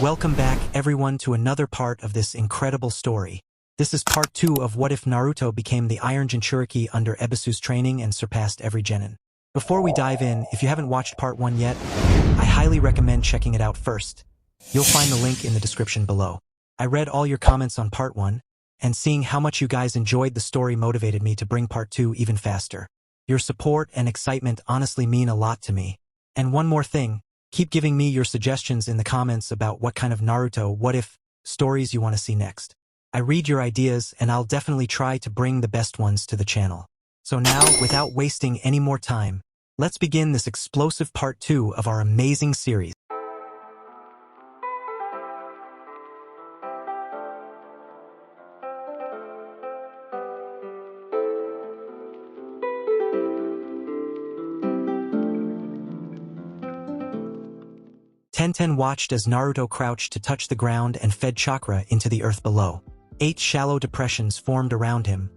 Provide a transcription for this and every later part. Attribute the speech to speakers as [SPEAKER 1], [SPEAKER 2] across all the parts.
[SPEAKER 1] Welcome back, everyone, to another part of this incredible story. This is part 2 of What If Naruto became the Iron Jinchuriki under Ebisu's training and surpassed every Genin. Before we dive in, if you haven't watched part 1 yet, I highly recommend checking it out first. You'll find the link in the description below. I read all your comments on part 1, and seeing how much you guys enjoyed the story motivated me to bring part 2 even faster. Your support and excitement honestly mean a lot to me. And one more thing, keep giving me your suggestions in the comments about what kind of Naruto What If stories you want to see next. I read your ideas and I'll definitely try to bring the best ones to the channel. So now, without wasting any more time, let's begin this explosive part 2 of our amazing series. Tenten watched as Naruto crouched to touch the ground and fed chakra into the earth below. 8 shallow depressions formed around him,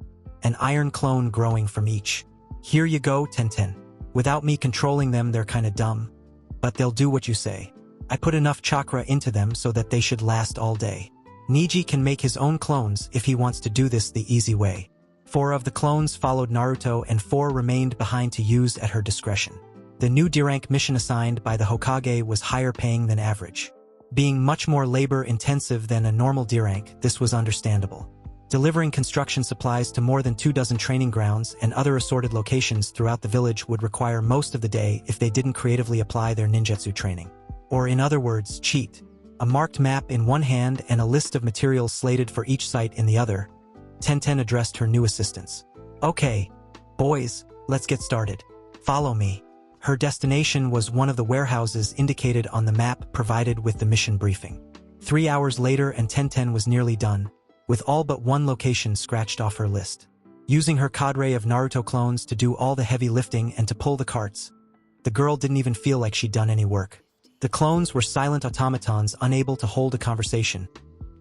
[SPEAKER 1] an iron clone growing from each. Here you go, Tenten. Without me controlling them, they're kinda dumb. But they'll do what you say. I put enough chakra into them so that they should last all day. Neji can make his own clones if he wants to do this the easy way. 4 of the clones followed Naruto and 4 remained behind to use at her discretion. The new D-rank mission assigned by the Hokage was higher paying than average. Being much more labor-intensive than a normal D-rank, this was understandable. Delivering construction supplies to more than 24 training grounds and other assorted locations throughout the village would require most of the day if they didn't creatively apply their ninjutsu training. Or in other words, cheat. A marked map in one hand and a list of materials slated for each site in the other. Tenten addressed her new assistants. Okay, boys, let's get started. Follow me. Her destination was one of the warehouses indicated on the map provided with the mission briefing. 3 hours later and Tenten was nearly done, with all but one location scratched off her list. Using her cadre of Naruto clones to do all the heavy lifting and to pull the carts, the girl didn't even feel like she'd done any work. The clones were silent automatons unable to hold a conversation,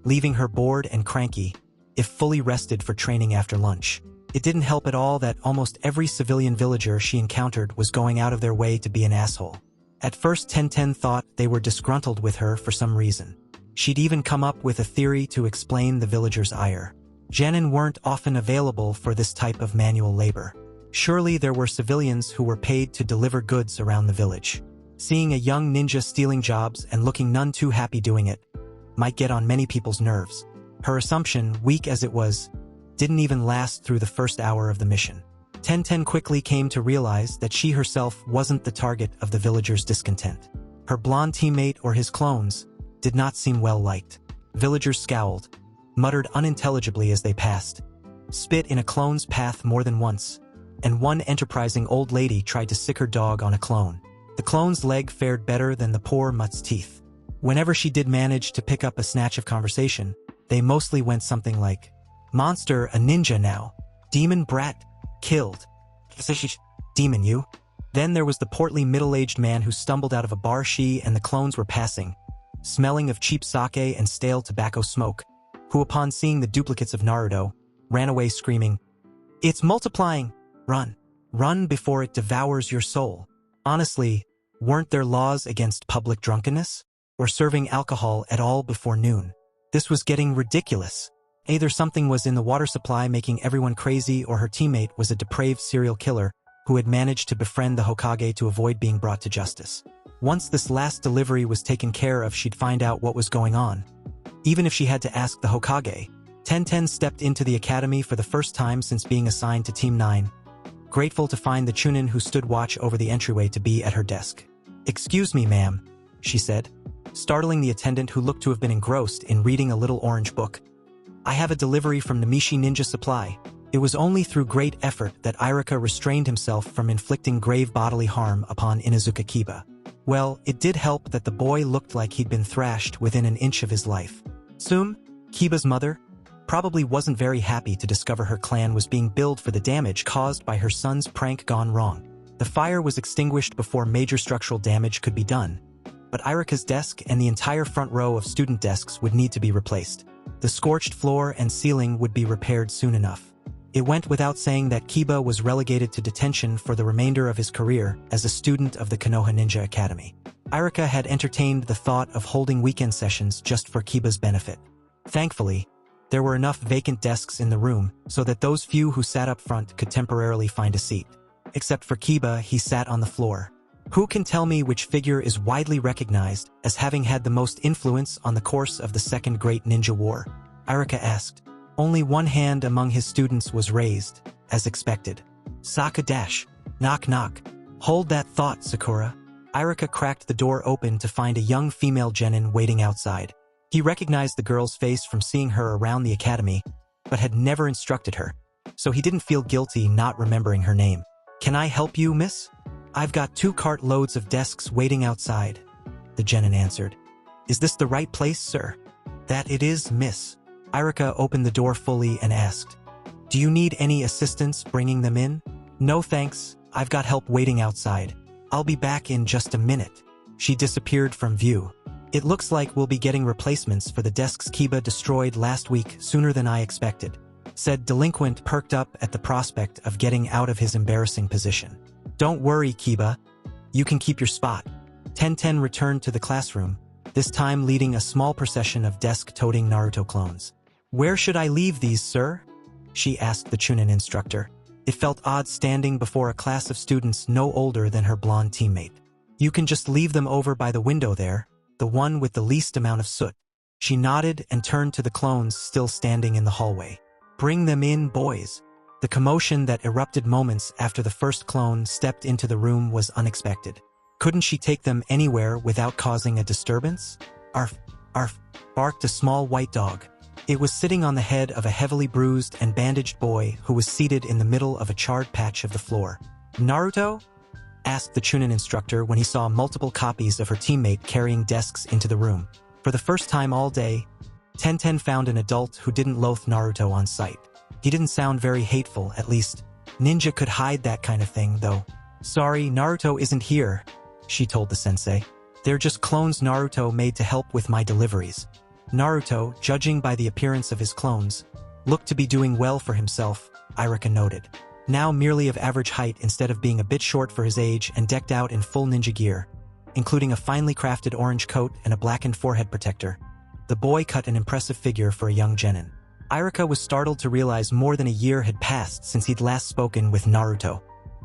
[SPEAKER 1] leaving her bored and cranky, if fully rested for training after lunch. It didn't help at all that almost every civilian villager she encountered was going out of their way to be an asshole. At first Tenten thought they were disgruntled with her for some reason. She'd even come up with a theory to explain the villagers' ire. Genin weren't often available for this type of manual labor. Surely there were civilians who were paid to deliver goods around the village. Seeing a young ninja stealing jobs and looking none too happy doing it might get on many people's nerves. Her assumption, weak as it was, didn't even last through the first hour of the mission. Tenten quickly came to realize that she herself wasn't the target of the villagers' discontent. Her blonde teammate or his clones did not seem well liked. Villagers scowled, muttered unintelligibly as they passed, spit in a clone's path more than once, and one enterprising old lady tried to sick her dog on a clone. The clone's leg fared better than the poor mutt's teeth. Whenever she did manage to pick up a snatch of conversation, they mostly went something like, "Monster, a ninja now. Demon brat, killed. Demon you." Then there was the portly middle-aged man who stumbled out of a bar she and the clones were passing, smelling of cheap sake and stale tobacco smoke, who upon seeing the duplicates of Naruto, ran away screaming, "It's multiplying! Run! Run before it devours your soul." Honestly, weren't there laws against public drunkenness? Or serving alcohol at all before noon? This was getting ridiculous. Either something was in the water supply making everyone crazy or her teammate was a depraved serial killer who had managed to befriend the Hokage to avoid being brought to justice. Once this last delivery was taken care of, she'd find out what was going on. Even if she had to ask the Hokage. Tenten stepped into the academy for the first time since being assigned to Team 9, grateful to find the Chunin who stood watch over the entryway to be at her desk. "Excuse me, ma'am," she said, startling the attendant who looked to have been engrossed in reading a little orange book. "I have a delivery from Namishi Ninja Supply." It was only through great effort that Irika restrained himself from inflicting grave bodily harm upon Inuzuka Kiba. Well, it did help that the boy looked like he'd been thrashed within an inch of his life. Sum, Kiba's mother, probably wasn't very happy to discover her clan was being billed for the damage caused by her son's prank gone wrong. The fire was extinguished before major structural damage could be done, but Irika's desk and the entire front row of student desks would need to be replaced. The scorched floor and ceiling would be repaired soon enough. It went without saying that Kiba was relegated to detention for the remainder of his career as a student of the Konoha Ninja Academy. Irika had entertained the thought of holding weekend sessions just for Kiba's benefit. Thankfully, there were enough vacant desks in the room so that those few who sat up front could temporarily find a seat. Except for Kiba, he sat on the floor. Who can tell me which figure is widely recognized as having had the most influence on the course of the Second Great Ninja War? Irika asked. Only one hand among his students was raised, as expected. Saka dash. Knock knock. Hold that thought, Sakura. Irika cracked the door open to find a young female genin waiting outside. He recognized the girl's face from seeing her around the academy, but had never instructed her, so he didn't feel guilty not remembering her name. Can I help you, miss? I've got 2 cart loads of desks waiting outside, the genin answered. Is this the right place, sir? That it is, miss. Irika opened the door fully and asked, Do you need any assistance bringing them in? No thanks, I've got help waiting outside. I'll be back in just a minute. She disappeared from view. It looks like we'll be getting replacements for the desks Kiba destroyed last week sooner than I expected, said delinquent, perked up at the prospect of getting out of his embarrassing position. Don't worry, Kiba. You can keep your spot. Tenten returned to the classroom, this time leading a small procession of desk-toting Naruto clones. Where should I leave these, sir? She asked the Chunin instructor. It felt odd standing before a class of students no older than her blonde teammate. You can just leave them over by the window there, the one with the least amount of soot. She nodded and turned to the clones still standing in the hallway. Bring them in, boys. The commotion that erupted moments after the first clone stepped into the room was unexpected. Couldn't she take them anywhere without causing a disturbance? Arf, arf, barked a small white dog. It was sitting on the head of a heavily bruised and bandaged boy who was seated in the middle of a charred patch of the floor. Naruto? Asked the Chunin instructor when he saw multiple copies of her teammate carrying desks into the room. For the first time all day, Tenten found an adult who didn't loathe Naruto on sight. He didn't sound very hateful, at least. Ninja could hide that kind of thing, though. Sorry, Naruto isn't here, she told the sensei. They're just clones Naruto made to help with my deliveries. Naruto, judging by the appearance of his clones, looked to be doing well for himself, Irika noted. Now merely of average height instead of being a bit short for his age and decked out in full ninja gear, including a finely crafted orange coat and a blackened forehead protector. The boy cut an impressive figure for a young genin. Irika was startled to realize more than a year had passed since he'd last spoken with Naruto.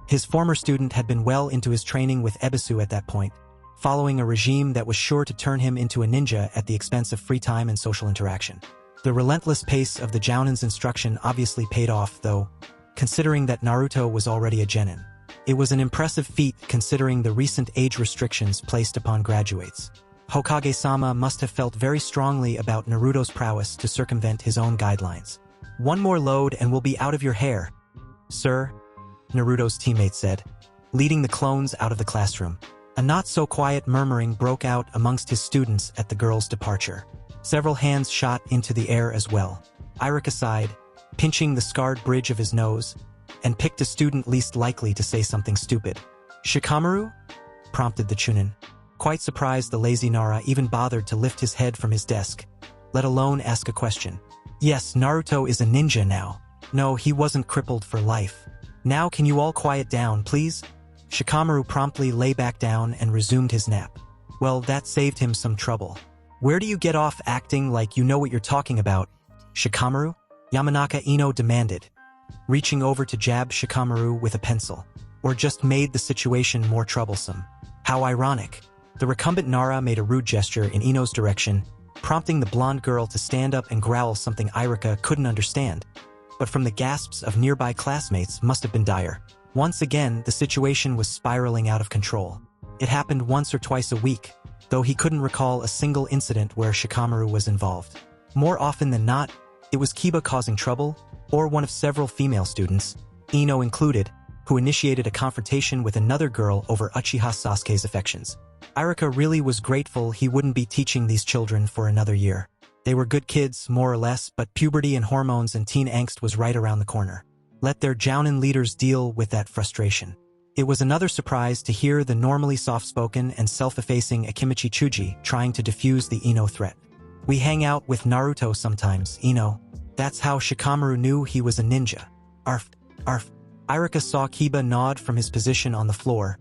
[SPEAKER 1] His former student had been well into his training with Ebisu at that point, following a regime that was sure to turn him into a ninja at the expense of free time and social interaction. The relentless pace of the Jounin's instruction obviously paid off, though, considering that Naruto was already a genin. It was an impressive feat considering the recent age restrictions placed upon graduates. Hokage-sama must have felt very strongly about Naruto's prowess to circumvent his own guidelines. One more load and we'll be out of your hair, sir, Naruto's teammate said, leading the clones out of the classroom. A not-so-quiet murmuring broke out amongst his students at the girl's departure. Several hands shot into the air as well. Irika sighed, pinching the scarred bridge of his nose, and picked a student least likely to say something stupid. Shikamaru? Prompted the Chunin. Quite surprised the lazy Nara even bothered to lift his head from his desk, let alone ask a question. Yes, Naruto is a ninja now. No, he wasn't crippled for life. Now can you all quiet down, please? Shikamaru promptly lay back down and resumed his nap. Well, that saved him some trouble. Where do you get off acting like you know what you're talking about, Shikamaru? Yamanaka Ino demanded, reaching over to jab Shikamaru with a pencil. Or just made the situation more troublesome. How ironic. The recumbent Nara made a rude gesture in Ino's direction, prompting the blonde girl to stand up and growl something Irika couldn't understand. But from the gasps of nearby classmates must have been dire. Once again, the situation was spiraling out of control. It happened once or twice a week, though he couldn't recall a single incident where Shikamaru was involved. More often than not, it was Kiba causing trouble, or one of several female students, Ino included, who initiated a confrontation with another girl over Uchiha Sasuke's affections. Irika really was grateful he wouldn't be teaching these children for another year. They were good kids, more or less, but puberty and hormones and teen angst was right around the corner. Let their Jounin leaders deal with that frustration. It was another surprise to hear the normally soft-spoken and self-effacing Akimichi Chuji trying to defuse the Ino threat. We hang out with Naruto sometimes, Ino. That's how Shikamaru knew he was a ninja. Arf, arf. Irika saw Kiba nod from his position on the floor,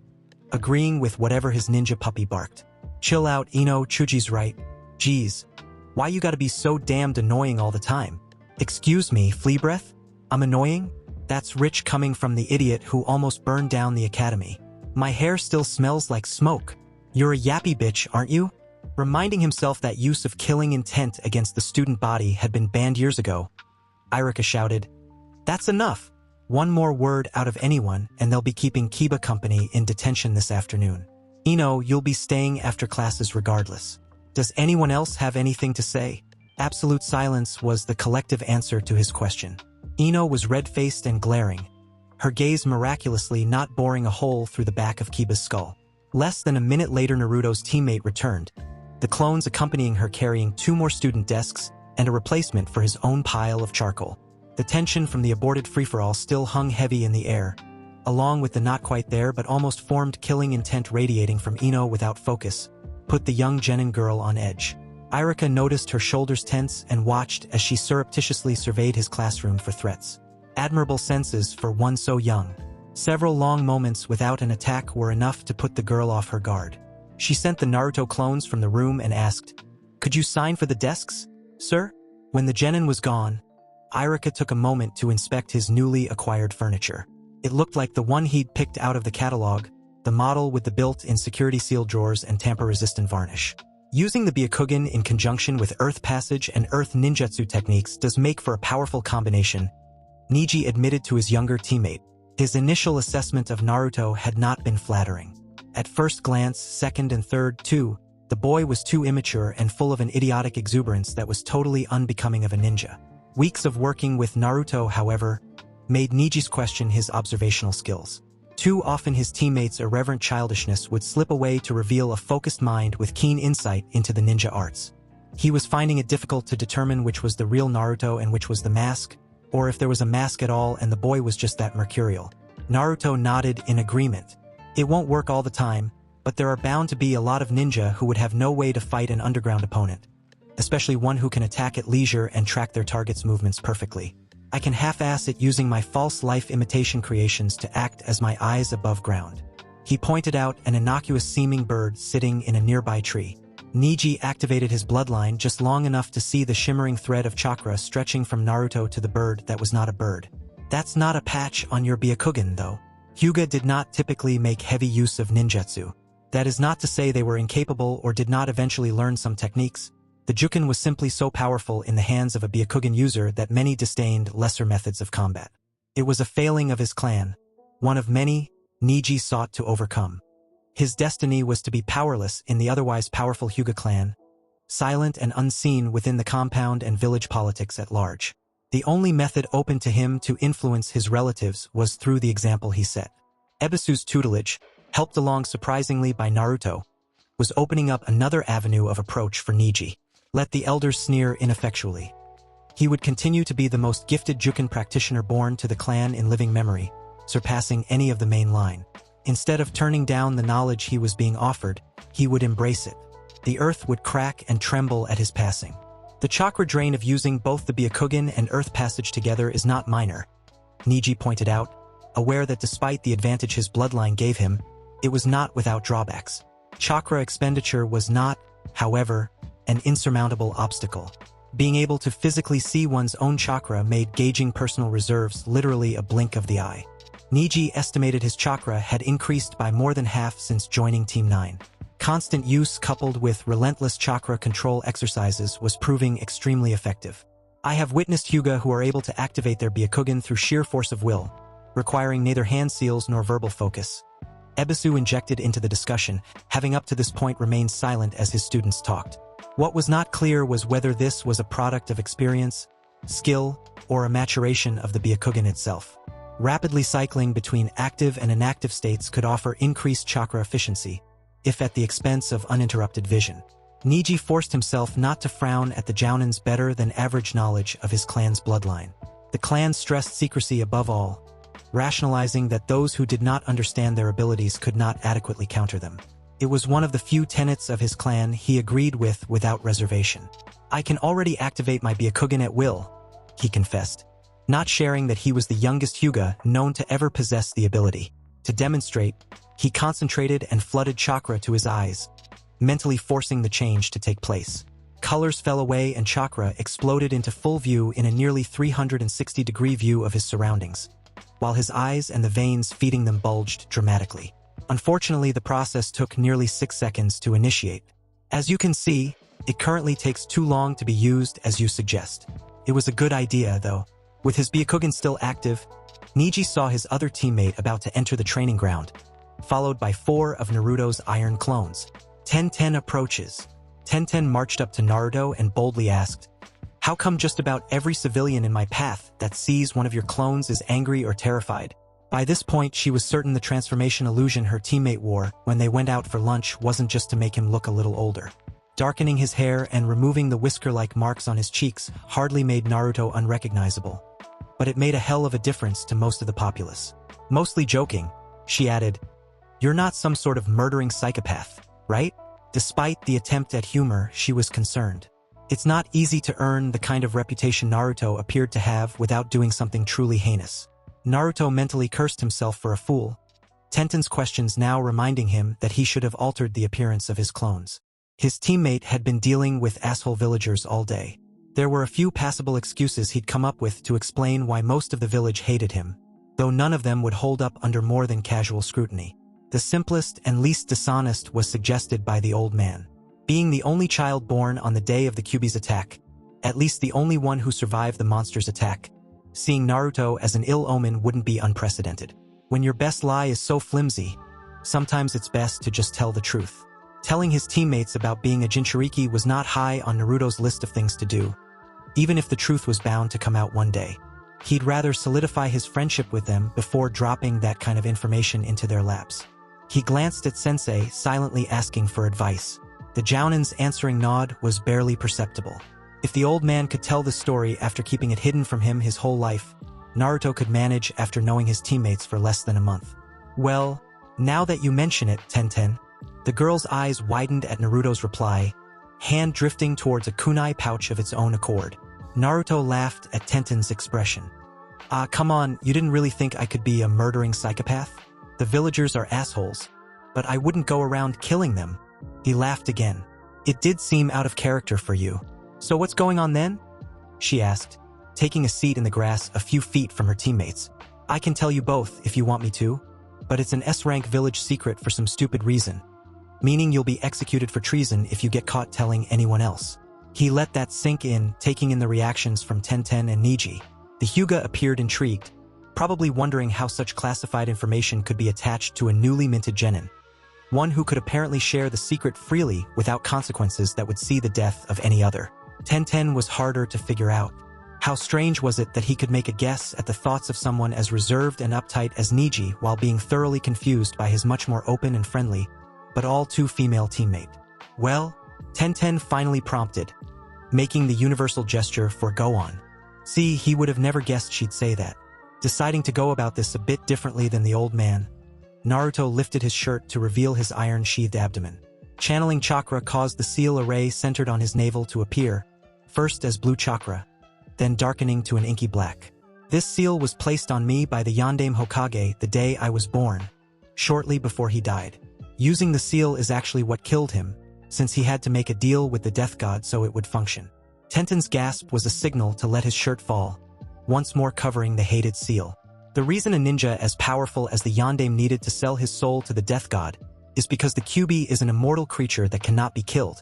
[SPEAKER 1] agreeing with whatever his ninja puppy barked. Chill out, Ino, Chuji's right. Geez. Why you gotta be so damned annoying all the time? Excuse me, flea breath? I'm annoying? That's rich coming from the idiot who almost burned down the academy. My hair still smells like smoke. You're a yappy bitch, aren't you? Reminding himself that use of killing intent against the student body had been banned years ago, Irika shouted, "That's enough. One more word out of anyone and they'll be keeping Kiba company in detention this afternoon. Ino, you'll be staying after classes regardless. Does anyone else have anything to say?" Absolute silence was the collective answer to his question. Ino was red-faced and glaring, her gaze miraculously not boring a hole through the back of Kiba's skull. Less than a minute later, Naruto's teammate returned, the clones accompanying her carrying 2 more student desks and a replacement for his own pile of charcoal. The tension from the aborted free-for-all still hung heavy in the air, along with the not quite there but almost formed killing intent radiating from Ino without focus, put the young Genin girl on edge. Irika noticed her shoulders tense and watched as she surreptitiously surveyed his classroom for threats. Admirable senses for one so young. Several long moments without an attack were enough to put the girl off her guard. She sent the Naruto clones from the room and asked, "Could you sign for the desks, sir?" When the Genin was gone, Irika took a moment to inspect his newly acquired furniture. It looked like the one he'd picked out of the catalog, the model with the built-in security seal drawers and tamper-resistant varnish. Using the Byakugan in conjunction with Earth Passage and Earth Ninjutsu techniques does make for a powerful combination, Neji admitted to his younger teammate. His initial assessment of Naruto had not been flattering. At first glance, second and third, too, the boy was too immature and full of an idiotic exuberance that was totally unbecoming of a ninja. Weeks of working with Naruto, however, made Neji's question his observational skills. Too often his teammates' irreverent childishness would slip away to reveal a focused mind with keen insight into the ninja arts. He was finding it difficult to determine which was the real Naruto and which was the mask, or if there was a mask at all and the boy was just that mercurial. Naruto nodded in agreement. It won't work all the time, but there are bound to be a lot of ninja who would have no way to fight an underground opponent, especially one who can attack at leisure and track their target's movements perfectly. I can half-ass it using my false life imitation creations to act as my eyes above ground. He pointed out an innocuous-seeming bird sitting in a nearby tree. Neji activated his bloodline just long enough to see the shimmering thread of chakra stretching from Naruto to the bird that was not a bird. That's not a patch on your Byakugan, though. Hyuga did not typically make heavy use of ninjutsu. That is not to say they were incapable or did not eventually learn some techniques. The Juken was simply so powerful in the hands of a Byakugan user that many disdained lesser methods of combat. It was a failing of his clan, one of many Neji sought to overcome. His destiny was to be powerless in the otherwise powerful Hyuga clan, silent and unseen within the compound and village politics at large. The only method open to him to influence his relatives was through the example he set. Ebisu's tutelage, helped along surprisingly by Naruto, was opening up another avenue of approach for Neji. Let the elders sneer ineffectually. He would continue to be the most gifted Juken practitioner born to the clan in living memory, surpassing any of the main line. Instead of turning down the knowledge he was being offered, he would embrace it. The earth would crack and tremble at his passing. The chakra drain of using both the Byakugan and Earth Passage together is not minor, Neji pointed out, aware that despite the advantage his bloodline gave him, it was not without drawbacks. Chakra expenditure was not, however, an insurmountable obstacle. Being able to physically see one's own chakra made gauging personal reserves literally a blink of the eye. Neji estimated his chakra had increased by more than half since joining Team 9. Constant use coupled with relentless chakra control exercises was proving extremely effective. I have witnessed Hyuga who are able to activate their Byakugan through sheer force of will, requiring neither hand seals nor verbal focus. Ebisu injected into the discussion, having up to this point remained silent as his students talked. What was not clear was whether this was a product of experience, skill, or a maturation of the Byakugan itself. Rapidly cycling between active and inactive states could offer increased chakra efficiency, if at the expense of uninterrupted vision. Neji forced himself not to frown at the Jounin's better-than-average knowledge of his clan's bloodline. The clan stressed secrecy above all, rationalizing that those who did not understand their abilities could not adequately counter them. It was one of the few tenets of his clan he agreed with without reservation. I can already activate my Byakugan at will, he confessed, not sharing that he was the youngest Hyuga known to ever possess the ability. To demonstrate, he concentrated and flooded chakra to his eyes, mentally forcing the change to take place. Colors fell away and chakra exploded into full view in a nearly 360-degree view of his surroundings, while his eyes and the veins feeding them bulged dramatically. Unfortunately, the process took nearly 6 seconds to initiate. As you can see, it currently takes too long to be used as you suggest. It was a good idea, though. With his Byakugan still active, Neji saw his other teammate about to enter the training ground, followed by 4 of Naruto's iron clones. Tenten approaches. Tenten marched up to Naruto and boldly asked, "How come just about every civilian in my path that sees one of your clones is angry or terrified?" By this point, she was certain the transformation illusion her teammate wore when they went out for lunch wasn't just to make him look a little older. Darkening his hair and removing the whisker-like marks on his cheeks hardly made Naruto unrecognizable. But it made a hell of a difference to most of the populace. Mostly joking, she added, "You're not some sort of murdering psychopath, right?" Despite the attempt at humor, she was concerned. It's not easy to earn the kind of reputation Naruto appeared to have without doing something truly heinous. Naruto mentally cursed himself for a fool, Tenten's questions now reminding him that he should have altered the appearance of his clones. His teammate had been dealing with asshole villagers all day. There were a few passable excuses he'd come up with to explain why most of the village hated him, though none of them would hold up under more than casual scrutiny. The simplest and least dishonest was suggested by the old man. Being the only child born on the day of the Kyuubi's attack, at least the only one who survived the monster's attack, seeing Naruto as an ill omen wouldn't be unprecedented. When your best lie is so flimsy, sometimes it's best to just tell the truth. Telling his teammates about being a Jinchuriki was not high on Naruto's list of things to do, even if the truth was bound to come out one day. He'd rather solidify his friendship with them before dropping that kind of information into their laps. He glanced at Sensei, silently asking for advice. The Jounin's answering nod was barely perceptible. If the old man could tell the story after keeping it hidden from him his whole life, Naruto could manage after knowing his teammates for less than a month. "Well, now that you mention it, Tenten." The girl's eyes widened at Naruto's reply, hand drifting towards a kunai pouch of its own accord. Naruto laughed at Tenten's expression. Come on, you didn't really think I could be a murdering psychopath? The villagers are assholes, but I wouldn't go around killing them." He laughed again. "It did seem out of character for you. So what's going on then?" she asked, taking a seat in the grass a few feet from her teammates. "I can tell you both if you want me to, but it's an S-rank village secret for some stupid reason, meaning you'll be executed for treason if you get caught telling anyone else." He let that sink in, taking in the reactions from Tenten and Neji. The Hyuga appeared intrigued, probably wondering how such classified information could be attached to a newly minted Genin, one who could apparently share the secret freely without consequences that would see the death of any other. Tenten was harder to figure out. How strange was it that he could make a guess at the thoughts of someone as reserved and uptight as Neji while being thoroughly confused by his much more open and friendly, but all too female teammate? "Well," Tenten finally prompted, making the universal gesture for "go on." See, he would have never guessed she'd say that. Deciding to go about this a bit differently than the old man, Naruto lifted his shirt to reveal his iron-sheathed abdomen. Channeling chakra caused the seal array centered on his navel to appear, first as blue chakra, then darkening to an inky black. "This seal was placed on me by the Orange Hokage the day I was born, shortly before he died. Using the seal is actually what killed him, since he had to make a deal with the death god so it would function." Tenten's gasp was a signal to let his shirt fall, once more covering the hated seal. The reason a ninja as powerful as the Yondaime needed to sell his soul to the death god is because the Kyuubi is an immortal creature that cannot be killed,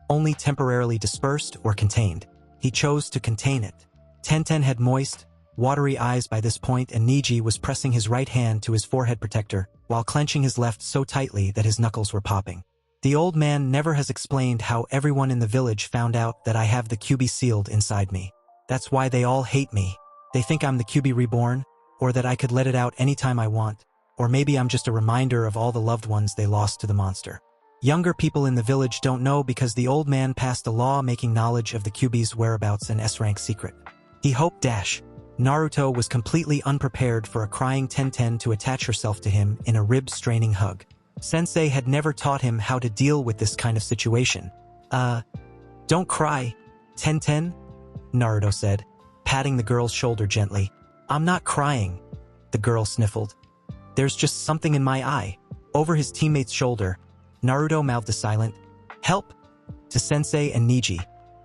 [SPEAKER 1] only temporarily dispersed or contained. He chose to contain it. Tenten had moist, watery eyes by this point, and Neji was pressing his right hand to his forehead protector while clenching his left so tightly that his knuckles were popping. "The old man never has explained how everyone in the village found out that I have the Kyuubi sealed inside me. That's why they all hate me. They think I'm the Kyuubi reborn, or that I could let it out anytime I want, or maybe I'm just a reminder of all the loved ones they lost to the monster. Younger people in the village don't know because the old man passed a law making knowledge of the Kyuubi's whereabouts an S-rank secret." He hoped Naruto was completely unprepared for a crying Tenten to attach herself to him in a rib-straining hug. Sensei had never taught him how to deal with this kind of situation. Don't cry, Tenten," Naruto said, patting the girl's shoulder gently. "I'm not crying," the girl sniffled. "There's just something in my eye." Over his teammate's shoulder, Naruto mouthed a silent, Help! To Sensei and Neji,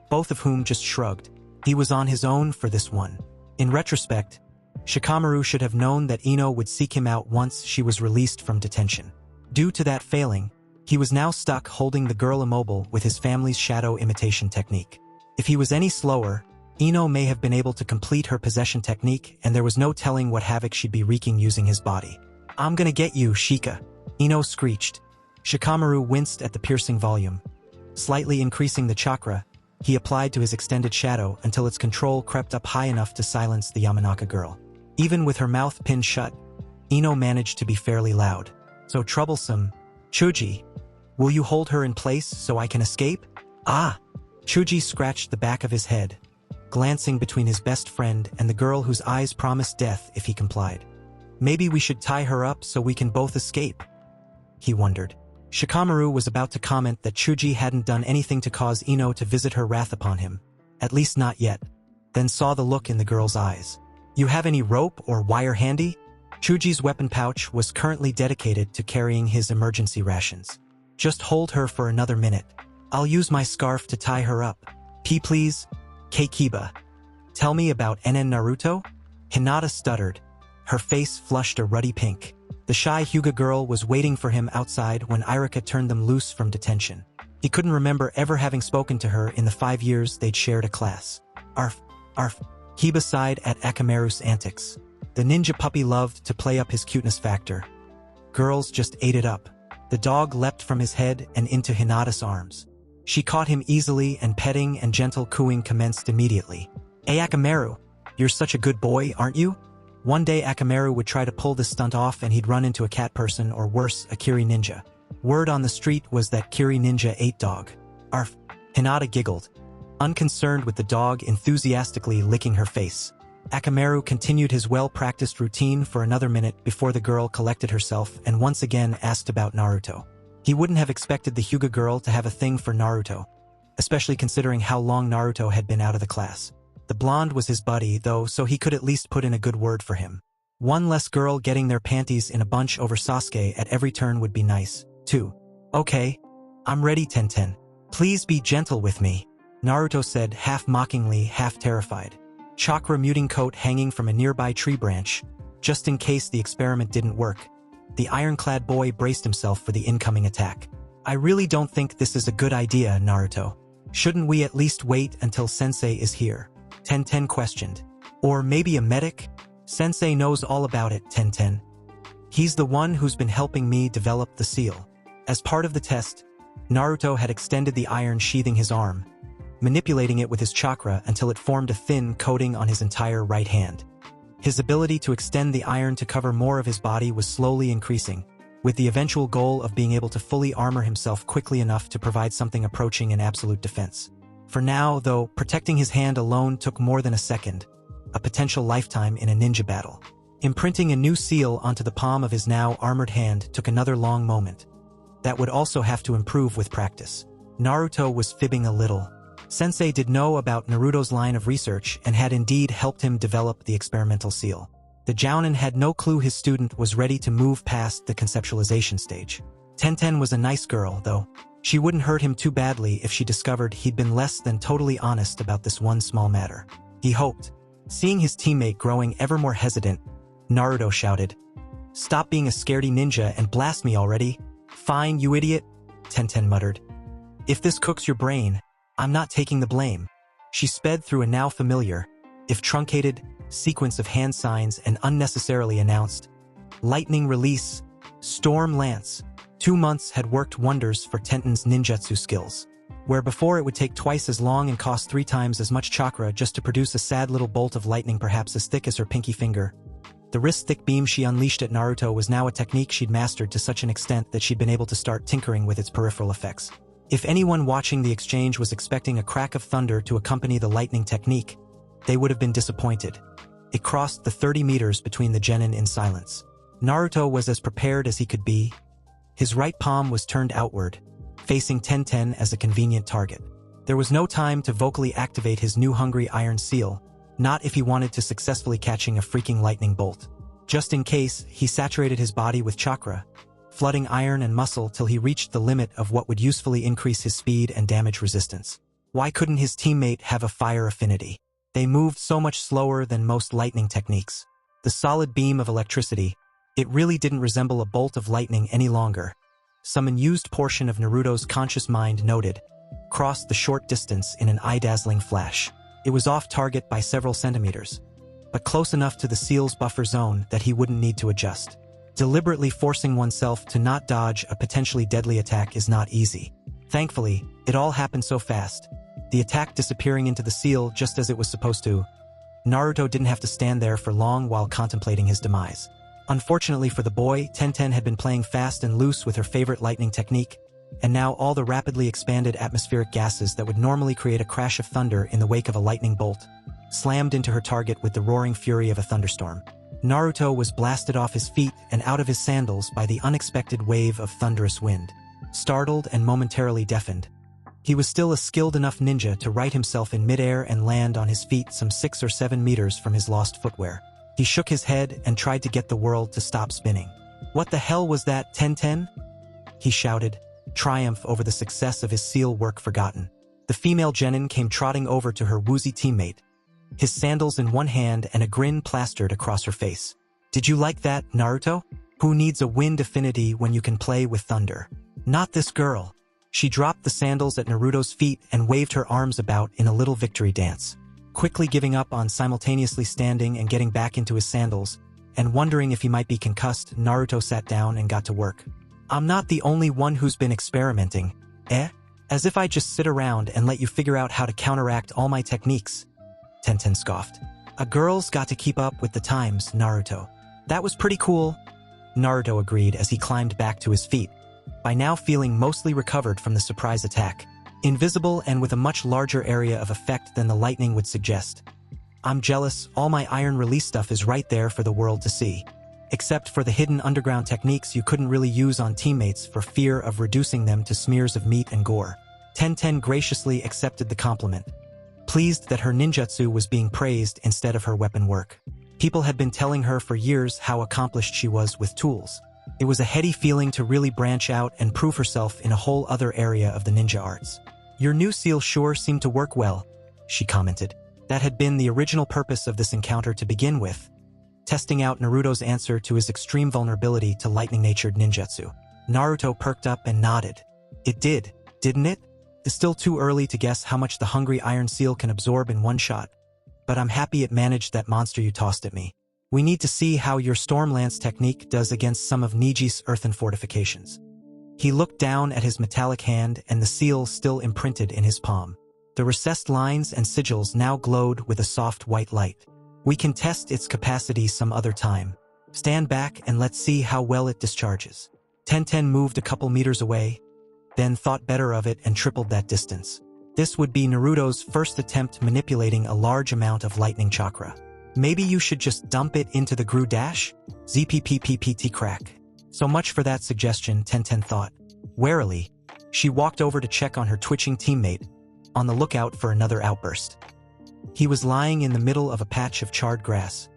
[SPEAKER 1] both of whom just shrugged. He was on his own for this one. In retrospect, Shikamaru should have known that Ino would seek him out once she was released from detention. Due to that failing, he was now stuck holding the girl immobile with his family's shadow imitation technique. If he was any slower, Ino may have been able to complete her possession technique, and there was no telling what havoc she'd be wreaking using his body. "I'm gonna get you, Shika," Ino screeched. Shikamaru winced at the piercing volume. Slightly increasing the chakra, he applied to his extended shadow until its control crept up high enough to silence the Yamanaka girl. Even with her mouth pinned shut, Ino managed to be fairly loud. "So troublesome. Chuji, will you hold her in place so I can escape?" "Ah!" Chuji scratched the back of his head, glancing between his best friend and the girl whose eyes promised death if he complied. "Maybe we should tie her up so we can both escape," he wondered. Shikamaru was about to comment that Chuji hadn't done anything to cause Ino to visit her wrath upon him, at least not yet, then saw the look in the girl's eyes. "You have any rope or wire handy?" Chuji's weapon pouch was currently dedicated to carrying his emergency rations. "Just hold her for another minute. I'll use my scarf to tie her up." Please, Keikiba. Tell me about Nen Naruto?" Hinata stuttered, her face flushed a ruddy pink. The shy Hyuga girl was waiting for him outside when Irika turned them loose from detention. He couldn't remember ever having spoken to her in the 5 years they'd shared a class. Arf, arf. Hiba sighed at Akamaru's antics. The ninja puppy loved to play up his cuteness factor. Girls just ate it up. The dog leapt from his head and into Hinata's arms. She caught him easily, and petting and gentle cooing commenced immediately. "Hey Akamaru, you're such a good boy, aren't you?" One day Akamaru would try to pull this stunt off and he'd run into a cat person, or worse, a Kiri ninja. Word on the street was that Kiri ninja ate dog. Arf. Hinata giggled, unconcerned with the dog enthusiastically licking her face. Akamaru continued his well-practiced routine for another minute before the girl collected herself and once again asked about Naruto. He wouldn't have expected the Hyuga girl to have a thing for Naruto, especially considering how long Naruto had been out of the class. The blonde was his buddy, though, so he could at least put in a good word for him. One less girl getting their panties in a bunch over Sasuke at every turn would be nice, too. "Okay, I'm ready, Tenten. Please be gentle with me," Naruto said, half mockingly, half terrified. Chakra muting coat hanging from a nearby tree branch, just in case the experiment didn't work. The ironclad boy braced himself for the incoming attack. "I really don't think this is a good idea, Naruto. Shouldn't we at least wait until Sensei is here?" Tenten questioned. "Or maybe a medic? Sensei knows all about it, Tenten. He's the one who's been helping me develop the seal." As part of the test, Naruto had extended the iron sheathing his arm, manipulating it with his chakra until it formed a thin coating on his entire right hand. His ability to extend the iron to cover more of his body was slowly increasing, with the eventual goal of being able to fully armor himself quickly enough to provide something approaching an absolute defense. For now, though, protecting his hand alone took more than a second, a potential lifetime in a ninja battle. Imprinting a new seal onto the palm of his now armored hand took another long moment. That would also have to improve with practice. Naruto was fibbing a little. Sensei did know about Naruto's line of research and had indeed helped him develop the experimental seal. The Jounin had no clue his student was ready to move past the conceptualization stage. Tenten was a nice girl, though. She wouldn't hurt him too badly if she discovered he'd been less than totally honest about this one small matter. He hoped. Seeing his teammate growing ever more hesitant, Naruto shouted, "Stop being a scaredy ninja and blast me already." "Fine, you idiot," Tenten muttered. "If this cooks your brain, I'm not taking the blame." She sped through a now familiar, if truncated, sequence of hand signs and unnecessarily announced, "Lightning release, storm lance." 2 months had worked wonders for Tenten's ninjutsu skills. Where before it would take twice as long and cost 3 times as much chakra just to produce a sad little bolt of lightning perhaps as thick as her pinky finger, the wrist-thick beam she unleashed at Naruto was now a technique she'd mastered to such an extent that she'd been able to start tinkering with its peripheral effects. If anyone watching the exchange was expecting a crack of thunder to accompany the lightning technique, they would have been disappointed. It crossed the 30 meters between the Genin in silence. Naruto was as prepared as he could be. His right palm was turned outward, facing Tenten as a convenient target. There was no time to vocally activate his new hungry iron seal, not if he wanted to successfully catching a freaking lightning bolt. Just in case, he saturated his body with chakra, flooding iron and muscle till he reached the limit of what would usefully increase his speed and damage resistance. Why couldn't his teammate have a fire affinity? They moved so much slower than most lightning techniques. The solid beam of electricity, it really didn't resemble a bolt of lightning any longer. Some unused portion of Naruto's conscious mind noted, crossed the short distance in an eye-dazzling flash. It was off target by several centimeters, but close enough to the seal's buffer zone that he wouldn't need to adjust. Deliberately forcing oneself to not dodge a potentially deadly attack is not easy. Thankfully, it all happened so fast, the attack disappearing into the seal just as it was supposed to. Naruto didn't have to stand there for long while contemplating his demise. Unfortunately for the boy, Tenten had been playing fast and loose with her favorite lightning technique, and now all the rapidly expanded atmospheric gases that would normally create a crash of thunder in the wake of a lightning bolt slammed into her target with the roaring fury of a thunderstorm. Naruto was blasted off his feet and out of his sandals by the unexpected wave of thunderous wind. Startled and momentarily deafened, he was still a skilled enough ninja to right himself in midair and land on his feet some 6 or 7 meters from his lost footwear. He shook his head and tried to get the world to stop spinning. "What the hell was that, Tenten?" he shouted, triumph over the success of his seal work forgotten. The female Genin came trotting over to her woozy teammate, his sandals in one hand and a grin plastered across her face. "Did you like that, Naruto? Who needs a wind affinity when you can play with thunder? Not this girl." She dropped the sandals at Naruto's feet and waved her arms about in a little victory dance. Quickly giving up on simultaneously standing and getting back into his sandals, and wondering if he might be concussed, Naruto sat down and got to work. "I'm not the only one who's been experimenting, eh? As if I just sit around and let you figure out how to counteract all my techniques," Tenten scoffed. "A girl's got to keep up with the times, Naruto." "That was pretty cool," Naruto agreed as he climbed back to his feet, by now feeling mostly recovered from the surprise attack, invisible and with a much larger area of effect than the lightning would suggest. "I'm jealous, all my iron release stuff is right there for the world to see. Except for the hidden underground techniques you couldn't really use on teammates for fear of reducing them to smears of meat and gore." Tenten graciously accepted the compliment, pleased that her ninjutsu was being praised instead of her weapon work. People had been telling her for years how accomplished she was with tools. It was a heady feeling to really branch out and prove herself in a whole other area of the ninja arts. "Your new seal sure seemed to work well," she commented. That had been the original purpose of this encounter to begin with, testing out Naruto's answer to his extreme vulnerability to lightning-natured ninjutsu. Naruto perked up and nodded. "It did, didn't it? It's still too early to guess how much the hungry iron seal can absorb in one shot, but I'm happy it managed that monster you tossed at me. We need to see how your Storm Lance technique does against some of Neji's earthen fortifications." He looked down at his metallic hand and the seal still imprinted in his palm. The recessed lines and sigils now glowed with a soft white light. "We can test its capacity some other time. Stand back and let's see how well it discharges." Tenten moved a couple meters away, then thought better of it and tripled that distance. This would be Naruto's first attempt manipulating a large amount of lightning chakra. "Maybe you should just dump it into the Gru Dash? ZPPPPT crack." So much for that suggestion, Tenten thought. Warily, she walked over to check on her twitching teammate, on the lookout for another outburst. He was lying in the middle of a patch of charred grass,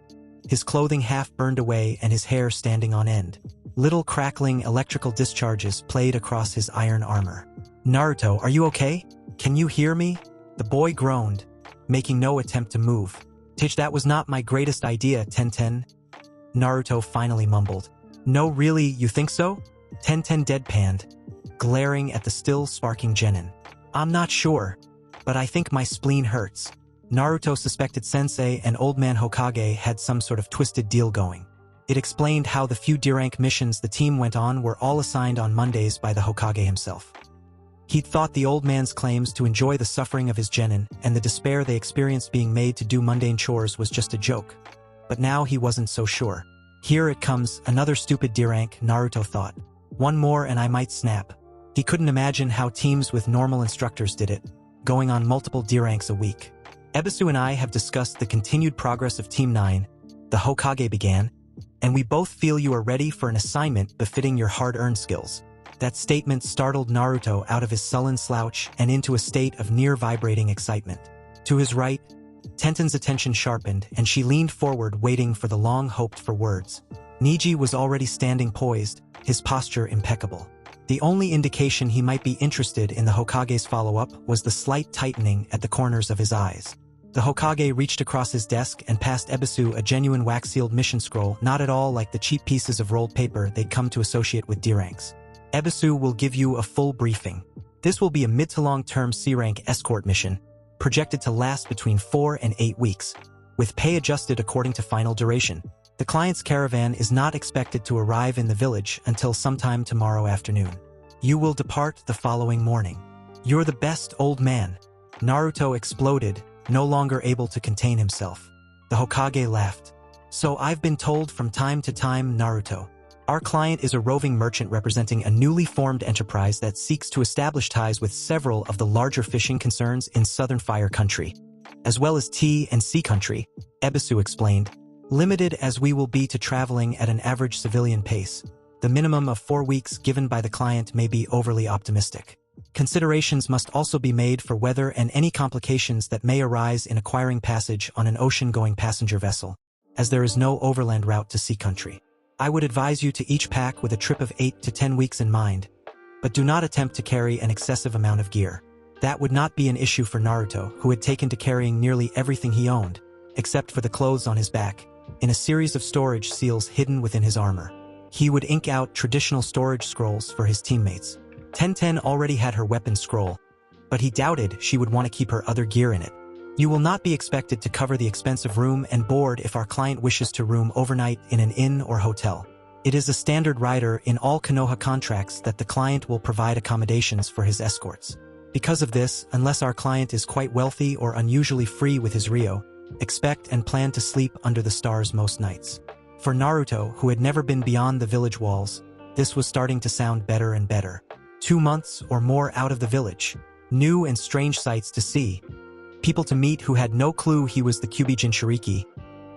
[SPEAKER 1] his clothing half burned away and his hair standing on end. Little crackling electrical discharges played across his iron armor. "Naruto, are you okay? Can you hear me?" The boy groaned, making no attempt to move. "Tich, that was not my greatest idea, Tenten," Naruto finally mumbled. "No, really, you think so?" Tenten deadpanned, glaring at the still sparking Genin. "I'm not sure, but I think my spleen hurts." Naruto suspected Sensei and Old Man Hokage had some sort of twisted deal going. It explained how the few D-rank missions the team went on were all assigned on Mondays by the Hokage himself. He'd thought the old man's claims to enjoy the suffering of his Genin and the despair they experienced being made to do mundane chores was just a joke. But now he wasn't so sure. Here it comes, another stupid D-rank, Naruto thought. One more and I might snap. He couldn't imagine how teams with normal instructors did it, going on multiple D-ranks a week. Ebisu and I have discussed the continued progress of Team 9, the Hokage began, and we both feel you are ready for an assignment befitting your hard-earned skills. That statement startled Naruto out of his sullen slouch and into a state of near-vibrating excitement. To his right, Tenten's attention sharpened and she leaned forward waiting for the long-hoped-for words. Neji was already standing poised, his posture impeccable. The only indication he might be interested in the Hokage's follow-up was the slight tightening at the corners of his eyes. The Hokage reached across his desk and passed Ebisu a genuine wax-sealed mission scroll, not at all like the cheap pieces of rolled paper they'd come to associate with D-ranks. Ebisu will give you a full briefing. This will be a mid to long-term C-rank escort mission, projected to last between 4 and 8 weeks, with pay adjusted according to final duration. The client's caravan is not expected to arrive in the village until sometime tomorrow afternoon. You will depart the following morning. You're the best, old man. Naruto exploded, no longer able to contain himself. The Hokage laughed. So I've been told from time to time, Naruto. Our client is a roving merchant representing a newly formed enterprise that seeks to establish ties with several of the larger fishing concerns in Southern Fire Country, as well as Tea and Sea Country, Ebisu explained. Limited as we will be to traveling at an average civilian pace, the minimum of 4 weeks given by the client may be overly optimistic. Considerations must also be made for weather and any complications that may arise in acquiring passage on an ocean-going passenger vessel, as there is no overland route to Sea Country. I would advise you to each pack with a trip of 8 to 10 weeks in mind, but do not attempt to carry an excessive amount of gear. That would not be an issue for Naruto, who had taken to carrying nearly everything he owned, except for the clothes on his back, in a series of storage seals hidden within his armor. He would ink out traditional storage scrolls for his teammates. Tenten already had her weapon scroll, but he doubted she would want to keep her other gear in it. You will not be expected to cover the expense of room and board if our client wishes to room overnight in an inn or hotel. It is a standard rider in all Konoha contracts that the client will provide accommodations for his escorts. Because of this, unless our client is quite wealthy or unusually free with his Ryo, expect and plan to sleep under the stars most nights. For Naruto, who had never been beyond the village walls, this was starting to sound better and better. 2 months or more out of the village, new and strange sights to see, people to meet who had no clue he was the Kyuubi Jinchuriki,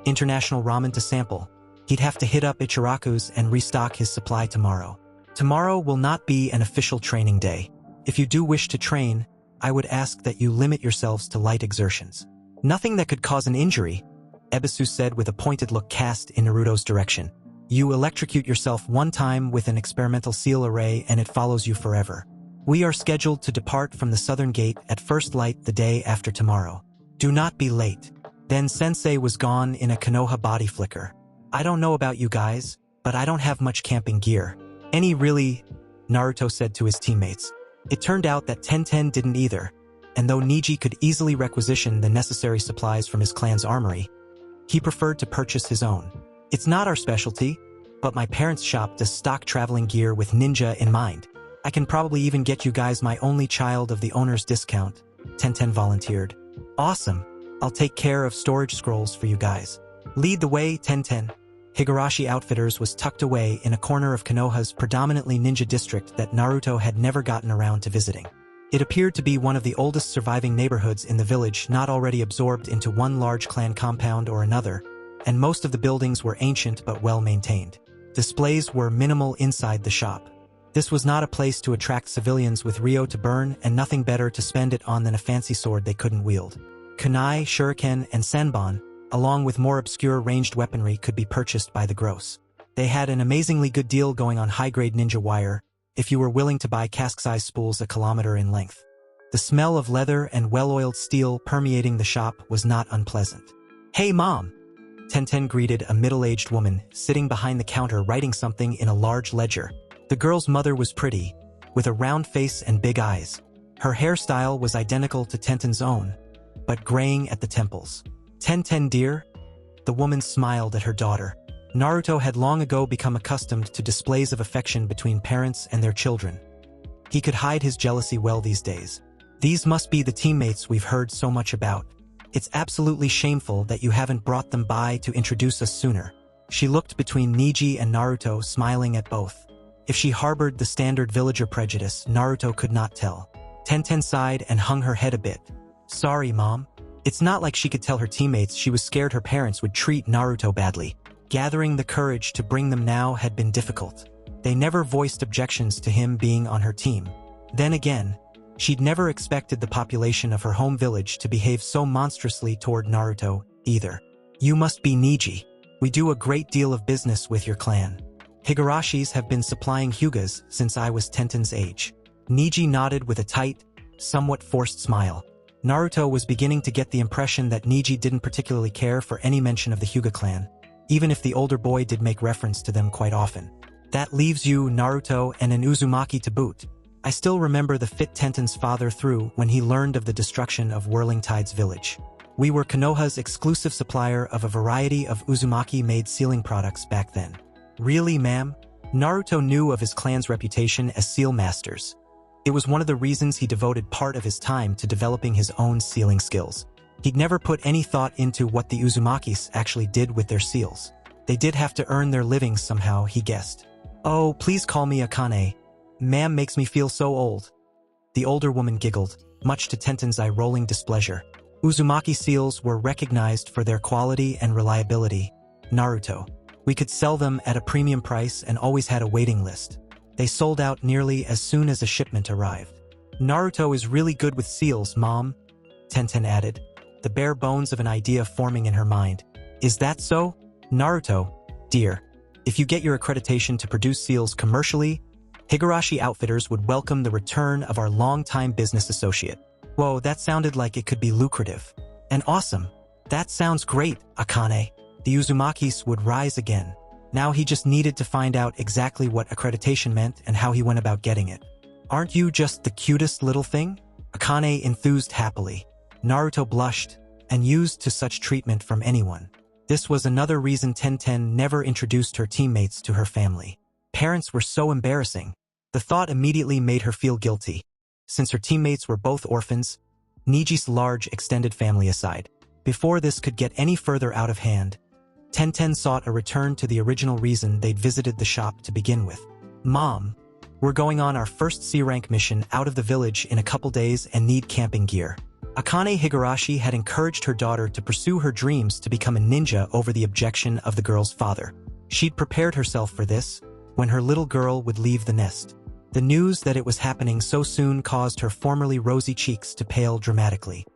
[SPEAKER 1] international ramen to sample. He'd have to hit up Ichiraku's and restock his supply tomorrow. Tomorrow will not be an official training day. If you do wish to train, I would ask that you limit yourselves to light exertions. Nothing that could cause an injury, Ebisu said with a pointed look cast in Naruto's direction. You electrocute yourself one time with an experimental seal array and it follows you forever. We are scheduled to depart from the southern gate at first light the day after tomorrow. Do not be late. Then Sensei was gone in a Konoha body flicker. I don't know about you guys, but I don't have much camping gear. Any really, Naruto said to his teammates. It turned out that Tenten didn't either, and though Neji could easily requisition the necessary supplies from his clan's armory, he preferred to purchase his own. It's not our specialty, but my parents' shop does stock traveling gear with ninja in mind. I can probably even get you guys my only child of the owner's discount, Tenten volunteered. Awesome. I'll take care of storage scrolls for you guys. Lead the way, Tenten. Higurashi Outfitters was tucked away in a corner of Konoha's predominantly ninja district that Naruto had never gotten around to visiting. It appeared to be one of the oldest surviving neighborhoods in the village, not already absorbed into one large clan compound or another, and most of the buildings were ancient but well-maintained. Displays were minimal inside the shop. This was not a place to attract civilians with Ryo to burn and nothing better to spend it on than a fancy sword they couldn't wield. Kunai, shuriken, and senbon, along with more obscure ranged weaponry, could be purchased by the gross. They had an amazingly good deal going on high-grade ninja wire, if you were willing to buy cask-size spools a kilometer in length. The smell of leather and well-oiled steel permeating the shop was not unpleasant. Hey Mom! Tenten greeted a middle-aged woman sitting behind the counter writing something in a large ledger. The girl's mother was pretty, with a round face and big eyes. Her hairstyle was identical to Tenten's own, but graying at the temples. Tenten dear? The woman smiled at her daughter. Naruto had long ago become accustomed to displays of affection between parents and their children. He could hide his jealousy well these days. These must be the teammates we've heard so much about. It's absolutely shameful that you haven't brought them by to introduce us sooner. She looked between Neji and Naruto, smiling at both. If she harbored the standard villager prejudice, Naruto could not tell. Tenten sighed and hung her head a bit. Sorry, Mom. It's not like she could tell her teammates she was scared her parents would treat Naruto badly. Gathering the courage to bring them now had been difficult. They never voiced objections to him being on her team. Then again, she'd never expected the population of her home village to behave so monstrously toward Naruto, either. You must be Neji. We do a great deal of business with your clan. Higarashis have been supplying Hyugas since I was Tenten's age. Neji nodded with a tight, somewhat forced smile. Naruto was beginning to get the impression that Neji didn't particularly care for any mention of the Hyuga clan, even if the older boy did make reference to them quite often. That leaves you, Naruto, and an Uzumaki to boot. I still remember the fit Tenten's father threw when he learned of the destruction of Whirling Tide's village. We were Konoha's exclusive supplier of a variety of Uzumaki-made sealing products back then. Really, ma'am? Naruto knew of his clan's reputation as seal masters. It was one of the reasons he devoted part of his time to developing his own sealing skills. He'd never put any thought into what the Uzumakis actually did with their seals. They did have to earn their livings somehow, he guessed. Oh, please call me Akane. Ma'am makes me feel so old. The older woman giggled, much to Tenten's eye-rolling displeasure. Uzumaki seals were recognized for their quality and reliability. Naruto. We could sell them at a premium price and always had a waiting list. They sold out nearly as soon as a shipment arrived. Naruto is really good with seals, Mom, Tenten added, the bare bones of an idea forming in her mind. Is that so? Naruto, dear, if you get your accreditation to produce seals commercially, Higurashi Outfitters would welcome the return of our longtime business associate. Whoa, that sounded like it could be lucrative. And awesome. That sounds great, Akane. The Uzumakis would rise again. Now he just needed to find out exactly what accreditation meant and how he went about getting it. Aren't you just the cutest little thing? Akane enthused happily. Naruto blushed, and used to such treatment from anyone. This was another reason Tenten never introduced her teammates to her family. Parents were so embarrassing. The thought immediately made her feel guilty. Since her teammates were both orphans, Neji's large extended family aside, before this could get any further out of hand, Tenten sought a return to the original reason they'd visited the shop to begin with. Mom, we're going on our first C-rank mission out of the village in a couple days and need camping gear. Akane Higurashi had encouraged her daughter to pursue her dreams to become a ninja over the objection of the girl's father. She'd prepared herself for this when her little girl would leave the nest. The news that it was happening so soon caused her formerly rosy cheeks to pale dramatically.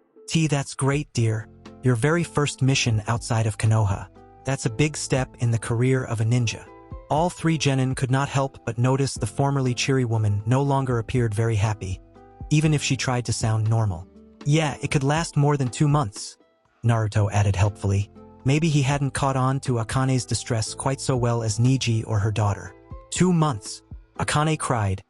[SPEAKER 1] That's great, dear. Your very first mission outside of Konoha. That's a big step in the career of a ninja. All three Genin could not help but notice the formerly cheery woman no longer appeared very happy, even if she tried to sound normal. Yeah, it could last more than 2 months, Naruto added helpfully. Maybe he hadn't caught on to Akane's distress quite so well as Neji or her daughter. 2 months, Akane cried,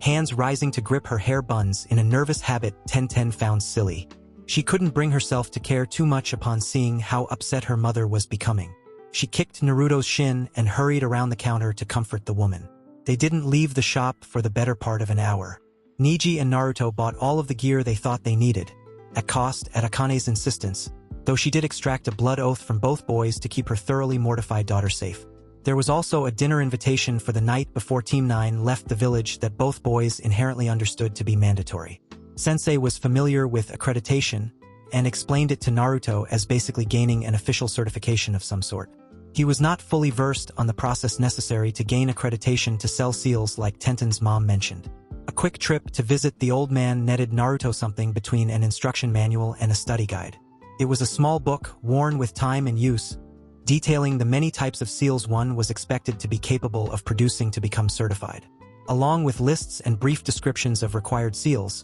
[SPEAKER 1] hands rising to grip her hair buns in a nervous habit Tenten found silly. She couldn't bring herself to care too much upon seeing how upset her mother was becoming. She kicked Naruto's shin and hurried around the counter to comfort the woman. They didn't leave the shop for the better part of an hour. Neji and Naruto bought all of the gear they thought they needed, at cost at Akane's insistence, though she did extract a blood oath from both boys to keep her thoroughly mortified daughter safe. There was also a dinner invitation for the night before Team 9 left the village that both boys inherently understood to be mandatory. Sensei was familiar with accreditation and explained it to Naruto as basically gaining an official certification of some sort. He was not fully versed on the process necessary to gain accreditation to sell seals like Tenten's mom mentioned. A quick trip to visit the old man netted Naruto something between an instruction manual and a study guide. It was a small book, worn with time and use, detailing the many types of seals one was expected to be capable of producing to become certified. Along with lists and brief descriptions of required seals,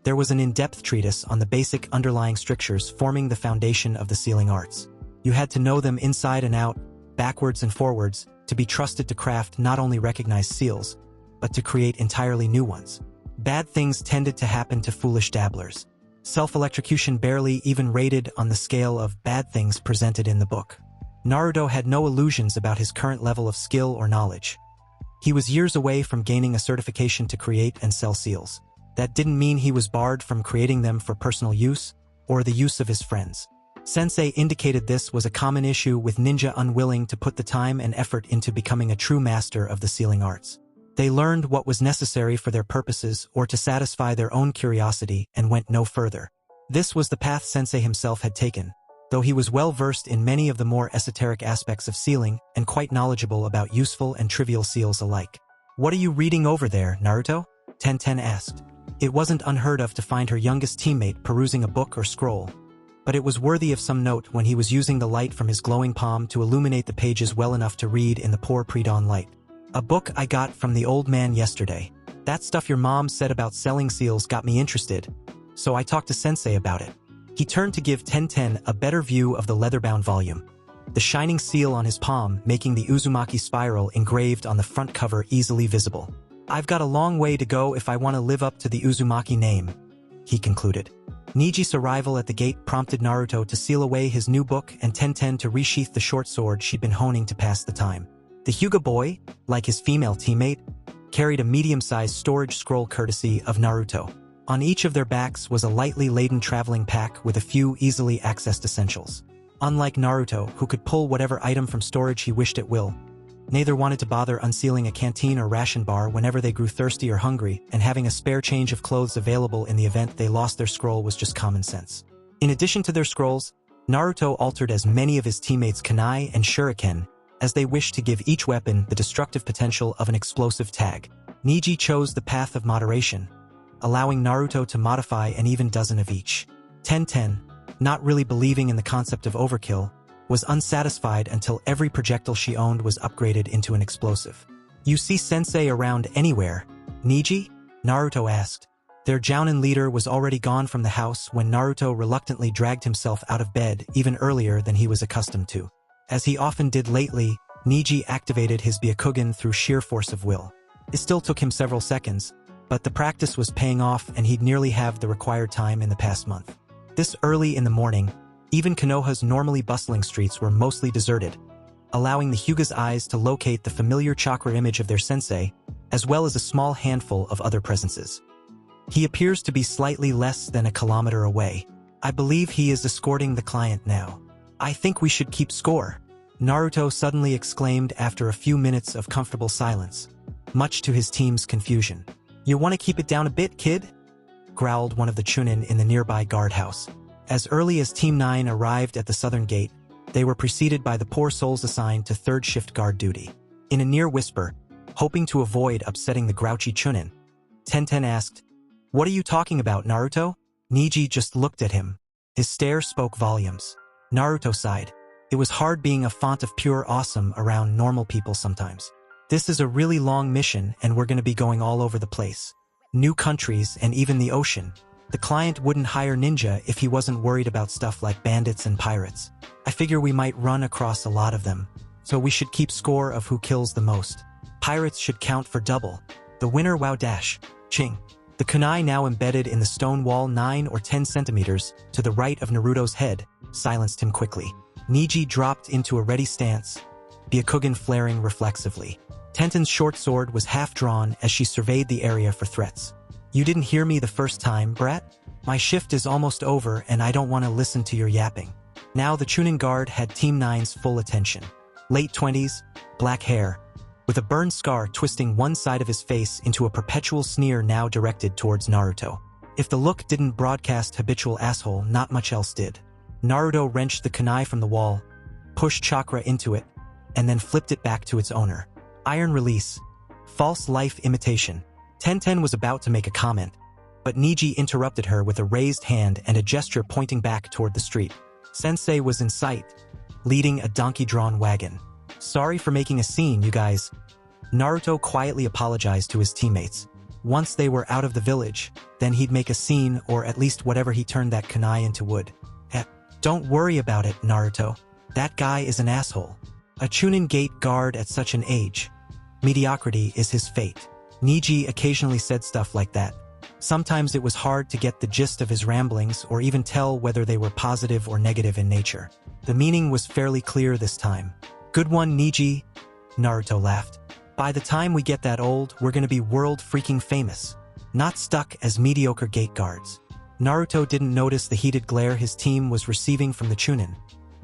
[SPEAKER 1] there was an in-depth treatise on the basic underlying strictures forming the foundation of the sealing arts. You had to know them inside and out, backwards and forwards, to be trusted to craft not only recognized seals, but to create entirely new ones. Bad things tended to happen to foolish dabblers. Self-electrocution barely even rated on the scale of bad things presented in the book. Naruto had no illusions about his current level of skill or knowledge. He was years away from gaining a certification to create and sell seals. That didn't mean he was barred from creating them for personal use or the use of his friends. Sensei indicated this was a common issue with ninja unwilling to put the time and effort into becoming a true master of the sealing arts. They learned what was necessary for their purposes or to satisfy their own curiosity and went no further. This was the path Sensei himself had taken, though he was well versed in many of the more esoteric aspects of sealing and quite knowledgeable about useful and trivial seals alike. What are you reading over there, Naruto? Tenten asked. It wasn't unheard of to find her youngest teammate perusing a book or scroll, but it was worthy of some note when he was using the light from his glowing palm to illuminate the pages well enough to read in the poor pre-dawn light. "A book I got from the old man yesterday. That stuff your mom said about selling seals got me interested, so I talked to Sensei about it." He turned to give Tenten a better view of the leather-bound volume, the shining seal on his palm making the Uzumaki spiral engraved on the front cover easily visible. "I've got a long way to go if I want to live up to the Uzumaki name," he concluded. Neji's arrival at the gate prompted Naruto to seal away his new book and Tenten to resheath the short sword she'd been honing to pass the time. The Hyuga boy, like his female teammate, carried a medium-sized storage scroll courtesy of Naruto. On each of their backs was a lightly laden traveling pack with a few easily accessed essentials. Unlike Naruto, who could pull whatever item from storage he wished at will, neither wanted to bother unsealing a canteen or ration bar whenever they grew thirsty or hungry, and having a spare change of clothes available in the event they lost their scroll was just common sense. In addition to their scrolls, Naruto altered as many of his teammates' kunai and shuriken, as they wished to give each weapon the destructive potential of an explosive tag. Neji chose the path of moderation, allowing Naruto to modify an even dozen of each. Tenten, not really believing in the concept of overkill, was unsatisfied until every projectile she owned was upgraded into an explosive. "You see Sensei around anywhere, Neji?" Naruto asked. Their Jounin leader was already gone from the house when Naruto reluctantly dragged himself out of bed even earlier than he was accustomed to. As he often did lately, Neji activated his Byakugan through sheer force of will. It still took him several seconds, but the practice was paying off and he'd nearly have the required time in the past month. This early in the morning, even Konoha's normally bustling streets were mostly deserted, allowing the Hyuga's eyes to locate the familiar chakra image of their sensei, as well as a small handful of other presences. "He appears to be slightly less than a kilometer away. I believe he is escorting the client now. I think we should keep score," Naruto suddenly exclaimed after a few minutes of comfortable silence, much to his team's confusion. "You want to keep it down a bit, kid?" growled one of the Chunin in the nearby guardhouse. As early as Team 9 arrived at the southern gate, they were preceded by the poor souls assigned to third shift guard duty. In a near whisper, hoping to avoid upsetting the grouchy Chunin, Tenten asked, "What are you talking about, Naruto?" Neji just looked at him. His stare spoke volumes. Naruto sighed. It was hard being a font of pure awesome around normal people sometimes. "This is a really long mission and we're going to be going all over the place. New countries and even the ocean. The client wouldn't hire ninja if he wasn't worried about stuff like bandits and pirates. I figure we might run across a lot of them, so we should keep score of who kills the most. Pirates should count for double. The winner wow dash, ching." The kunai now embedded in the stone wall 9 or 10 centimeters to the right of Naruto's head silenced him quickly. Neji dropped into a ready stance, Byakugan flaring reflexively. Tenten's short sword was half-drawn as she surveyed the area for threats. "You didn't hear me the first time, brat? My shift is almost over and I don't want to listen to your yapping." Now the Chunin guard had Team 9's full attention. Late 20s, black hair, with a burn scar twisting one side of his face into a perpetual sneer now directed towards Naruto. If the look didn't broadcast habitual asshole, not much else did. Naruto wrenched the kunai from the wall, pushed chakra into it, and then flipped it back to its owner. Iron release. False life imitation. Tenten was about to make a comment, but Neji interrupted her with a raised hand and a gesture pointing back toward the street. Sensei was in sight, leading a donkey-drawn wagon. "Sorry for making a scene, you guys." Naruto quietly apologized to his teammates. Once they were out of the village, then he'd make a scene or at least whatever he turned that kunai into would. "Don't worry about it, Naruto. That guy is an asshole. A Chunin gate guard at such an age. Mediocrity is his fate." Neji occasionally said stuff like that. Sometimes it was hard to get the gist of his ramblings or even tell whether they were positive or negative in nature. The meaning was fairly clear this time. "Good one, Neji," Naruto laughed. "By the time we get that old, we're gonna be world-freaking famous. Not stuck as mediocre gate guards." Naruto didn't notice the heated glare his team was receiving from the Chunin,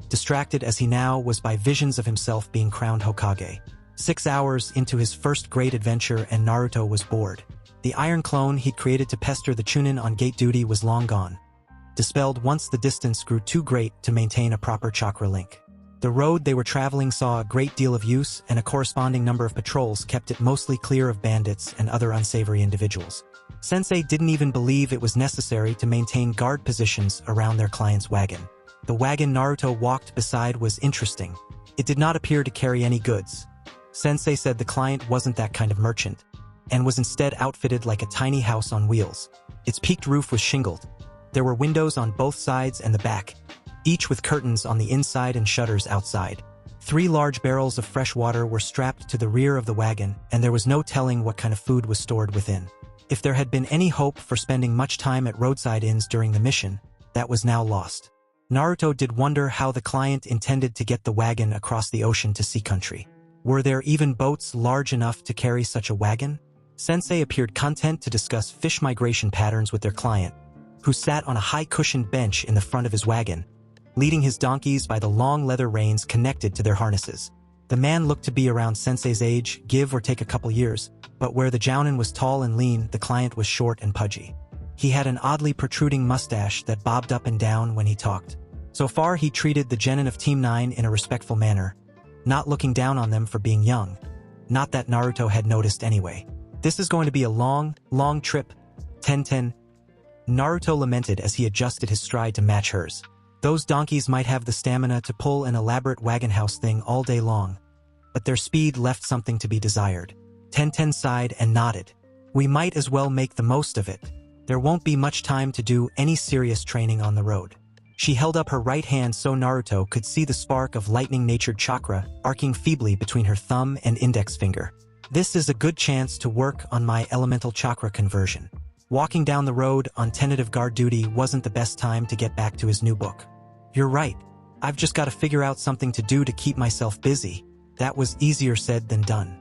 [SPEAKER 1] distracted as he now was by visions of himself being crowned Hokage. 6 hours into his first great adventure and Naruto was bored. The iron clone he'd created to pester the Chunin on gate duty was long gone, dispelled once the distance grew too great to maintain a proper chakra link. The road they were traveling saw a great deal of use and a corresponding number of patrols kept it mostly clear of bandits and other unsavory individuals. Sensei didn't even believe it was necessary to maintain guard positions around their client's wagon. The wagon Naruto walked beside was interesting. It did not appear to carry any goods. Sensei said the client wasn't that kind of merchant, and was instead outfitted like a tiny house on wheels. Its peaked roof was shingled. There were windows on both sides and the back, each with curtains on the inside and shutters outside. 3 large barrels of fresh water were strapped to the rear of the wagon, and there was no telling what kind of food was stored within. If there had been any hope for spending much time at roadside inns during the mission, that was now lost. Naruto did wonder how the client intended to get the wagon across the ocean to sea country. Were there even boats large enough to carry such a wagon? Sensei appeared content to discuss fish migration patterns with their client, who sat on a high-cushioned bench in the front of his wagon, leading his donkeys by the long leather reins connected to their harnesses. The man looked to be around Sensei's age, give or take a couple years, but where the jounin was tall and lean, the client was short and pudgy. He had an oddly protruding mustache that bobbed up and down when he talked. So far he treated the Genin of Team 9 in a respectful manner, not looking down on them for being young. Not that Naruto had noticed anyway. This is going to be a long trip, Tenten. Naruto lamented as he adjusted his stride to match hers. Those donkeys might have the stamina to pull an elaborate wagon house thing all day long, but their speed left something to be desired. Tenten sighed and nodded. We might as well make the most of it. There won't be much time to do any serious training on the road. She held up her right hand so Naruto could see the spark of lightning-natured chakra arcing feebly between her thumb and index finger. This is a good chance to work on my elemental chakra conversion. Walking down the road on tentative guard duty wasn't the best time to get back to his new book. You're right. I've just got to figure out something to do to keep myself busy. That was easier said than done.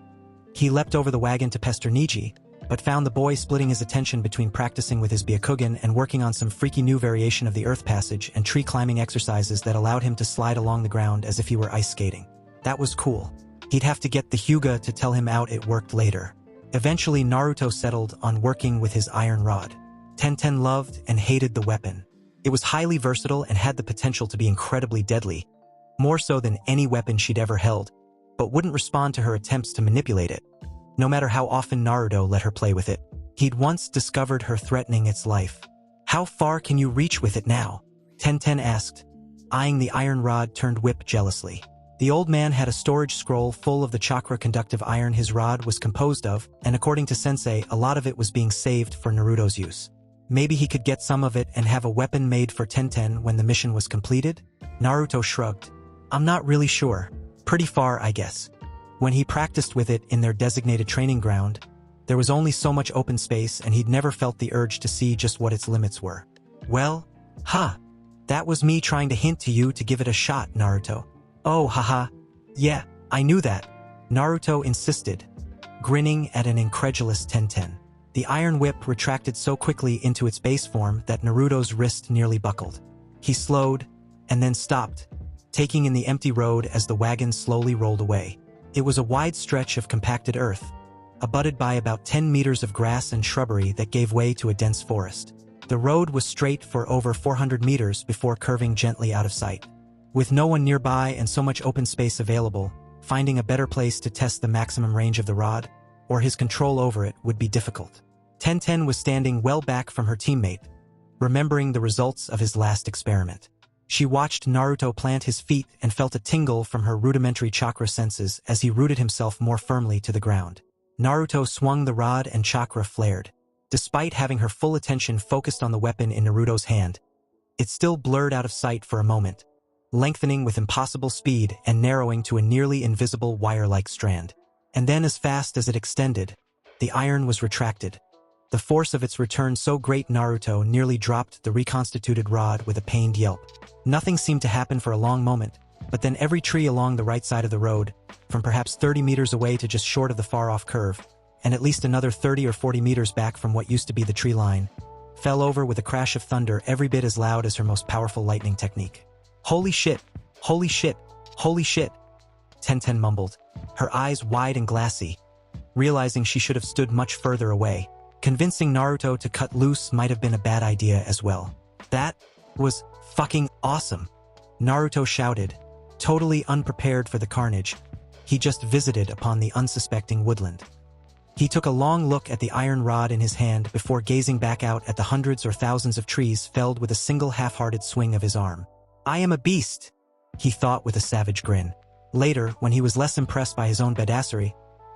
[SPEAKER 1] He leapt over the wagon to pester Neji, but found the boy splitting his attention between practicing with his Byakugan and working on some freaky new variation of the earth passage and tree climbing exercises that allowed him to slide along the ground as if he were ice skating. That was cool. He'd have to get the Hyuga to tell him out it worked later. Eventually Naruto settled on working with his iron rod. Tenten loved and hated the weapon. It was highly versatile and had the potential to be incredibly deadly, more so than any weapon she'd ever held, but wouldn't respond to her attempts to manipulate it. No matter how often Naruto let her play with it, he'd once discovered her threatening its life. How far can you reach with it now? Tenten asked, eyeing the iron rod turned whip jealously. The old man had a storage scroll full of the chakra-conductive iron his rod was composed of, and according to Sensei, a lot of it was being saved for Naruto's use. Maybe he could get some of it and have a weapon made for Tenten when the mission was completed? Naruto shrugged. I'm not really sure. Pretty far, I guess. When he practiced with it in their designated training ground, there was only so much open space and he'd never felt the urge to see just what its limits were. Well, that was me trying to hint to you to give it a shot, Naruto. Oh, haha. Yeah, I knew that, Naruto insisted, grinning at an incredulous Tenten. The iron whip retracted so quickly into its base form that Naruto's wrist nearly buckled. He slowed, and then stopped, taking in the empty road as the wagon slowly rolled away. It was a wide stretch of compacted earth, abutted by about 10 meters of grass and shrubbery that gave way to a dense forest. The road was straight for over 400 meters before curving gently out of sight. With no one nearby and so much open space available, finding a better place to test the maximum range of the rod, or his control over it, would be difficult. Tenten was standing well back from her teammate, remembering the results of his last experiment. She watched Naruto plant his feet and felt a tingle from her rudimentary chakra senses as he rooted himself more firmly to the ground. Naruto swung the rod and chakra flared. Despite having her full attention focused on the weapon in Naruto's hand, it still blurred out of sight for a moment, lengthening with impossible speed and narrowing to a nearly invisible wire-like strand. And then as fast as it extended, the iron was retracted. The force of its return so great Naruto nearly dropped the reconstituted rod with a pained yelp. Nothing seemed to happen for a long moment, but then every tree along the right side of the road, from perhaps 30 meters away to just short of the far-off curve, and at least another 30 or 40 meters back from what used to be the tree line, fell over with a crash of thunder every bit as loud as her most powerful lightning technique. Holy shit! Holy shit! Holy shit! Tenten mumbled, her eyes wide and glassy, realizing she should have stood much further away. Convincing Naruto to cut loose might have been a bad idea as well. That was fucking awesome, Naruto shouted, totally unprepared for the carnage he just visited upon the unsuspecting woodland. He took a long look at the iron rod in his hand before gazing back out at the hundreds or thousands of trees felled with a single half-hearted swing of his arm. I am a beast, he thought with a savage grin. Later, when he was less impressed by his own badassery,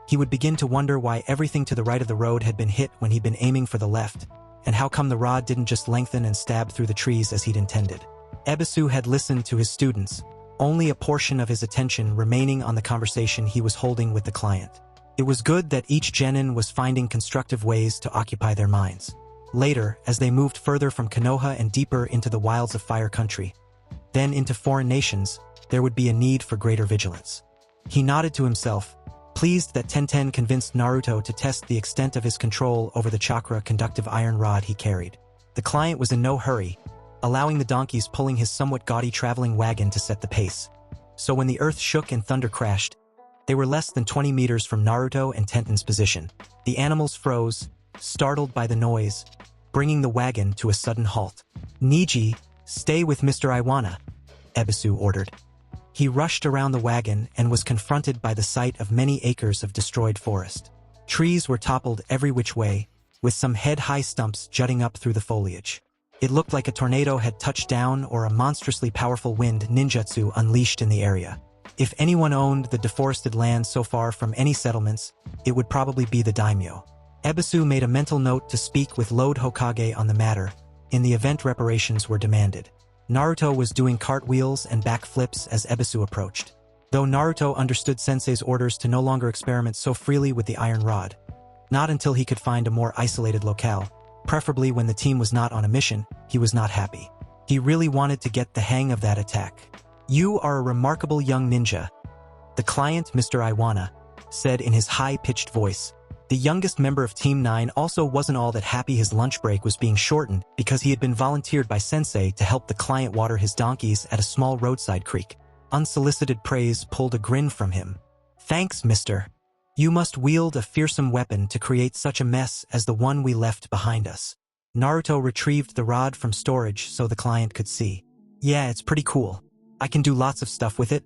[SPEAKER 1] he would begin to wonder why everything to the right of the road had been hit when he'd been aiming for the left, and how come the rod didn't just lengthen and stab through the trees as he'd intended. Ebisu had listened to his students, only a portion of his attention remaining on the conversation he was holding with the client. It was good that each Genin was finding constructive ways to occupy their minds. Later, as they moved further from Konoha and deeper into the wilds of Fire Country, then into foreign nations, there would be a need for greater vigilance. He nodded to himself, pleased that Tenten convinced Naruto to test the extent of his control over the chakra conductive iron rod he carried. The client was in no hurry, allowing the donkeys pulling his somewhat gaudy traveling wagon to set the pace. So when the earth shook and thunder crashed, they were less than 20 meters from Naruto and Tenten's position. The animals froze, startled by the noise, bringing the wagon to a sudden halt. Neji, stay with Mr. Iwana, Ebisu ordered. He rushed around the wagon and was confronted by the sight of many acres of destroyed forest. Trees were toppled every which way, with some head-high stumps jutting up through the foliage. It looked like a tornado had touched down or a monstrously powerful wind ninjutsu unleashed in the area. If anyone owned the deforested land so far from any settlements, it would probably be the daimyo. Ebisu made a mental note to speak with Lord Hokage on the matter, in the event reparations were demanded. Naruto was doing cartwheels and backflips as Ebisu approached. Though Naruto understood Sensei's orders to no longer experiment so freely with the iron rod, not until he could find a more isolated locale, preferably when the team was not on a mission, he was not happy. He really wanted to get the hang of that attack. You are a remarkable young ninja, the client, Mr. Iwana, said in his high-pitched voice. The youngest member of Team 9 also wasn't all that happy his lunch break was being shortened because he had been volunteered by Sensei to help the client water his donkeys at a small roadside creek. Unsolicited praise pulled a grin from him. Thanks, mister. You must wield a fearsome weapon to create such a mess as the one we left behind us. Naruto retrieved the rod from storage so the client could see. Yeah, it's pretty cool. I can do lots of stuff with it,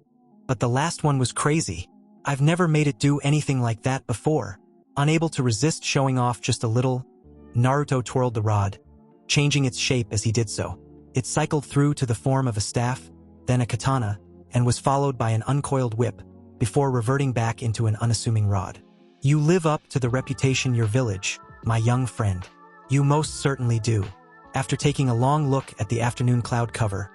[SPEAKER 1] but the last one was crazy. I've never made it do anything like that before. Unable to resist showing off just a little, Naruto twirled the rod, changing its shape as he did so. It cycled through to the form of a staff, then a katana, and was followed by an uncoiled whip, before reverting back into an unassuming rod. You live up to the reputation your village, my young friend. You most certainly do. After taking a long look at the afternoon cloud cover,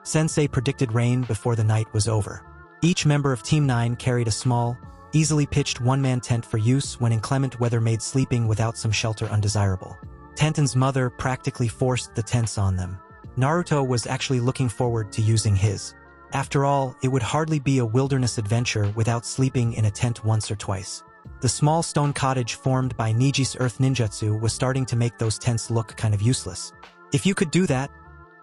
[SPEAKER 1] Sensei predicted rain before the night was over. Each member of Team 9 carried a small, easily pitched one-man tent for use when inclement weather made sleeping without some shelter undesirable. Tenten's mother practically forced the tents on them. Naruto was actually looking forward to using his. After all, it would hardly be a wilderness adventure without sleeping in a tent once or twice. The small stone cottage formed by Neji's earth ninjutsu was starting to make those tents look kind of useless. If you could do that,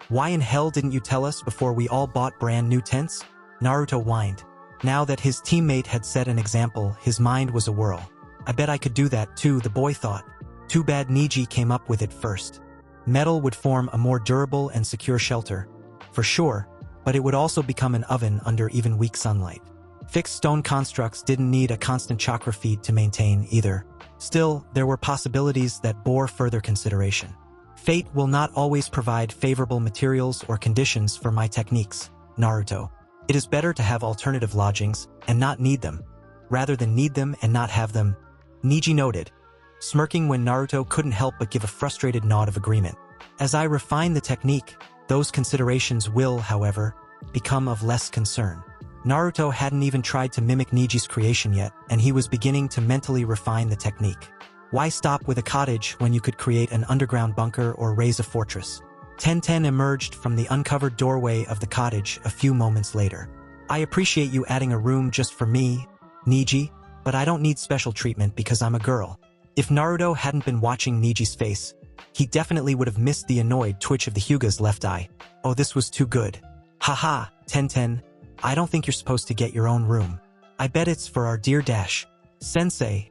[SPEAKER 1] why in hell didn't you tell us before we all bought brand new tents? Naruto whined. Now that his teammate had set an example, his mind was awhirl. I bet I could do that too, the boy thought. Too bad Neji came up with it first. Metal would form a more durable and secure shelter, for sure, but it would also become an oven under even weak sunlight. Fixed stone constructs didn't need a constant chakra feed to maintain either. Still, there were possibilities that bore further consideration. Fate will not always provide favorable materials or conditions for my techniques, Naruto. It is better to have alternative lodgings and not need them, rather than need them and not have them, Neji noted, smirking when Naruto couldn't help but give a frustrated nod of agreement. As I refine the technique, those considerations will, however, become of less concern. Naruto hadn't even tried to mimic Neji's creation yet, and he was beginning to mentally refine the technique. Why stop with a cottage when you could create an underground bunker or raise a fortress? Tenten emerged from the uncovered doorway of the cottage a few moments later. I appreciate you adding a room just for me, Neji, but I don't need special treatment because I'm a girl. If Naruto hadn't been watching Neji's face, he definitely would have missed the annoyed twitch of the Hyuga's left eye. Oh, this was too good. Haha, Tenten, I don't think you're supposed to get your own room. I bet it's for our dear Dash. Sensei.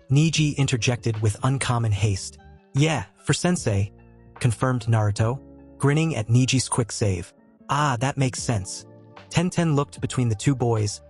[SPEAKER 1] Neji interjected with uncommon haste. Yeah, for Sensei, confirmed Naruto, grinning at Neji's quick save. Ah, that makes sense. Tenten looked between the two boys,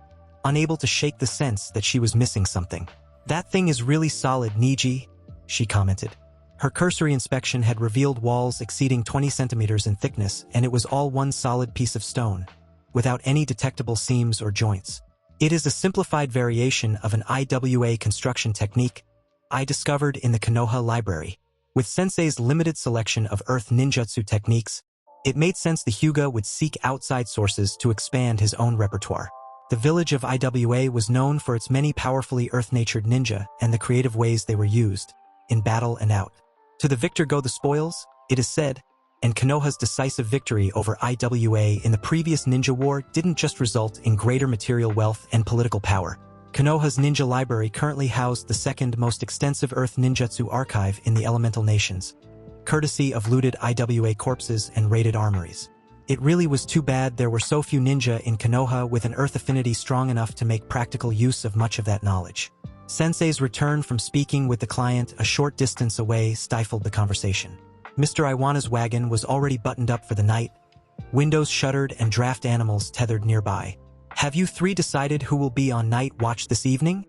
[SPEAKER 1] unable to shake the sense that she was missing something. That thing is really solid, Neji, she commented. Her cursory inspection had revealed walls exceeding 20 centimeters in thickness, and it was all one solid piece of stone, without any detectable seams or joints. It is a simplified variation of an IWA construction technique I discovered in the Konoha library. With Sensei's limited selection of earth ninjutsu techniques, it made sense the Hyuga would seek outside sources to expand his own repertoire. The village of IWA was known for its many powerfully earth-natured ninja and the creative ways they were used, in battle and out. To the victor go the spoils, it is said, and Konoha's decisive victory over IWA in the previous ninja war didn't just result in greater material wealth and political power. Konoha's ninja library currently housed the second most extensive earth ninjutsu archive in the elemental nations, courtesy of looted IWA corpses and raided armories. It really was too bad there were so few ninja in Konoha with an earth affinity strong enough to make practical use of much of that knowledge. Sensei's return from speaking with the client a short distance away stifled the conversation. Mr. Iwana's wagon was already buttoned up for the night, windows shuttered and draft animals tethered nearby. "Have you three decided who will be on night watch this evening?"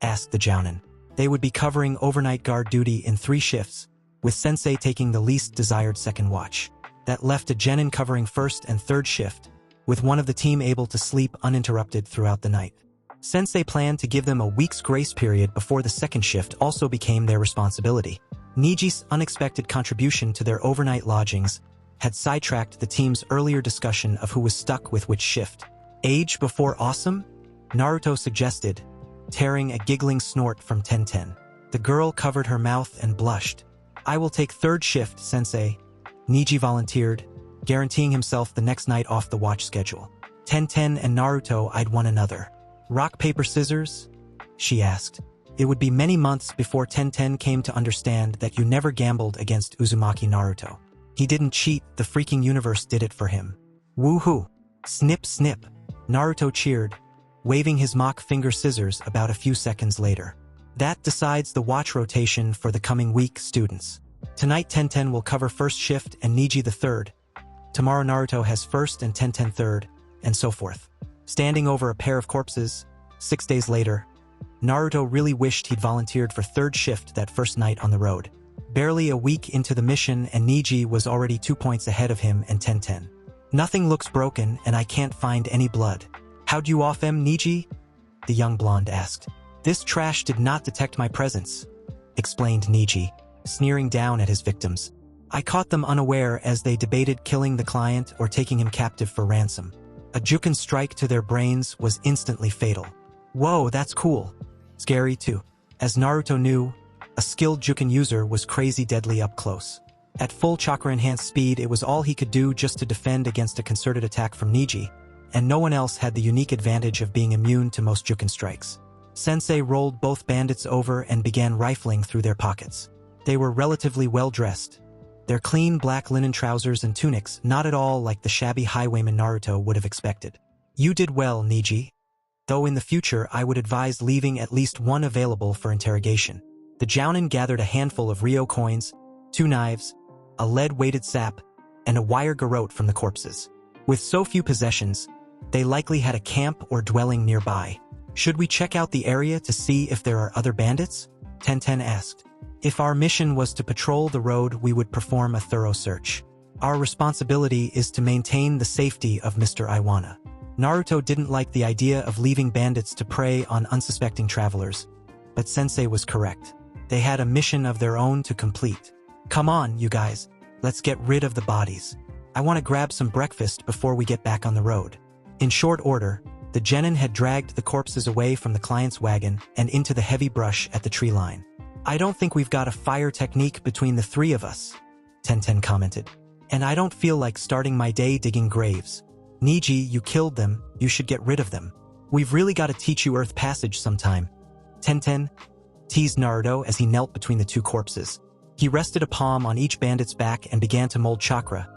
[SPEAKER 1] asked the Jounin. They would be covering overnight guard duty in 3 shifts, with Sensei taking the least desired second watch. That left a Genin covering first and third shift, with one of the team able to sleep uninterrupted throughout the night. Sensei planned to give them a week's grace period before the second shift also became their responsibility. Neji's unexpected contribution to their overnight lodgings had sidetracked the team's earlier discussion of who was stuck with which shift. "Age before awesome?" Naruto suggested, tearing a giggling snort from Tenten. The girl covered her mouth and blushed. "I will take third shift, Sensei," Neji volunteered, guaranteeing himself the next night off the watch schedule. Tenten and Naruto eyed one another. "Rock, paper, scissors?" she asked. It would be many months before Tenten came to understand that you never gambled against Uzumaki Naruto. He didn't cheat, the freaking universe did it for him. "Woohoo! Snip, snip!" Naruto cheered, waving his mock finger scissors about a few seconds later. "That decides the watch rotation for the coming week, students. Tonight Tenten will cover first shift and Neji the third. Tomorrow Naruto has first and Tenten third, and so forth." Standing over a pair of corpses, 6 days later, Naruto really wished he'd volunteered for third shift that first night on the road. Barely a week into the mission and Neji was already 2 points ahead of him and Tenten. "Nothing looks broken and I can't find any blood. How'd you off em, Neji?" the young blonde asked. "This trash did not detect my presence," explained Neji, sneering down at his victims. "I caught them unaware as they debated killing the client or taking him captive for ransom. A Juken strike to their brains was instantly fatal." "Whoa, that's cool. Scary too." As Naruto knew, a skilled Juken user was crazy deadly up close. At full chakra-enhanced speed, it was all he could do just to defend against a concerted attack from Neji, and no one else had the unique advantage of being immune to most Juken strikes. Sensei rolled both bandits over and began rifling through their pockets. They were relatively well-dressed. Their clean black linen trousers and tunics not at all like the shabby highwayman Naruto would have expected. "You did well, Neji. Though in the future I would advise leaving at least one available for interrogation." The Jounin gathered a handful of Ryo coins, 2 knives, a lead-weighted sap, and a wire garrote from the corpses. With so few possessions, they likely had a camp or dwelling nearby. "Should we check out the area to see if there are other bandits?" Tenten asked. "If our mission was to patrol the road, we would perform a thorough search. Our responsibility is to maintain the safety of Mr. Iwana." Naruto didn't like the idea of leaving bandits to prey on unsuspecting travelers, but Sensei was correct. They had a mission of their own to complete. "Come on, you guys. Let's get rid of the bodies. I want to grab some breakfast before we get back on the road." In short order, the Genin had dragged the corpses away from the client's wagon and into the heavy brush at the tree line. "I don't think we've got a fire technique between the 3 of us," Tenten commented. "And I don't feel like starting my day digging graves. Neji, you killed them, you should get rid of them. We've really got to teach you Earth Passage sometime." Tenten teased Naruto as he knelt between the 2 corpses. He rested a palm on each bandit's back and began to mold chakra,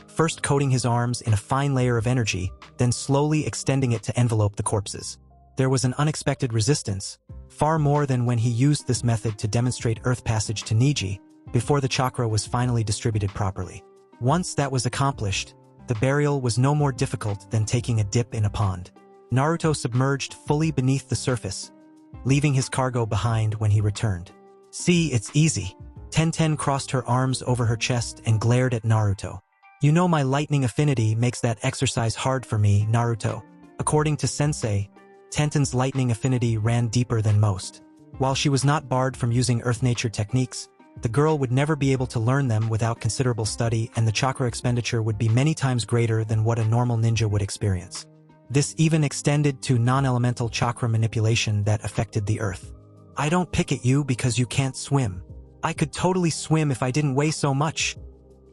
[SPEAKER 1] first coating his arms in a fine layer of energy, then slowly extending it to envelope the corpses. There was an unexpected resistance, far more than when he used this method to demonstrate Earth Passage to Neji, before the chakra was finally distributed properly. Once that was accomplished, the burial was no more difficult than taking a dip in a pond. Naruto submerged fully beneath the surface, leaving his cargo behind when he returned. "See, it's easy," Tenten crossed her arms over her chest and glared at Naruto. You know my lightning affinity makes that exercise hard for me, Naruto. According to Sensei, Tenten's lightning affinity ran deeper than most. While she was not barred from using earth nature techniques, the girl would never be able to learn them without considerable study, and the chakra expenditure would be many times greater than what a normal ninja would experience. This even extended to non-elemental chakra manipulation that affected the earth. I don't pick at you because you can't swim. I could totally swim if I didn't weigh so much,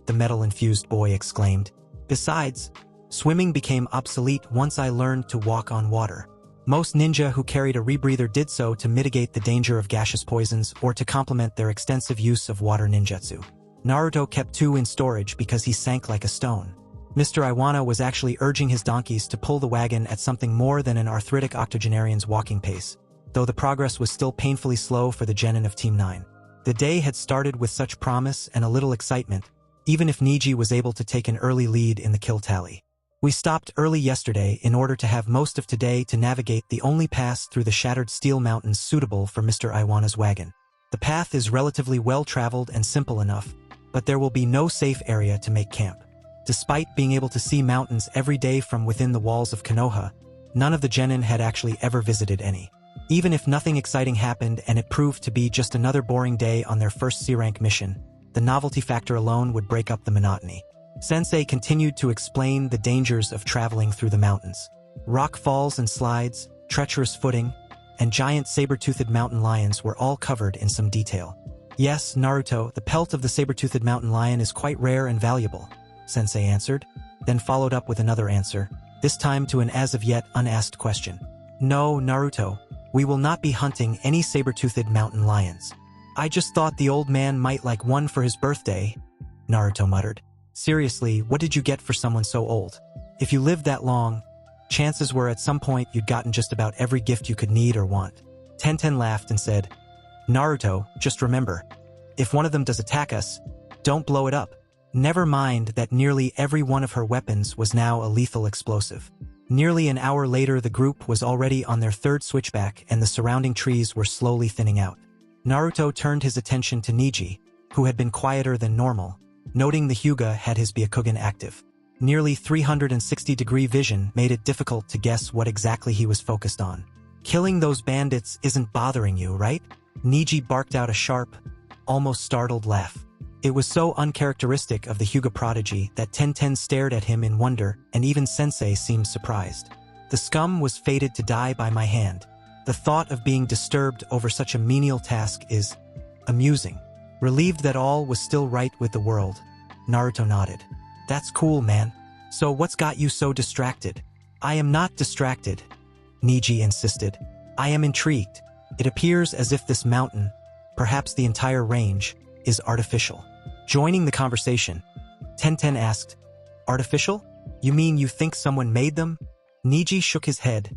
[SPEAKER 1] the metal-infused boy exclaimed. Besides, swimming became obsolete once I learned to walk on water. Most ninja who carried a rebreather did so to mitigate the danger of gaseous poisons or to complement their extensive use of water ninjutsu. Naruto kept two in storage because he sank like a stone. Mr. Iwano was actually urging his donkeys to pull the wagon at something more than an arthritic octogenarian's walking pace, though the progress was still painfully slow for the genin of Team 9. The day had started with such promise and a little excitement, even if Neji was able to take an early lead in the kill tally. We stopped early yesterday in order to have most of today to navigate the only pass through the shattered steel mountains suitable for Mr. Iwana's wagon. The path is relatively well-traveled and simple enough, but there will be no safe area to make camp. Despite being able to see mountains every day from within the walls of Konoha, none of the genin had actually ever visited any. Even if nothing exciting happened and it proved to be just another boring day on their first C-rank mission, the novelty factor alone would break up the monotony. Sensei continued to explain the dangers of traveling through the mountains. Rock falls and slides, treacherous footing, and giant saber-toothed mountain lions were all covered in some detail. Yes, Naruto, the pelt of the saber-toothed mountain lion is quite rare and valuable, Sensei answered, then followed up with another answer, this time to an as-of-yet unasked question. No, Naruto, we will not be hunting any saber-toothed mountain lions. I just thought the old man might like one for his birthday, Naruto muttered. Seriously, what did you get for someone so old? If you lived that long, chances were at some point you'd gotten just about every gift you could need or want. Tenten laughed and said, Naruto, just remember, if one of them does attack us, don't blow it up. Never mind that nearly every one of her weapons was now a lethal explosive. Nearly an hour later, the group was already on their third switchback and the surrounding trees were slowly thinning out. Naruto turned his attention to Neji, who had been quieter than normal, noting the Hyuga had his Byakugan active. Nearly 360-degree vision made it difficult to guess what exactly he was focused on. Killing those bandits isn't bothering you, right? Neji barked out a sharp, almost startled laugh. It was so uncharacteristic of the Hyuga prodigy that Tenten stared at him in wonder, and even Sensei seemed surprised. The scum was fated to die by my hand. The thought of being disturbed over such a menial task is amusing. Relieved that all was still right with the world, Naruto nodded. That's cool, man. So what's got you so distracted? I am not distracted, Neji insisted. I am intrigued. It appears as if this mountain, perhaps the entire range, is artificial. Joining the conversation, Tenten asked, Artificial? You mean you think someone made them? Neji shook his head,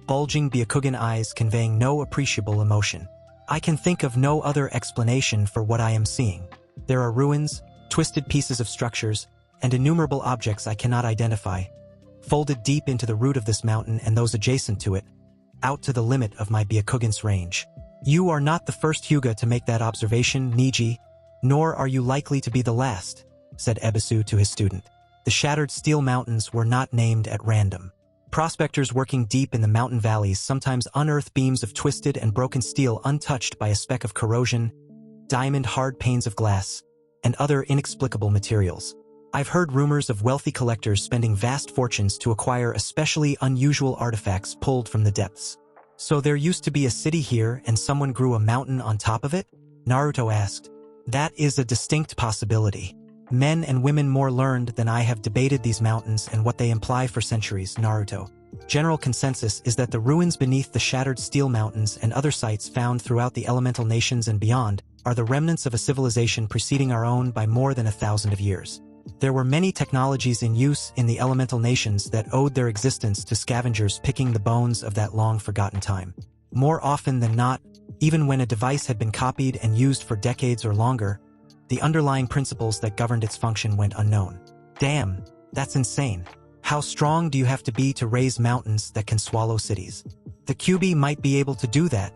[SPEAKER 1] bulging Byakugan eyes conveying no appreciable emotion. I can think of no other explanation for what I am seeing. There are ruins, twisted pieces of structures, and innumerable objects I cannot identify, folded deep into the root of this mountain and those adjacent to it, out to the limit of my Byakugan's range. You are not the first Hyuga to make that observation, Neji, nor are you likely to be the last, said Ebisu to his student. The shattered steel mountains were not named at random. Prospectors working deep in the mountain valleys sometimes unearth beams of twisted and broken steel untouched by a speck of corrosion, diamond-hard panes of glass, and other inexplicable materials. I've heard rumors of wealthy collectors spending vast fortunes to acquire especially unusual artifacts pulled from the depths. So there used to be a city here and someone grew a mountain on top of it? Naruto asked. That is a distinct possibility. Men and women more learned than I have debated these mountains and what they imply for centuries, Naruto. General consensus is that the ruins beneath the shattered steel mountains and other sites found throughout the elemental nations and beyond are the remnants of a civilization preceding our own by more than 1,000 years. There were many technologies in use in the elemental nations that owed their existence to scavengers picking the bones of that long-forgotten time. More often than not, even when a device had been copied and used for decades or longer, the underlying principles that governed its function went unknown. Damn, that's insane. How strong do you have to be to raise mountains that can swallow cities? The Kyuubi might be able to do that,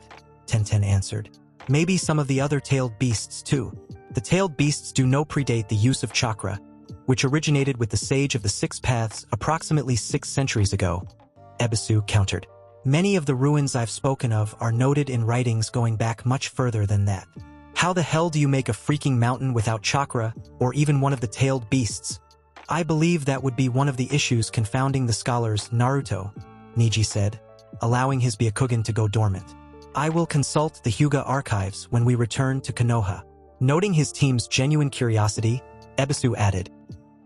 [SPEAKER 1] Tenten answered. Maybe some of the other tailed beasts too. The tailed beasts do no predate the use of chakra, which originated with the Sage of the Six Paths approximately 6 centuries ago, Ebisu countered. Many of the ruins I've spoken of are noted in writings going back much further than that. How the hell do you make a freaking mountain without chakra, or even one of the tailed beasts? I believe that would be one of the issues confounding the scholars, Naruto, Neji said, allowing his Byakugan to go dormant. I will consult the Hyuga archives when we return to Konoha. Noting his team's genuine curiosity, Ebisu added,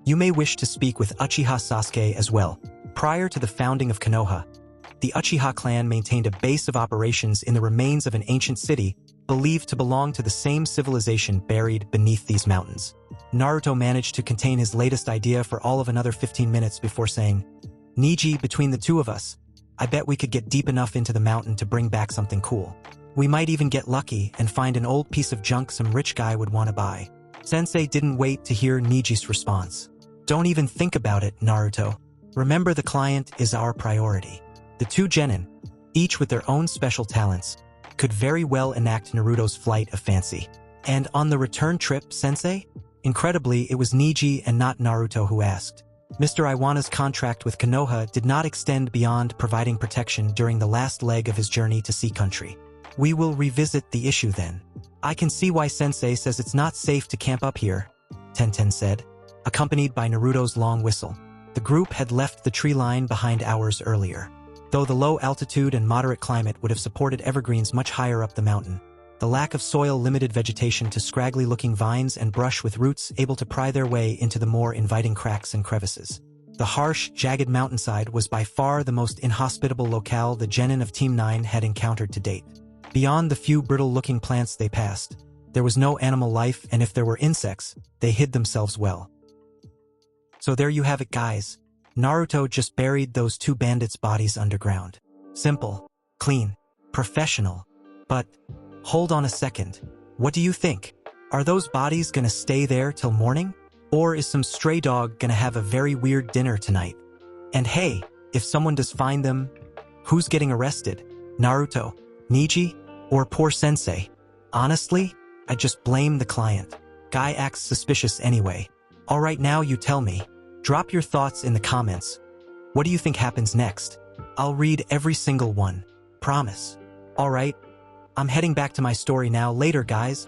[SPEAKER 1] you may wish to speak with Uchiha Sasuke as well. Prior to the founding of Konoha, the Uchiha clan maintained a base of operations in the remains of an ancient city believed to belong to the same civilization buried beneath these mountains. Naruto managed to contain his latest idea for all of another 15 minutes before saying, Neji, between the two of us, I bet we could get deep enough into the mountain to bring back something cool. We might even get lucky and find an old piece of junk some rich guy would want to buy. Sensei didn't wait to hear Neji's response. Don't even think about it, Naruto. Remember, the client is our priority. The two Genin, each with their own special talents, could very well enact Naruto's flight of fancy. And on the return trip, Sensei? Incredibly, it was Neji and not Naruto who asked. Mr. Iwana's contract with Konoha did not extend beyond providing protection during the last leg of his journey to Sea Country. We will revisit the issue then. I can see why Sensei says it's not safe to camp up here, Tenten said, accompanied by Naruto's long whistle. The group had left the tree line behind hours earlier. Though the low altitude and moderate climate would have supported evergreens much higher up the mountain, the lack of soil limited vegetation to scraggly-looking vines and brush with roots able to pry their way into the more inviting cracks and crevices. The harsh, jagged mountainside was by far the most inhospitable locale the Genin of Team 9 had encountered to date. Beyond the few brittle-looking plants they passed, there was no animal life, and if there were insects, they hid themselves well. So there you have it, guys. Naruto just buried those two bandits' bodies underground. Simple, clean, professional. But, hold on a second. What do you think? Are those bodies gonna stay there till morning? Or is some stray dog gonna have a very weird dinner tonight? And hey, if someone does find them, who's getting arrested? Naruto, Neji, or poor Sensei? Honestly, I just blame the client. Guy acts suspicious anyway. Alright, now you tell me. Drop your thoughts in the comments. What do you think happens next? I'll read every single one. Promise. Alright, I'm heading back to my story now. Later, guys.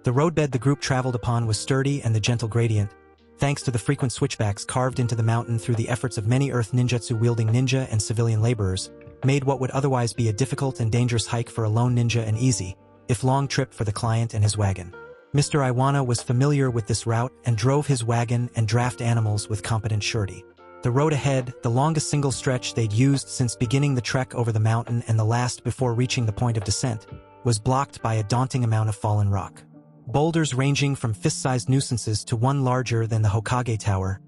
[SPEAKER 1] The roadbed the group traveled upon was sturdy and the gentle gradient, thanks to the frequent switchbacks carved into the mountain through the efforts of many earth ninjutsu-wielding ninja and civilian laborers, made what would otherwise be a difficult and dangerous hike for a lone ninja an easy, if long, trip for the client and his wagon. Mr. Iwano was familiar with this route and drove his wagon and draft animals with competent surety. The road ahead, the longest single stretch they'd used since beginning the trek over the mountain and the last before reaching the point of descent, was blocked by a daunting amount of fallen rock. Boulders ranging from fist-sized nuisances to one larger than the Hokage Tower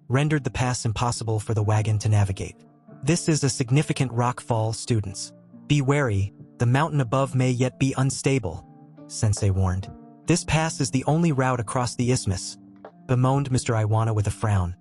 [SPEAKER 1] rendered the pass impossible for the wagon to navigate. This is a significant rock fall, students. Be wary, the mountain above may yet be unstable, Sensei warned. This pass is the only route across the isthmus, bemoaned Mr. Iwano with a frown.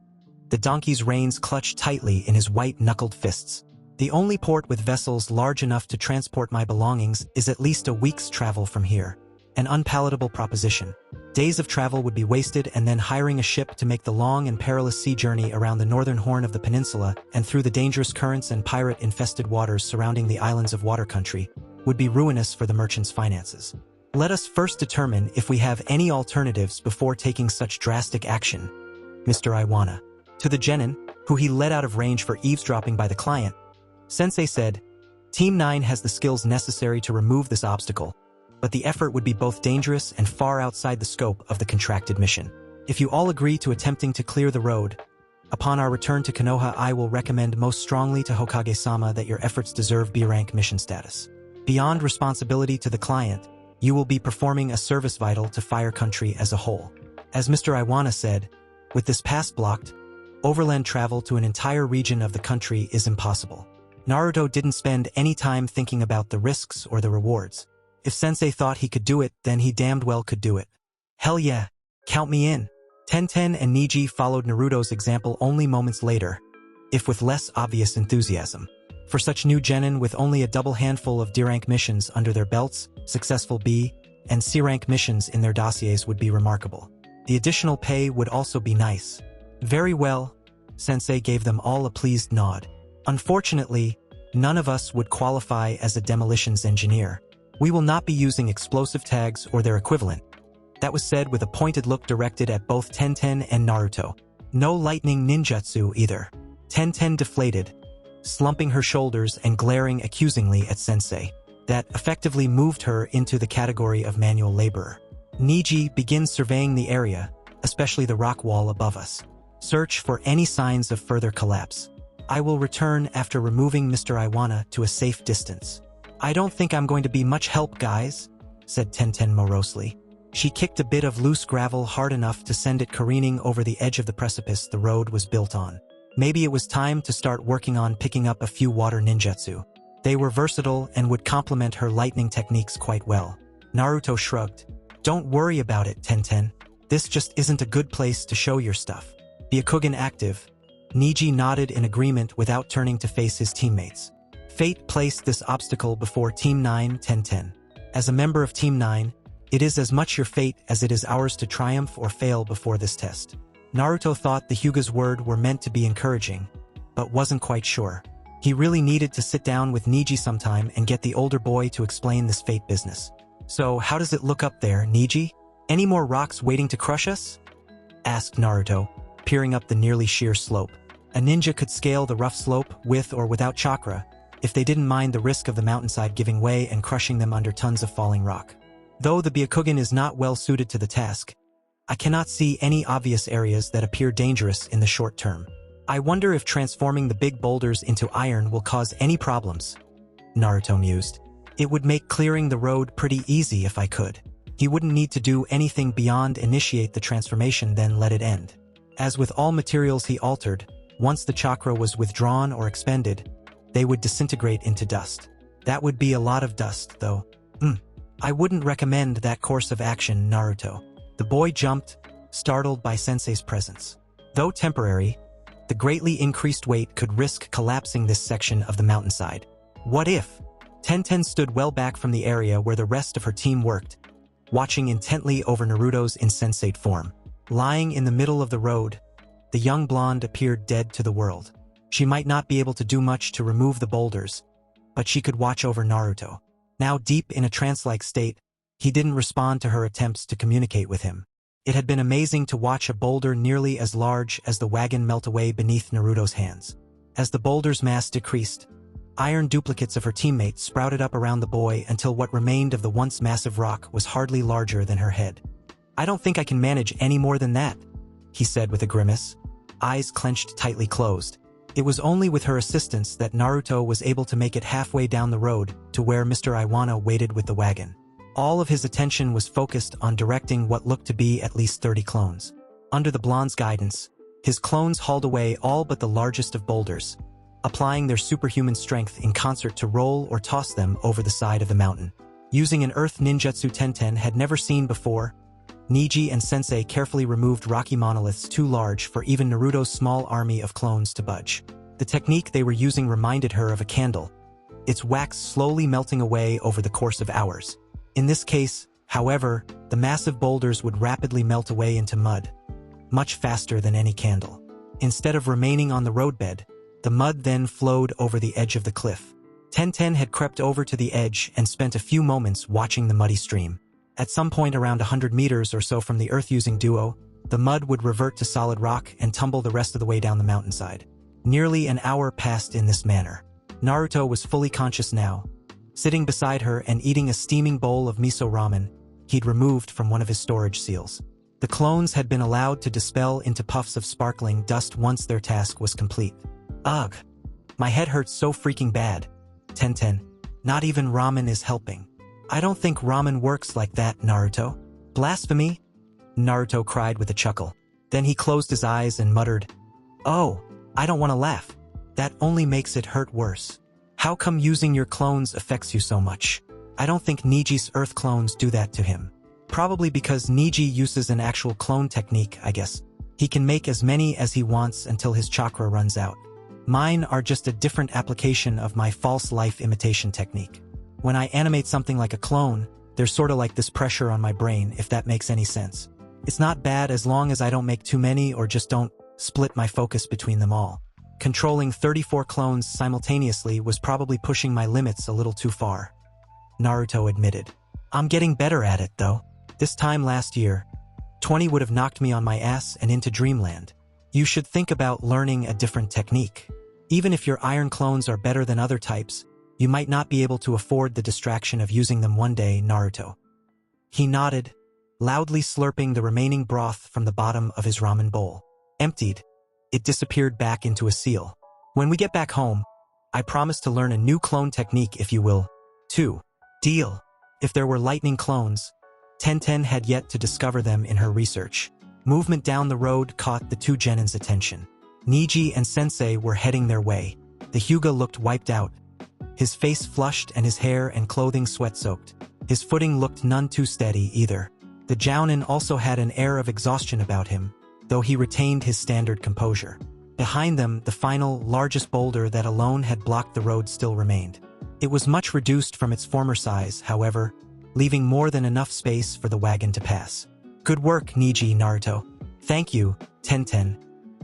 [SPEAKER 1] The donkey's reins clutched tightly in his white-knuckled fists. The only port with vessels large enough to transport my belongings is at least a week's travel from here. An unpalatable proposition. Days of travel would be wasted, and then hiring a ship to make the long and perilous sea journey around the northern horn of the peninsula and through the dangerous currents and pirate-infested waters surrounding the islands of water country would be ruinous for the merchant's finances. Let us first determine if we have any alternatives before taking such drastic action, Mr. Iwano. To the Genin, who he led out of range for eavesdropping by the client, Sensei said, Team 9 has the skills necessary to remove this obstacle, but the effort would be both dangerous and far outside the scope of the contracted mission. If you all agree to attempting to clear the road, upon our return to Konoha, I will recommend most strongly to Hokage-sama that your efforts deserve B-rank mission status. Beyond responsibility to the client, you will be performing a service vital to Fire Country as a whole. As Mr. Iwano said, with this pass blocked, overland travel to an entire region of the country is impossible. Naruto didn't spend any time thinking about the risks or the rewards. If Sensei thought he could do it, then he damned well could do it. Hell yeah, count me in. Tenten and Neji followed Naruto's example only moments later, if with less obvious enthusiasm. For such new genin with only a double handful of D-rank missions under their belts, successful B, and C-rank missions in their dossiers would be remarkable. The additional pay would also be nice. Very well, Sensei gave them all a pleased nod. Unfortunately, none of us would qualify as a demolitions engineer. We will not be using explosive tags or their equivalent. That was said with a pointed look directed at both Tenten and Naruto. No lightning ninjutsu either. Tenten deflated, slumping her shoulders and glaring accusingly at Sensei. That effectively moved her into the category of manual laborer. Neji begins surveying the area, especially the rock wall above us. Search for any signs of further collapse. I will return after removing Mr. Iwana to a safe distance. I don't think I'm going to be much help, guys, said Tenten morosely. She kicked a bit of loose gravel hard enough to send it careening over the edge of the precipice the road was built on. Maybe it was time to start working on picking up a few water ninjutsu. They were versatile and would complement her lightning techniques quite well. Naruto shrugged. Don't worry about it, Tenten. This just isn't a good place to show your stuff. Byakugan active. Neji nodded in agreement without turning to face his teammates. Fate placed this obstacle before Team 9, Tenten. As a member of Team 9, it is as much your fate as it is ours to triumph or fail before this test. Naruto thought the Hyuga's words were meant to be encouraging, but wasn't quite sure. He really needed to sit down with Neji sometime and get the older boy to explain this fate business. So how does it look up there, Neji? Any more rocks waiting to crush us? Asked Naruto, peering up the nearly sheer slope. A ninja could scale the rough slope with or without chakra, if they didn't mind the risk of the mountainside giving way and crushing them under tons of falling rock. Though the Byakugan is not well suited to the task, I cannot see any obvious areas that appear dangerous in the short term. I wonder if transforming the big boulders into iron will cause any problems, Naruto mused. It would make clearing the road pretty easy if I could. He wouldn't need to do anything beyond initiate the transformation then let it end. As with all materials he altered, once the chakra was withdrawn or expended, they would disintegrate into dust. That would be a lot of dust, though. I wouldn't recommend that course of action, Naruto. The boy jumped, startled by Sensei's presence. Though temporary, the greatly increased weight could risk collapsing this section of the mountainside. What if? Tenten stood well back from the area where the rest of her team worked, watching intently over Naruto's insensate form. Lying in the middle of the road, the young blonde appeared dead to the world. She might not be able to do much to remove the boulders, but she could watch over Naruto. Now deep in a trance-like state, he didn't respond to her attempts to communicate with him. It had been amazing to watch a boulder nearly as large as the wagon melt away beneath Naruto's hands. As the boulder's mass decreased, iron duplicates of her teammates sprouted up around the boy until what remained of the once massive rock was hardly larger than her head. I don't think I can manage any more than that, he said with a grimace, eyes clenched tightly closed. It was only with her assistance that Naruto was able to make it halfway down the road to where Mr. Iwana waited with the wagon. All of his attention was focused on directing what looked to be at least 30 clones. Under the blonde's guidance, his clones hauled away all but the largest of boulders, applying their superhuman strength in concert to roll or toss them over the side of the mountain. Using an earth ninjutsu Tenten had never seen before, Neji and Sensei carefully removed rocky monoliths too large for even Naruto's small army of clones to budge. The technique they were using reminded her of a candle, its wax slowly melting away over the course of hours. In this case, however, the massive boulders would rapidly melt away into mud, much faster than any candle. Instead of remaining on the roadbed, the mud then flowed over the edge of the cliff. Tenten had crept over to the edge and spent a few moments watching the muddy stream. At some point around 100 meters or so from the earth-using duo, the mud would revert to solid rock and tumble the rest of the way down the mountainside. Nearly an hour passed in this manner. Naruto was fully conscious now. Sitting beside her and eating a steaming bowl of miso ramen he'd removed from one of his storage seals. The clones had been allowed to dispel into puffs of sparkling dust once their task was complete. Ugh! My head hurts so freaking bad. Tenten, not even ramen is helping. I don't think ramen works like that, Naruto. Blasphemy? Naruto cried with a chuckle. Then he closed his eyes and muttered, "Oh, I don't want to laugh. That only makes it hurt worse. How come using your clones affects you so much? I don't think Neji's earth clones do that to him. Probably because Neji uses an actual clone technique, I guess. He can make as many as he wants until his chakra runs out. Mine are just a different application of my false life imitation technique. When I animate something like a clone, There's sorta like this pressure on my brain, if that makes any sense. It's not bad as long as I don't make too many or just don't split my focus between them all. Controlling 34 clones simultaneously was probably pushing my limits a little too far, Naruto admitted. I'm getting better at it, though. This time last year, 20 would have knocked me on my ass and into dreamland. You should think about learning a different technique. Even if your iron clones are better than other types, you might not be able to afford the distraction of using them one day, Naruto. He nodded, loudly slurping the remaining broth from the bottom of his ramen bowl. Emptied, it disappeared back into a seal. When we get back home, I promise to learn a new clone technique, if you will. 2. Deal. If there were lightning clones, Tenten had yet to discover them in her research. Movement down the road caught the two Genin's attention. Neji and Sensei were heading their way. The Hyuga looked wiped out, his face flushed and his hair and clothing sweat-soaked. His footing looked none too steady either. The Jounin also had an air of exhaustion about him, though he retained his standard composure. Behind them, the final, largest boulder that alone had blocked the road still remained. It was much reduced from its former size, however, leaving more than enough space for the wagon to pass. Good work, Neji, Naruto. Thank you, Tenten,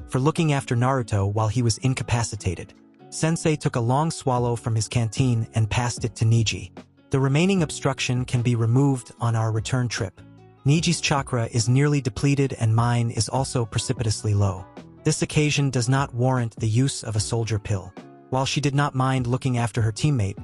[SPEAKER 1] for looking after Naruto while he was incapacitated. Sensei took a long swallow from his canteen and passed it to Neji. The remaining obstruction can be removed on our return trip. Neji's chakra is nearly depleted and mine is also precipitously low. This occasion does not warrant the use of a soldier pill. While she did not mind looking after her teammate,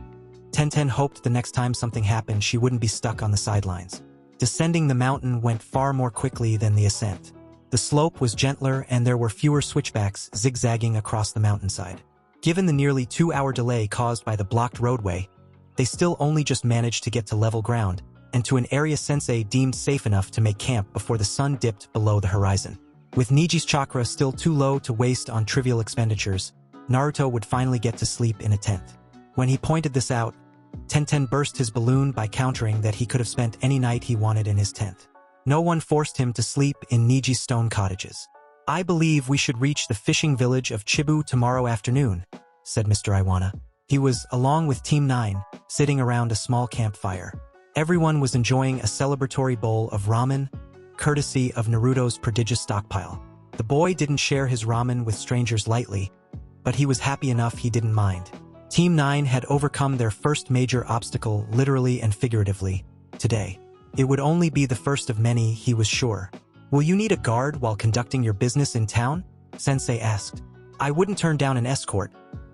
[SPEAKER 1] Tenten hoped the next time something happened she wouldn't be stuck on the sidelines. Descending the mountain went far more quickly than the ascent. The slope was gentler and there were fewer switchbacks zigzagging across the mountainside. Given the nearly 2-hour delay caused by the blocked roadway, they still only just managed to get to level ground and to an area Sensei deemed safe enough to make camp before the sun dipped below the horizon. With Neji's chakra still too low to waste on trivial expenditures, Naruto would finally get to sleep in a tent. When he pointed this out, Tenten burst his balloon by countering that he could have spent any night he wanted in his tent. No one forced him to sleep in Neji's stone cottages. I believe we should reach the fishing village of Chibu tomorrow afternoon, said Mr. Iwana. He was, along with Team 9, sitting around a small campfire. Everyone was enjoying a celebratory bowl of ramen, courtesy of Naruto's prodigious stockpile. The boy didn't share his ramen with strangers lightly, but he was happy enough he didn't mind. Team 9 had overcome their first major obstacle literally and figuratively today. It would only be the first of many, he was sure. Will you need a guard while conducting your business in town? Sensei asked. I wouldn't turn down an escort,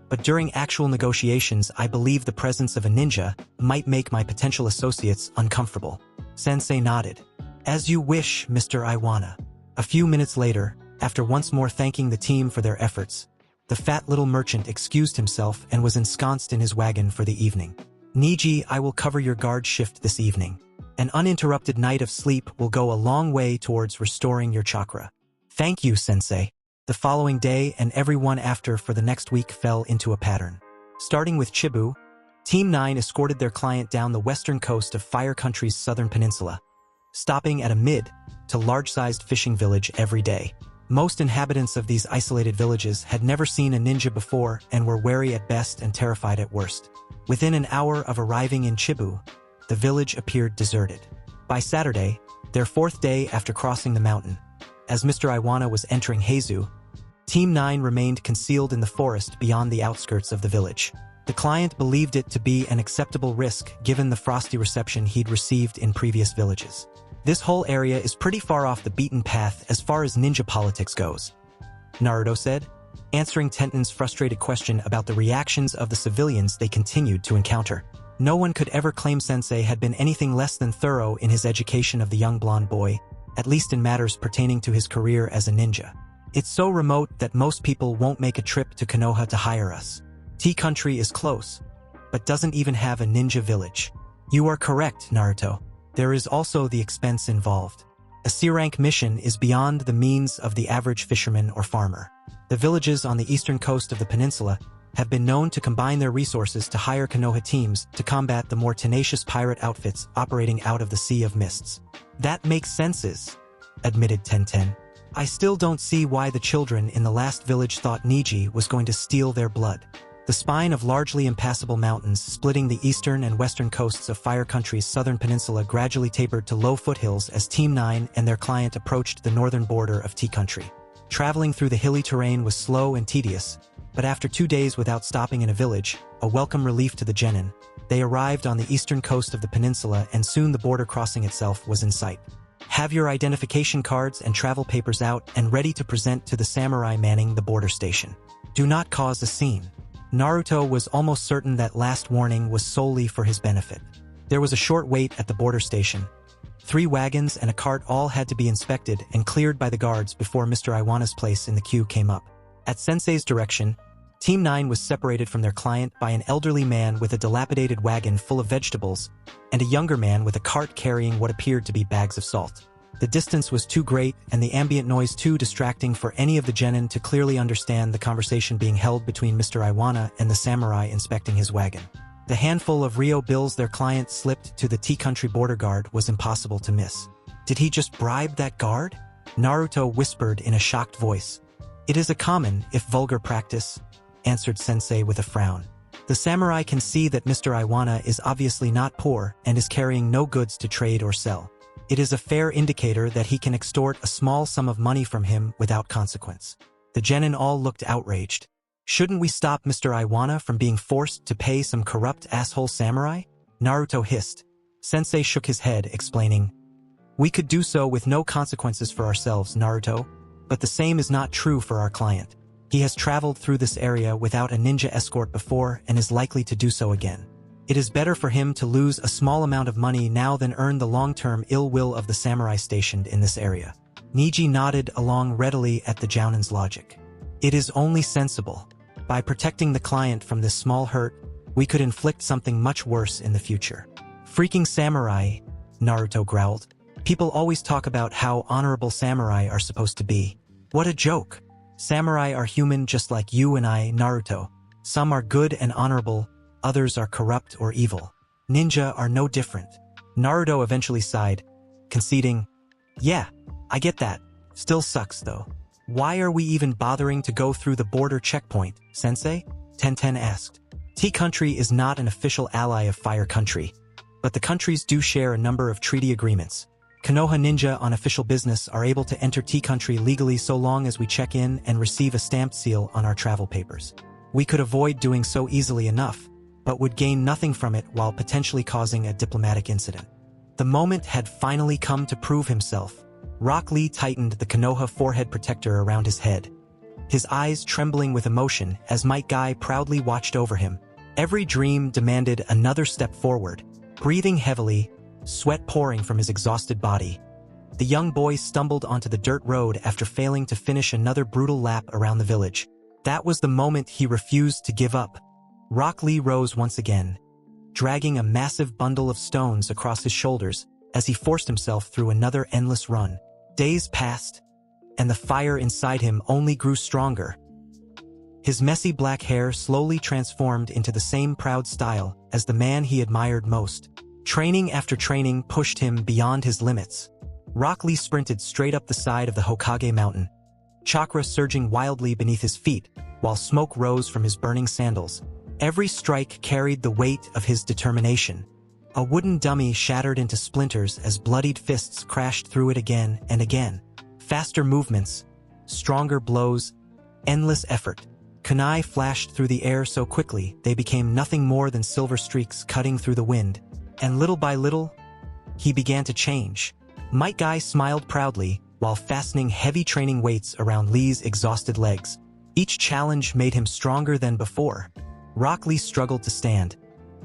[SPEAKER 1] but during actual negotiations I believe the presence of a ninja might make my potential associates uncomfortable. Sensei nodded. As you wish, Mr. Iwana. A few minutes later, after once more thanking the team for their efforts, the fat little merchant excused himself and was ensconced in his wagon for the evening. Neji, I will cover your guard shift this evening. An uninterrupted night of sleep will go a long way towards restoring your chakra. Thank you, Sensei. The following day and every one after for the next week fell into a pattern. Starting with Chibu, Team 9 escorted their client down the western coast of Fire Country's southern peninsula, stopping at a mid to large-sized fishing village every day. Most inhabitants of these isolated villages had never seen a ninja before and were wary at best and terrified at worst. Within an hour of arriving in Chibu, the village appeared deserted. By Saturday, their 4th day after crossing the mountain, as Mr. Iwana was entering Heizu, Team 9 remained concealed in the forest beyond the outskirts of the village. The client believed it to be an acceptable risk given the frosty reception he'd received in previous villages. This whole area is pretty far off the beaten path as far as ninja politics goes, Naruto said, answering Tenten's frustrated question about the reactions of the civilians they continued to encounter. No one could ever claim Sensei had been anything less than thorough in his education of the young blonde boy, at least in matters pertaining to his career as a ninja. It's so remote that most people won't make a trip to Konoha to hire us. T-Country is close, but doesn't even have a ninja village. You are correct, Naruto. There is also the expense involved. A C-rank mission is beyond the means of the average fisherman or farmer. The villages on the eastern coast of the peninsula have been known to combine their resources to hire Konoha teams to combat the more tenacious pirate outfits operating out of the Sea of Mists. That makes sense, admitted Tenten. I still don't see why the children in the last village thought Neji was going to steal their blood. The The spine of largely impassable mountains splitting the eastern and western coasts of Fire Country's southern peninsula gradually tapered to low foothills as Team 9 and their client approached the northern border of Tea Country. Traveling through the hilly terrain was slow and tedious, but after 2 days without stopping in a village, a welcome relief to the Genin, they arrived on the eastern coast of the peninsula and soon the border crossing itself was in sight. Have your identification cards and travel papers out and ready to present to the samurai manning the border station. Do not cause a scene. Naruto was almost certain that last warning was solely for his benefit. There was a short wait at the border station. 3 wagons and a cart all had to be inspected and cleared by the guards before Mr. Iwana's place in the queue came up. At Sensei's direction, Team 9 was separated from their client by an elderly man with a dilapidated wagon full of vegetables and a younger man with a cart carrying what appeared to be bags of salt. The distance was too great and the ambient noise too distracting for any of the genin to clearly understand the conversation being held between Mr. Iwana and the samurai inspecting his wagon. The handful of Rio bills their client slipped to the Tea Country border guard was impossible to miss. Did he just bribe that guard? Naruto whispered in a shocked voice. It is a common, if vulgar practice, answered Sensei with a frown. The samurai can see that Mr. Iwana is obviously not poor and is carrying no goods to trade or sell. It is a fair indicator that he can extort a small sum of money from him without consequence. The genin all looked outraged. Shouldn't we stop Mr. Iwana from being forced to pay some corrupt asshole samurai? Naruto hissed. Sensei shook his head, explaining, We could do so with no consequences for ourselves, Naruto, but the same is not true for our client. He has traveled through this area without a ninja escort before and is likely to do so again. It is better for him to lose a small amount of money now than earn the long-term ill will of the samurai stationed in this area. Neji nodded along readily at the Jounin's logic. It is only sensible. By protecting the client from this small hurt, we could inflict something much worse in the future. Freaking samurai, Naruto growled. People always talk about how honorable samurai are supposed to be. What a joke. Samurai are human just like you and I, Naruto. Some are good and honorable, others are corrupt or evil. Ninja are no different. Naruto eventually sighed, conceding, Yeah, I get that. Still sucks though. Why are we even bothering to go through the border checkpoint, Sensei? Tenten asked. Tea Country is not an official ally of Fire Country, but the countries do share a number of treaty agreements. Konoha Ninja on official business are able to enter Tea Country legally so long as we check in and receive a stamped seal on our travel papers. We could avoid doing so easily enough, but would gain nothing from it while potentially causing a diplomatic incident. The moment had finally come to prove himself. Rock Lee tightened the Konoha forehead protector around his head, his eyes trembling with emotion as Might Guy proudly watched over him. Every dream demanded another step forward. Breathing heavily, sweat pouring from his exhausted body, the young boy stumbled onto the dirt road after failing to finish another brutal lap around the village. That was the moment he refused to give up. Rock Lee rose once again, dragging a massive bundle of stones across his shoulders as he forced himself through another endless run. Days passed, and the fire inside him only grew stronger. His messy black hair slowly transformed into the same proud style as the man he admired most. Training after training pushed him beyond his limits. Rock Lee sprinted straight up the side of the Hokage mountain, chakra surging wildly beneath his feet while smoke rose from his burning sandals. Every strike carried the weight of his determination. A wooden dummy shattered into splinters as bloodied fists crashed through it again and again. Faster movements, stronger blows, endless effort. Kunai flashed through the air so quickly they became nothing more than silver streaks cutting through the wind. And little by little, he began to change. Might Guy smiled proudly while fastening heavy training weights around Lee's exhausted legs. Each challenge made him stronger than before. Rock Lee struggled to stand,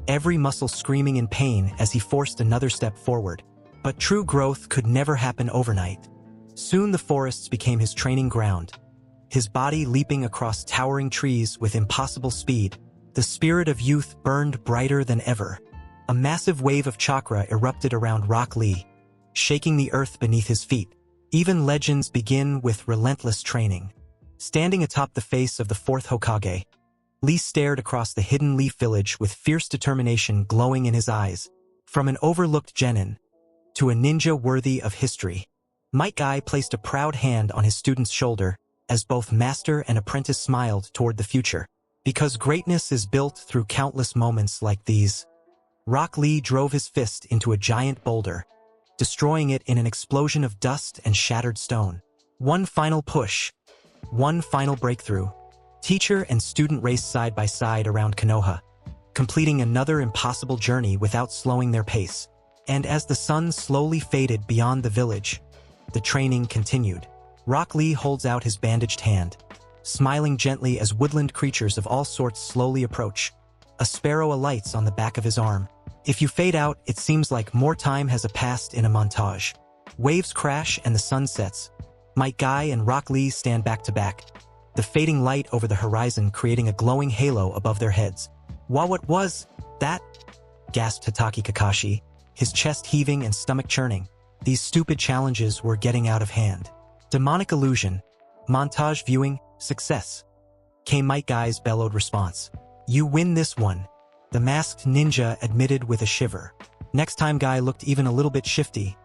[SPEAKER 1] every muscle screaming in pain as he forced another step forward. But true growth could never happen overnight. Soon the forests became his training ground, his body leaping across towering trees with impossible speed. The spirit of youth burned brighter than ever. A massive wave of chakra erupted around Rock Lee, shaking the earth beneath his feet. Even legends begin with relentless training. Standing atop the face of the fourth Hokage, Lee stared across the hidden leaf village with fierce determination glowing in his eyes. From an overlooked genin to a ninja worthy of history, Might Guy placed a proud hand on his student's shoulder as both master and apprentice smiled toward the future. Because greatness is built through countless moments like these. Rock Lee drove his fist into a giant boulder, destroying it in an explosion of dust and shattered stone. One final push. One final breakthrough. Teacher and student raced side by side around Konoha, completing another impossible journey without slowing their pace. And as the sun slowly faded beyond the village, the training continued. Rock Lee holds out his bandaged hand, smiling gently as woodland creatures of all sorts slowly approach. A sparrow alights on the back of his arm. If you fade out, it seems like more time has passed in a montage. Waves crash and the sun sets. Might Guy and Rock Lee stand back to back, the fading light over the horizon creating a glowing halo above their heads. What was that? Gasped Hitaki Kakashi, his chest heaving and stomach churning. These stupid challenges were getting out of hand. Demonic illusion. Montage viewing, success. Came Might Guy's bellowed response. You win this one, the masked ninja admitted with a shiver. Next time Guy looked even a little bit shifty,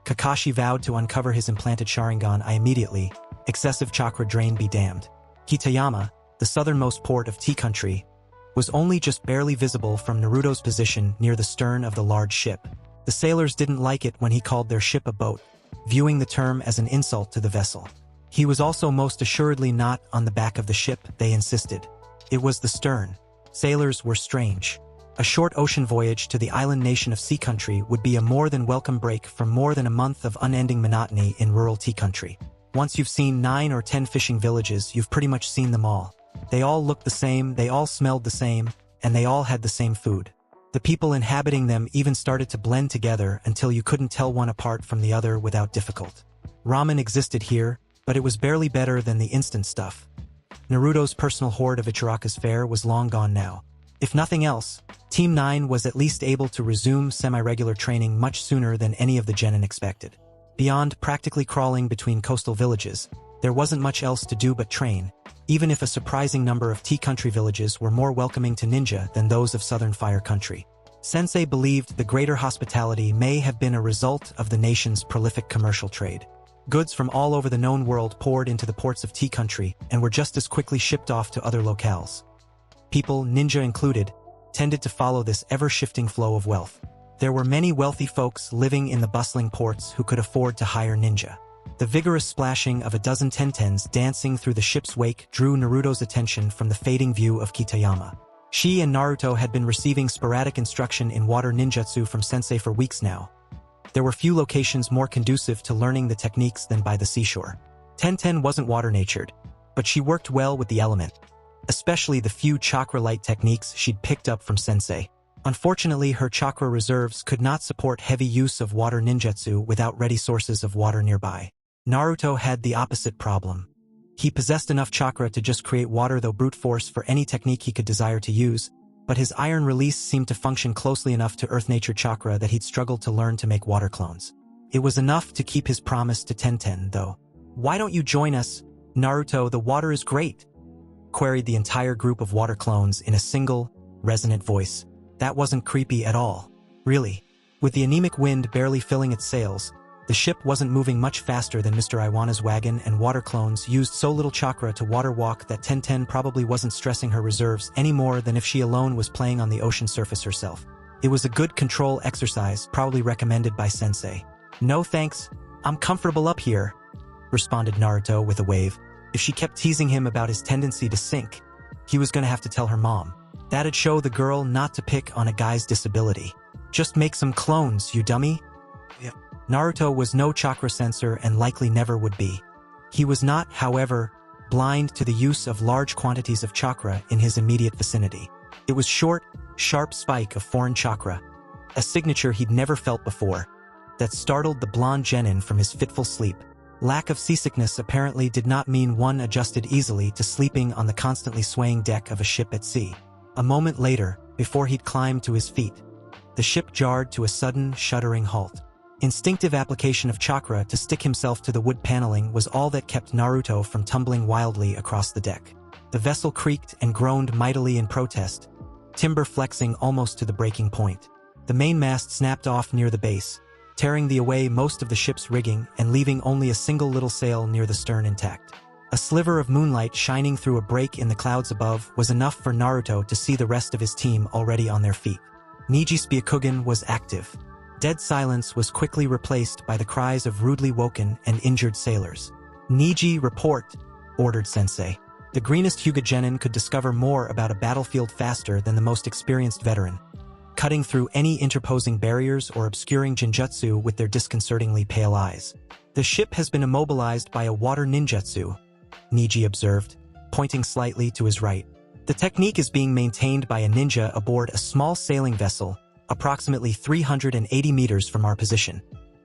[SPEAKER 1] Kakashi vowed to uncover his implanted Sharingan immediately. Excessive chakra drain be damned. Kitayama, the southernmost port of Tea Country, was only just barely visible from Naruto's position near the stern of the large ship. The sailors didn't like it when he called their ship a boat, viewing the term as an insult to the vessel. He was also most assuredly not on the back of the ship, they insisted. It was the stern. Sailors were strange. A short ocean voyage to the island nation of Sea Country would be a more than welcome break from more than a month of unending monotony in rural Tea Country. Once you've seen 9 or 10 fishing villages, you've pretty much seen them all. They all looked the same, they all smelled the same, and they all had the same food. The people inhabiting them even started to blend together until you couldn't tell one apart from the other without difficulty. Ramen existed here, but it was barely better than the instant stuff. Naruto's personal hoard of Ichiraka's fare was long gone now. If nothing else, Team 9 was at least able to resume semi-regular training much sooner than any of the genin expected. Beyond practically crawling between coastal villages, there wasn't much else to do but train, even if a surprising number of Tea Country villages were more welcoming to ninja than those of Southern Fire Country. Sensei believed the greater hospitality may have been a result of the nation's prolific commercial trade. Goods from all over the known world poured into the ports of Tea Country and were just as quickly shipped off to other locales. People, ninja included, tended to follow this ever-shifting flow of wealth. There were many wealthy folks living in the bustling ports who could afford to hire ninja. The vigorous splashing of a dozen tentens dancing through the ship's wake drew Naruto's attention from the fading view of Kitayama. She and Naruto had been receiving sporadic instruction in water ninjutsu from sensei for weeks now. There were few locations more conducive to learning the techniques than by the seashore. Tenten wasn't water-natured, but she worked well with the element, especially the few chakra-light techniques she'd picked up from sensei. Unfortunately, her chakra reserves could not support heavy use of water ninjutsu without ready sources of water nearby. Naruto had the opposite problem. He possessed enough chakra to just create water though brute force for any technique he could desire to use, but his iron release seemed to function closely enough to earth nature chakra that he'd struggled to learn to make water clones. It was enough to keep his promise to Tenten, though. "Why don't you join us, Naruto? The water is great," queried the entire group of water clones in a single, resonant voice. That wasn't creepy at all. Really. With the anemic wind barely filling its sails, the ship wasn't moving much faster than Mr. Iwana's wagon, and water clones used so little chakra to water walk that Tenten probably wasn't stressing her reserves any more than if she alone was playing on the ocean surface herself. It was a good control exercise, probably recommended by sensei. "No thanks, I'm comfortable up here," responded Naruto with a wave. If she kept teasing him about his tendency to sink, he was going to have to tell her mom. That'd show the girl not to pick on a guy's disability. "Just make some clones, you dummy." Naruto was no chakra sensor and likely never would be. He was not, however, blind to the use of large quantities of chakra in his immediate vicinity. It was short, sharp spike of foreign chakra, a signature he'd never felt before, that startled the blonde genin from his fitful sleep. Lack of seasickness apparently did not mean one adjusted easily to sleeping on the constantly swaying deck of a ship at sea. A moment later, before he'd climbed to his feet, the ship jarred to a sudden, shuddering halt. Instinctive application of chakra to stick himself to the wood paneling was all that kept Naruto from tumbling wildly across the deck. The vessel creaked and groaned mightily in protest, timber flexing almost to the breaking point. The mainmast snapped off near the base, tearing away most of the ship's rigging and leaving only a single little sail near the stern intact. A sliver of moonlight shining through a break in the clouds above was enough for Naruto to see the rest of his team already on their feet. Neji's Byakugan was active. Dead silence was quickly replaced by the cries of rudely woken and injured sailors. "Neji, report," ordered Sensei. The greenest Hyuga Genin could discover more about a battlefield faster than the most experienced veteran, cutting through any interposing barriers or obscuring Jinjutsu with their disconcertingly pale eyes. "The ship has been immobilized by a water ninjutsu," Neji observed, pointing slightly to his right. "The technique is being maintained by a ninja aboard a small sailing vessel, approximately 380 meters from our position."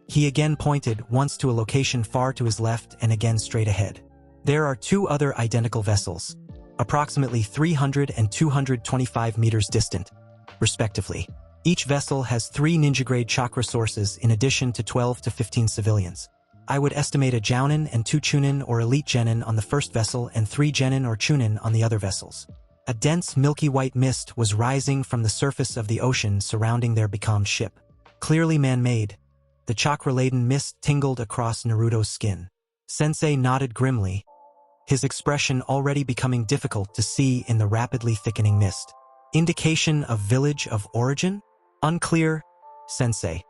[SPEAKER 1] He again pointed once to a location far to his left and again straight ahead. "There are two other identical vessels, approximately 300 and 225 meters distant, respectively. Each vessel has 3 ninja-grade chakra sources in addition to 12 to 15 civilians. I would estimate a Jounin and 2 Chunin or elite Genin on the first vessel and 3 Genin or Chunin on the other vessels." A dense milky white mist was rising from the surface of the ocean surrounding their becalmed ship. Clearly man-made, the chakra-laden mist tingled across Naruto's skin. Sensei nodded grimly, his expression already becoming difficult to see in the rapidly thickening mist. "Indication of village of origin? Unclear, Sensei.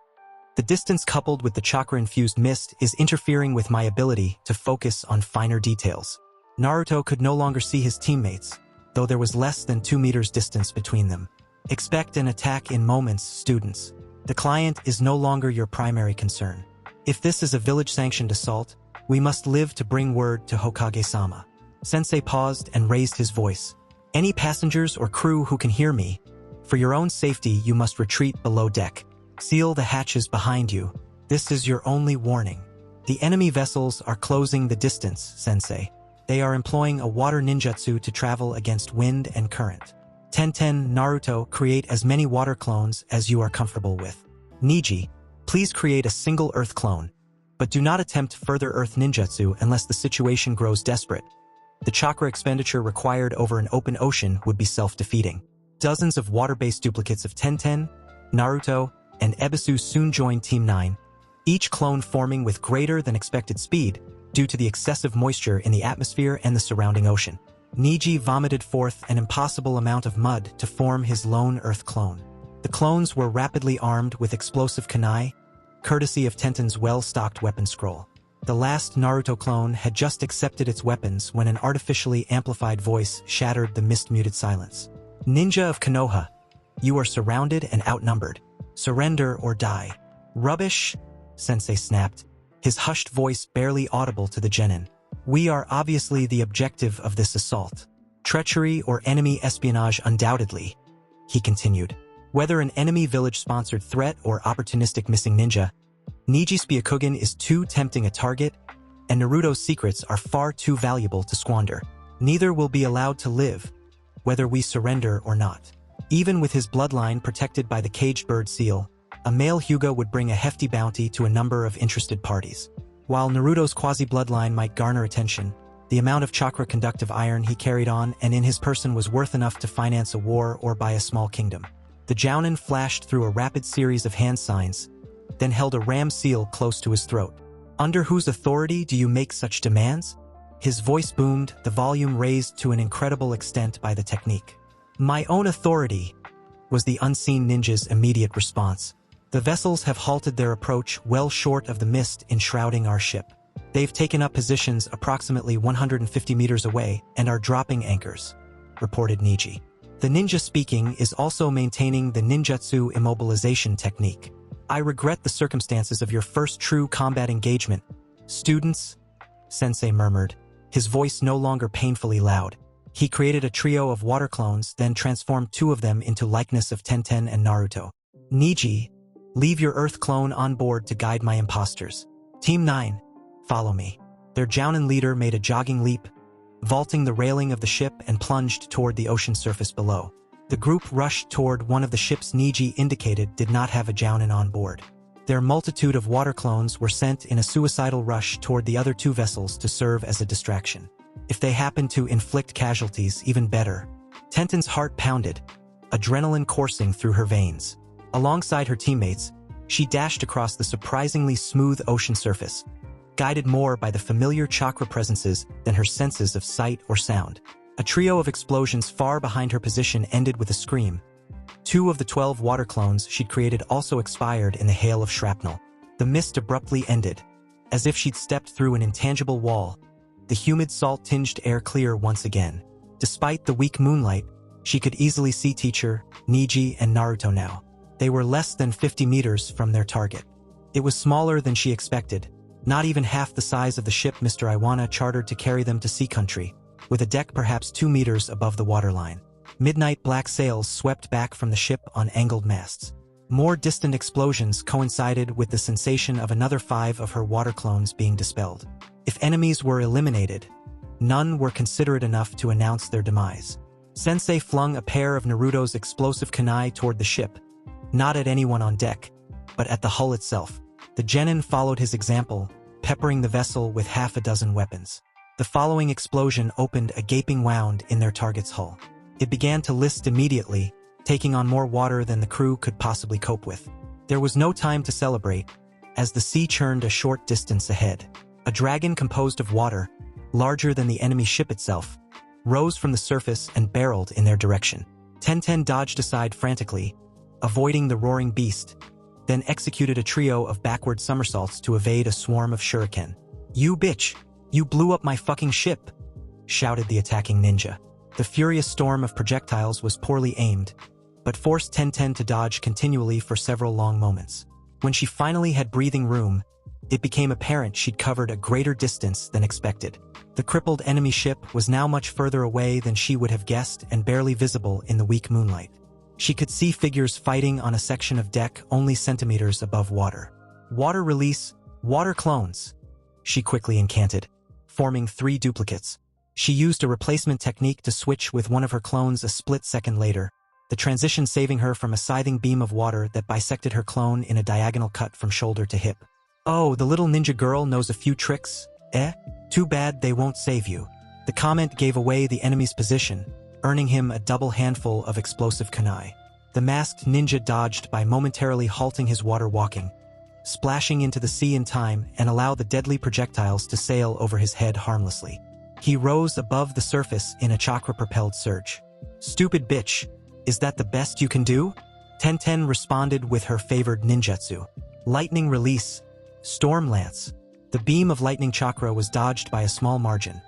[SPEAKER 1] The distance coupled with the chakra-infused mist is interfering with my ability to focus on finer details." Naruto could no longer see his teammates, though there was less than 2 meters distance between them. "Expect an attack in moments, students. The client is no longer your primary concern. If this is a village-sanctioned assault, we must live to bring word to Hokage-sama." Sensei paused and raised his voice. "Any passengers or crew who can hear me, for your own safety you must retreat below deck. Seal the hatches behind you. This is your only warning. The enemy vessels are closing the distance, Sensei. They are employing a water ninjutsu to travel against wind and current. Tenten, Naruto, create as many water clones as you are comfortable with. Neji, please create a single earth clone, but do not attempt further earth ninjutsu unless the situation grows desperate. The chakra expenditure required over an open ocean would be self-defeating." Dozens of water-based duplicates of Tenten, Naruto, and Ebisu soon joined Team 9, each clone forming with greater than expected speed due to the excessive moisture in the atmosphere and the surrounding ocean. Neji vomited forth an impossible amount of mud to form his lone earth clone. The clones were rapidly armed with explosive kunai, courtesy of Tenten's well-stocked weapon scroll. The last Naruto clone had just accepted its weapons when an artificially amplified voice shattered the mist-muted silence. "Ninja of Konoha, you are surrounded and outnumbered. Surrender or die." "Rubbish," Sensei snapped, his hushed voice barely audible to the Genin. "We are obviously the objective of this assault. Treachery or enemy espionage undoubtedly," he continued. "Whether an enemy village-sponsored threat or opportunistic missing ninja, Neji's Byakugan is too tempting a target, and Naruto's secrets are far too valuable to squander. Neither will be allowed to live, whether we surrender or not." Even with his bloodline protected by the caged bird seal, a male Hyuga would bring a hefty bounty to a number of interested parties. While Naruto's quasi-bloodline might garner attention, the amount of chakra-conductive iron he carried on and in his person was worth enough to finance a war or buy a small kingdom. The Jounin flashed through a rapid series of hand signs, then held a ram seal close to his throat. "Under whose authority do you make such demands?" His voice boomed, the volume raised to an incredible extent by the technique. "My own authority," was the unseen ninja's immediate response. "The vessels have halted their approach well short of the mist enshrouding our ship. They've taken up positions approximately 150 meters away and are dropping anchors," reported Neji. The ninja speaking is also maintaining the ninjutsu immobilization technique. "I regret the circumstances of your first true combat engagement, students," Sensei murmured, his voice no longer painfully loud. He created a trio of water clones, then transformed 2 of them into likeness of Tenten and Naruto. "Neji, leave your earth clone on board to guide my imposters. Team 9, follow me." Their Jounin leader made a jogging leap, vaulting the railing of the ship and plunged toward the ocean surface below. The group rushed toward one of the ships Neji indicated did not have a Jounin on board. Their multitude of water clones were sent in a suicidal rush toward the other 2 vessels to serve as a distraction. If they happened to inflict casualties, even better. Tenten's heart pounded, adrenaline coursing through her veins. Alongside her teammates, she dashed across the surprisingly smooth ocean surface, guided more by the familiar chakra presences than her senses of sight or sound. A trio of explosions far behind her position ended with a scream. 2 of the 12 water clones she'd created also expired in the hail of shrapnel. The mist abruptly ended, as if she'd stepped through an intangible wall, the humid salt-tinged air clear once again. Despite the weak moonlight, she could easily see Teacher, Neji, and Naruto now. They were less than 50 meters from their target. It was smaller than she expected, not even half the size of the ship Mr. Iwana chartered to carry them to sea country, with a deck perhaps 2 meters above the waterline. Midnight black sails swept back from the ship on angled masts. More distant explosions coincided with the sensation of another 5 of her water clones being dispelled. If enemies were eliminated, none were considerate enough to announce their demise. Sensei flung a pair of Naruto's explosive kunai toward the ship, not at anyone on deck, but at the hull itself. The Genin followed his example, peppering the vessel with half a dozen weapons. The following explosion opened a gaping wound in their target's hull. It began to list immediately, taking on more water than the crew could possibly cope with. There was no time to celebrate, as the sea churned a short distance ahead. A dragon composed of water, larger than the enemy ship itself, rose from the surface and barreled in their direction. Tenten dodged aside frantically, avoiding the roaring beast, then executed a trio of backward somersaults to evade a swarm of shuriken. "You bitch! You blew up my fucking ship!" shouted the attacking ninja. The furious storm of projectiles was poorly aimed, but forced Tenten to dodge continually for several long moments. When she finally had breathing room, it became apparent she'd covered a greater distance than expected. The crippled enemy ship was now much further away than she would have guessed and barely visible in the weak moonlight. She could see figures fighting on a section of deck only centimeters above water. "Water release, water clones," she quickly incanted, forming 3 duplicates. She used a replacement technique to switch with one of her clones a split second later, the transition saving her from a scything beam of water that bisected her clone in a diagonal cut from shoulder to hip. "Oh, the little ninja girl knows a few tricks, eh? Too bad they won't save you." The comment gave away the enemy's position, earning him a double handful of explosive kunai. The masked ninja dodged by momentarily halting his water walking, splashing into the sea in time and allow the deadly projectiles to sail over his head harmlessly. He rose above the surface in a chakra-propelled surge. "Stupid bitch, is that the best you can do?" Tenten responded with her favored ninjutsu. Lightning release, storm lance. The beam of lightning chakra was dodged by a small margin,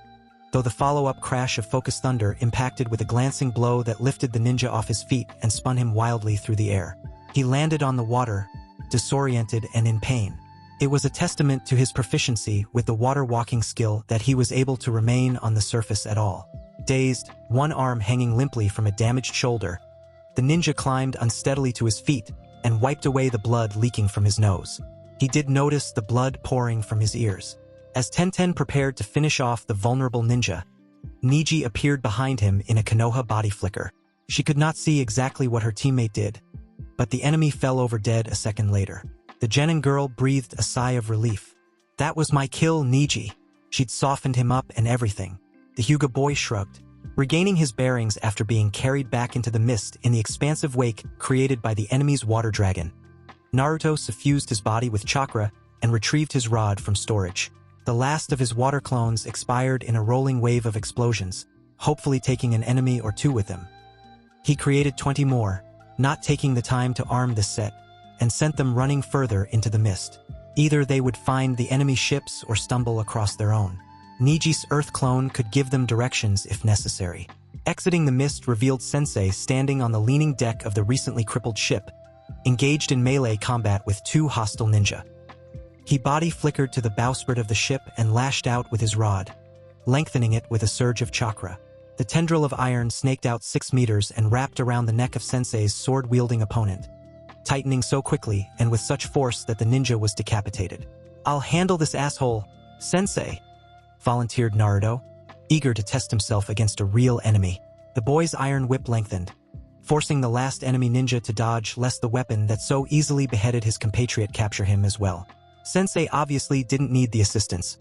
[SPEAKER 1] though the follow-up crash of focused thunder impacted with a glancing blow that lifted the ninja off his feet and spun him wildly through the air. He landed on the water, disoriented and in pain. It was a testament to his proficiency with the water-walking skill that he was able to remain on the surface at all. Dazed, one arm hanging limply from a damaged shoulder, the ninja climbed unsteadily to his feet and wiped away the blood leaking from his nose. He did notice the blood pouring from his ears. As Tenten prepared to finish off the vulnerable ninja, Neji appeared behind him in a Konoha body flicker. She could not see exactly what her teammate did, but the enemy fell over dead a second later. The Genin girl breathed a sigh of relief. "That was my kill, Neji." She'd softened him up and everything. The Hyuga boy shrugged, regaining his bearings after being carried back into the mist in the expansive wake created by the enemy's water dragon. Naruto suffused his body with chakra and retrieved his rod from storage. The last of his water clones expired in a rolling wave of explosions, hopefully taking an enemy or 2 with him. He created 20 more, not taking the time to arm this set, and sent them running further into the mist. Either they would find the enemy ships or stumble across their own. Neji's Earth clone could give them directions if necessary. Exiting the mist revealed Sensei standing on the leaning deck of the recently crippled ship, engaged in melee combat with 2 hostile ninja. He body flickered to the bowsprit of the ship and lashed out with his rod, lengthening it with a surge of chakra. The tendril of iron snaked out 6 meters and wrapped around the neck of Sensei's sword-wielding opponent, tightening so quickly and with such force that the ninja was decapitated. "I'll handle this asshole, Sensei," volunteered Naruto, eager to test himself against a real enemy. The boy's iron whip lengthened, forcing the last enemy ninja to dodge lest the weapon that so easily beheaded his compatriot capture him as well. Sensei obviously didn't need the assistance,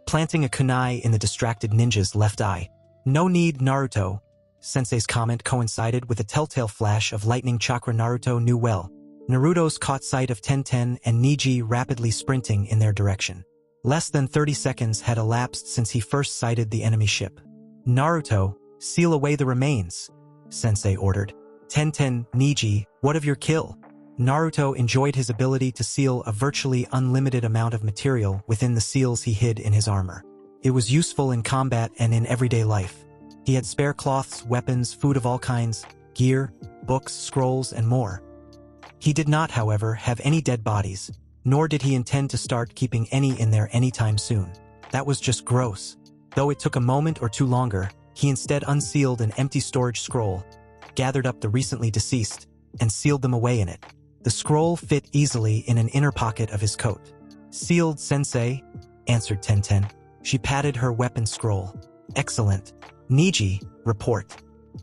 [SPEAKER 1] planting a kunai in the distracted ninja's left eye. "No need, Naruto." Sensei's comment coincided with a telltale flash of lightning chakra Naruto knew well. Naruto's caught sight of Tenten and Neji rapidly sprinting in their direction. Less than 30 seconds had elapsed since he first sighted the enemy ship. Naruto, seal away the remains, Sensei ordered. Tenten, Neji, what of your kill? Naruto enjoyed his ability to seal a virtually unlimited amount of material within the seals he hid in his armor. It was useful in combat and in everyday life. He had spare cloths, weapons, food of all kinds, gear, books, scrolls, and more. He did not, however, have any dead bodies, nor did he intend to start keeping any in there anytime soon. That was just gross. Though it took a moment or two longer, he instead unsealed an empty storage scroll, gathered up the recently deceased, and sealed them away in it. The scroll fit easily in an inner pocket of his coat. Sealed, Sensei, answered Tenten. She patted her weapon scroll. Excellent. Neji, report.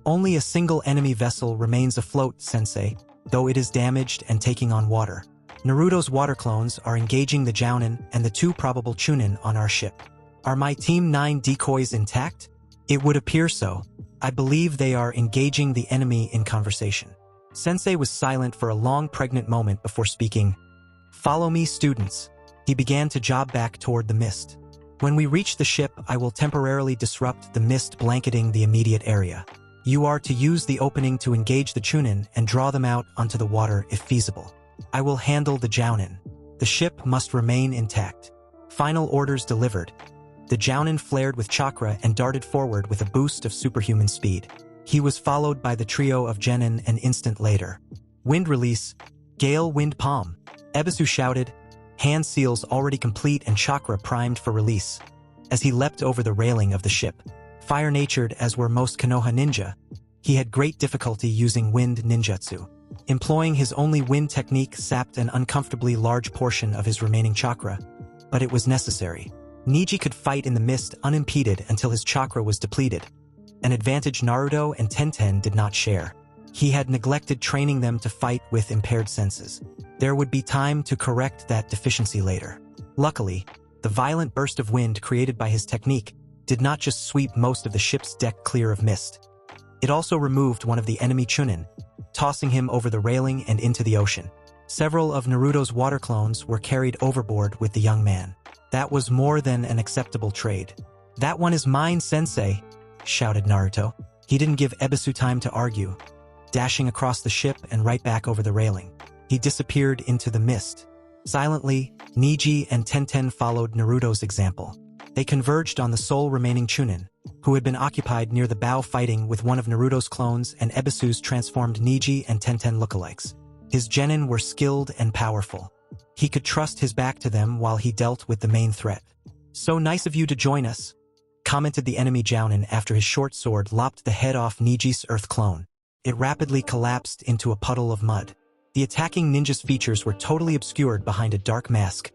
[SPEAKER 1] Only a single enemy vessel remains afloat, Sensei, though it is damaged and taking on water. Naruto's water clones are engaging the Jounin and the 2 probable Chunin on our ship. Are my Team 9 decoys intact? It would appear so. I believe they are engaging the enemy in conversation. Sensei was silent for a long pregnant moment before speaking. Follow me, students. He began to jog back toward the mist. When we reach the ship, I will temporarily disrupt the mist blanketing the immediate area. You are to use the opening to engage the Chunin and draw them out onto the water if feasible. I will handle the Jounin. The ship must remain intact. Final orders delivered. The Jounin flared with chakra and darted forward with a boost of superhuman speed. He was followed by the trio of Genin an instant later. Wind release. Gale wind palm. Ebisu shouted, hand seals already complete and chakra primed for release. As he leapt over the railing of the ship, fire-natured as were most Konoha ninja, he had great difficulty using wind ninjutsu. Employing his only wind technique sapped an uncomfortably large portion of his remaining chakra, but it was necessary. Neji could fight in the mist unimpeded until his chakra was depleted, an advantage Naruto and Tenten did not share. He had neglected training them to fight with impaired senses. There would be time to correct that deficiency later. Luckily, the violent burst of wind created by his technique did not just sweep most of the ship's deck clear of mist. It also removed one of the enemy Chunin, tossing him over the railing and into the ocean. Several of Naruto's water clones were carried overboard with the young man. That was more than an acceptable trade. That one is mine, Sensei, shouted Naruto. He didn't give Ebisu time to argue. Dashing across the ship and right back over the railing, he disappeared into the mist. Silently, Neji and Tenten followed Naruto's example. They converged on the sole remaining Chunin, who had been occupied near the bow fighting with one of Naruto's clones and Ebisu's transformed Neji and Tenten lookalikes. His Genin were skilled and powerful. He could trust his back to them while he dealt with the main threat. So nice of you to join us, commented the enemy Jounin after his short sword lopped the head off Neji's earth clone. It rapidly collapsed into a puddle of mud. The attacking ninja's features were totally obscured behind a dark mask,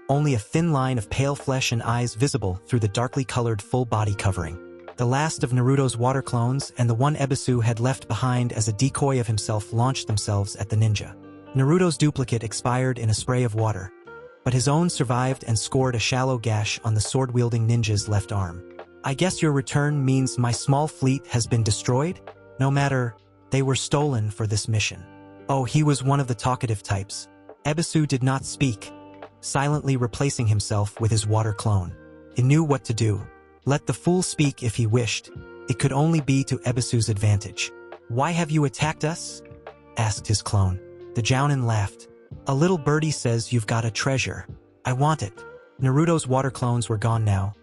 [SPEAKER 1] only a thin line of pale flesh and eyes visible through the darkly colored full body covering. The last of Naruto's water clones and the one Ebisu had left behind as a decoy of himself launched themselves at the ninja. Naruto's duplicate expired in a spray of water, but his own survived and scored a shallow gash on the sword-wielding ninja's left arm. I guess your return means my small fleet has been destroyed? No matter, they were stolen for this mission. Oh, he was one of the talkative types. Ebisu did not speak, silently replacing himself with his water clone. He knew what to do. Let the fool speak if he wished. It could only be to Ebisu's advantage. Why have you attacked us? Asked his clone. The Jounin laughed. A little birdie says you've got a treasure. I want it. Naruto's water clones were gone now,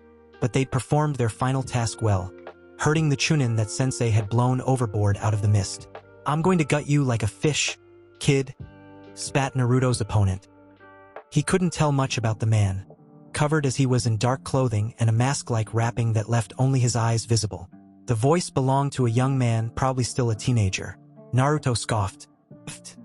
[SPEAKER 1] but they'd performed their final task well, hurting the Chunin that Sensei had blown overboard out of the mist. I'm going to gut you like a fish, kid, spat Naruto's opponent. He couldn't tell much about the man, covered as he was in dark clothing and a mask-like wrapping that left only his eyes visible. The voice belonged to a young man, probably still a teenager. Naruto scoffed. Pfft.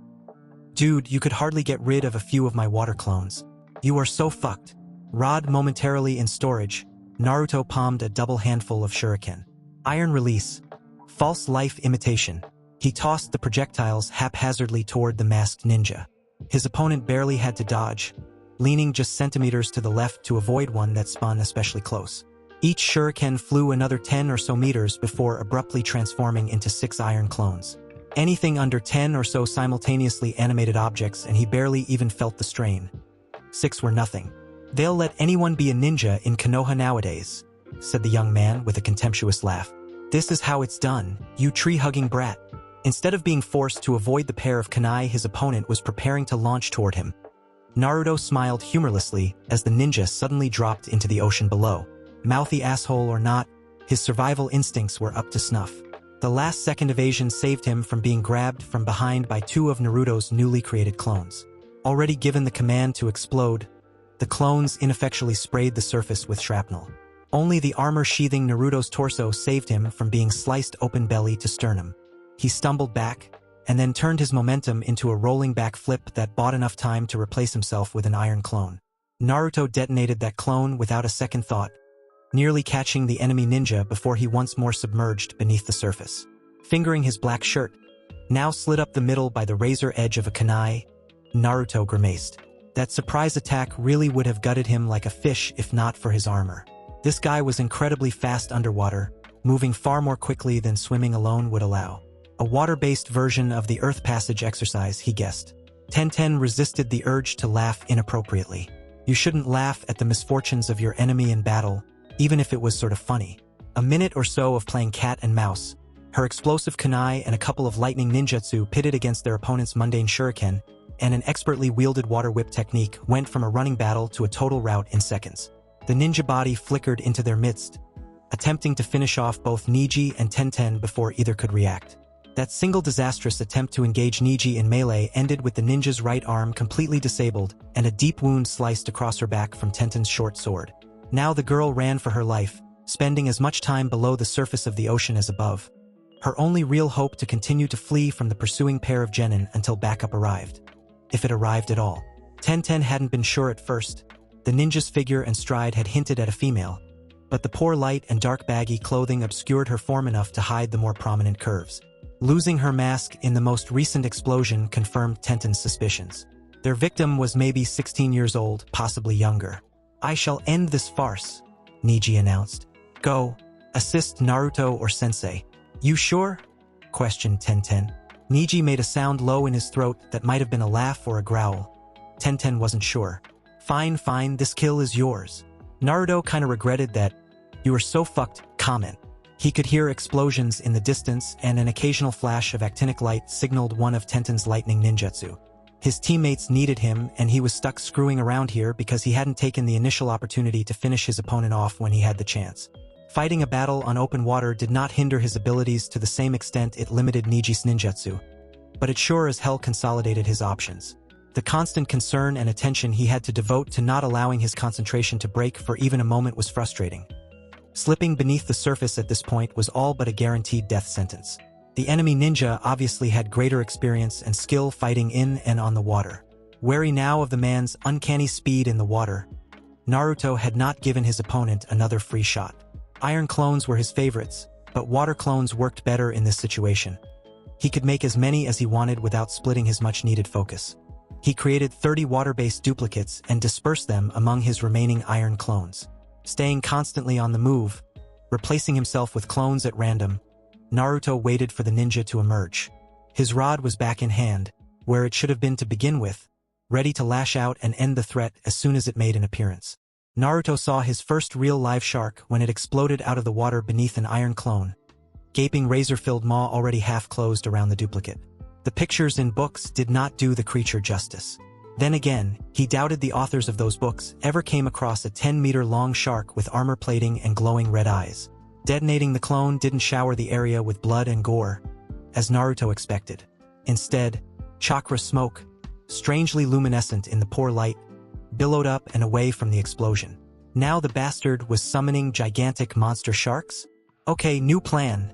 [SPEAKER 1] Dude, you could hardly get rid of a few of my water clones. You are so fucked. Rod momentarily in storage, Naruto palmed a double handful of shuriken. Iron release. False life imitation. He tossed the projectiles haphazardly toward the masked ninja. His opponent barely had to dodge, leaning just centimeters to the left to avoid one that spun especially close. Each shuriken flew another 10 or so meters before abruptly transforming into 6 iron clones. Anything under 10 or so simultaneously animated objects, and he barely even felt the strain. 6 were nothing. "They'll let anyone be a ninja in Konoha nowadays," said the young man with a contemptuous laugh. "This is how it's done, you tree-hugging brat." Instead of being forced to avoid the pair of kunai his opponent was preparing to launch toward him, Naruto smiled humorlessly as the ninja suddenly dropped into the ocean below. Mouthy asshole or not, his survival instincts were up to snuff. The last-second evasion saved him from being grabbed from behind by two of Naruto's newly created clones. Already given the command to explode, the clones ineffectually sprayed the surface with shrapnel. Only the armor sheathing Naruto's torso saved him from being sliced open belly to sternum. He stumbled back, and then turned his momentum into a rolling back flip that bought enough time to replace himself with an iron clone. Naruto detonated that clone without a second thought, nearly catching the enemy ninja before he once more submerged beneath the surface. Fingering his black shirt, now slit up the middle by the razor edge of a kunai, Naruto grimaced. That surprise attack really would have gutted him like a fish if not for his armor. This guy was incredibly fast underwater, moving far more quickly than swimming alone would allow. A water-based version of the Earth Passage exercise, he guessed. Tenten resisted the urge to laugh inappropriately. You shouldn't laugh at the misfortunes of your enemy in battle, even if it was sort of funny. A minute or so of playing cat and mouse, her explosive kunai and a couple of lightning ninjutsu pitted against their opponent's mundane shuriken, and an expertly wielded water whip technique went from a running battle to a total rout in seconds. The ninja body flickered into their midst, attempting to finish off both Neji and Tenten before either could react. That single disastrous attempt to engage Neji in melee ended with the ninja's right arm completely disabled and a deep wound sliced across her back from Tenten's short sword. Now the girl ran for her life, spending as much time below the surface of the ocean as above. Her only real hope to continue to flee from the pursuing pair of Genin until backup arrived. If it arrived at all. Tenten hadn't been sure at first. The ninja's figure and stride had hinted at a female, but the poor light and dark baggy clothing obscured her form enough to hide the more prominent curves. Losing her mask in the most recent explosion confirmed Tenten's suspicions. Their victim was maybe 16 years old, possibly younger. "I shall end this farce," Neji announced. "Go, assist Naruto or Sensei." "You sure?" questioned Tenten. Neji made a sound low in his throat that might have been a laugh or a growl. Tenten wasn't sure. Fine, this kill is yours." Naruto kinda regretted that "you were so fucked" comment. He could hear explosions in the distance and an occasional flash of actinic light signaled one of Tenten's lightning ninjutsu. His teammates needed him and he was stuck screwing around here because he hadn't taken the initial opportunity to finish his opponent off when he had the chance. Fighting a battle on open water did not hinder his abilities to the same extent it limited Neji's ninjutsu, but it sure as hell consolidated his options. The constant concern and attention he had to devote to not allowing his concentration to break for even a moment was frustrating. Slipping beneath the surface at this point was all but a guaranteed death sentence. The enemy ninja obviously had greater experience and skill fighting in and on the water. Wary now of the man's uncanny speed in the water, Naruto had not given his opponent another free shot. Iron clones were his favorites, but water clones worked better in this situation. He could make as many as he wanted without splitting his much-needed focus. He created 30 water-based duplicates and dispersed them among his remaining iron clones. Staying constantly on the move, replacing himself with clones at random, Naruto waited for the ninja to emerge. His rod was back in hand, where it should have been to begin with, ready to lash out and end the threat as soon as it made an appearance. Naruto saw his first real live shark when it exploded out of the water beneath an iron clone, gaping razor-filled maw already half-closed around the duplicate. The pictures in books did not do the creature justice. Then again, he doubted the authors of those books ever came across a 10-meter-long shark with armor plating and glowing red eyes. Detonating the clone didn't shower the area with blood and gore, as Naruto expected. Instead, chakra smoke, strangely luminescent in the poor light, billowed up and away from the explosion. Now the bastard was summoning gigantic monster sharks? "Okay, new plan,"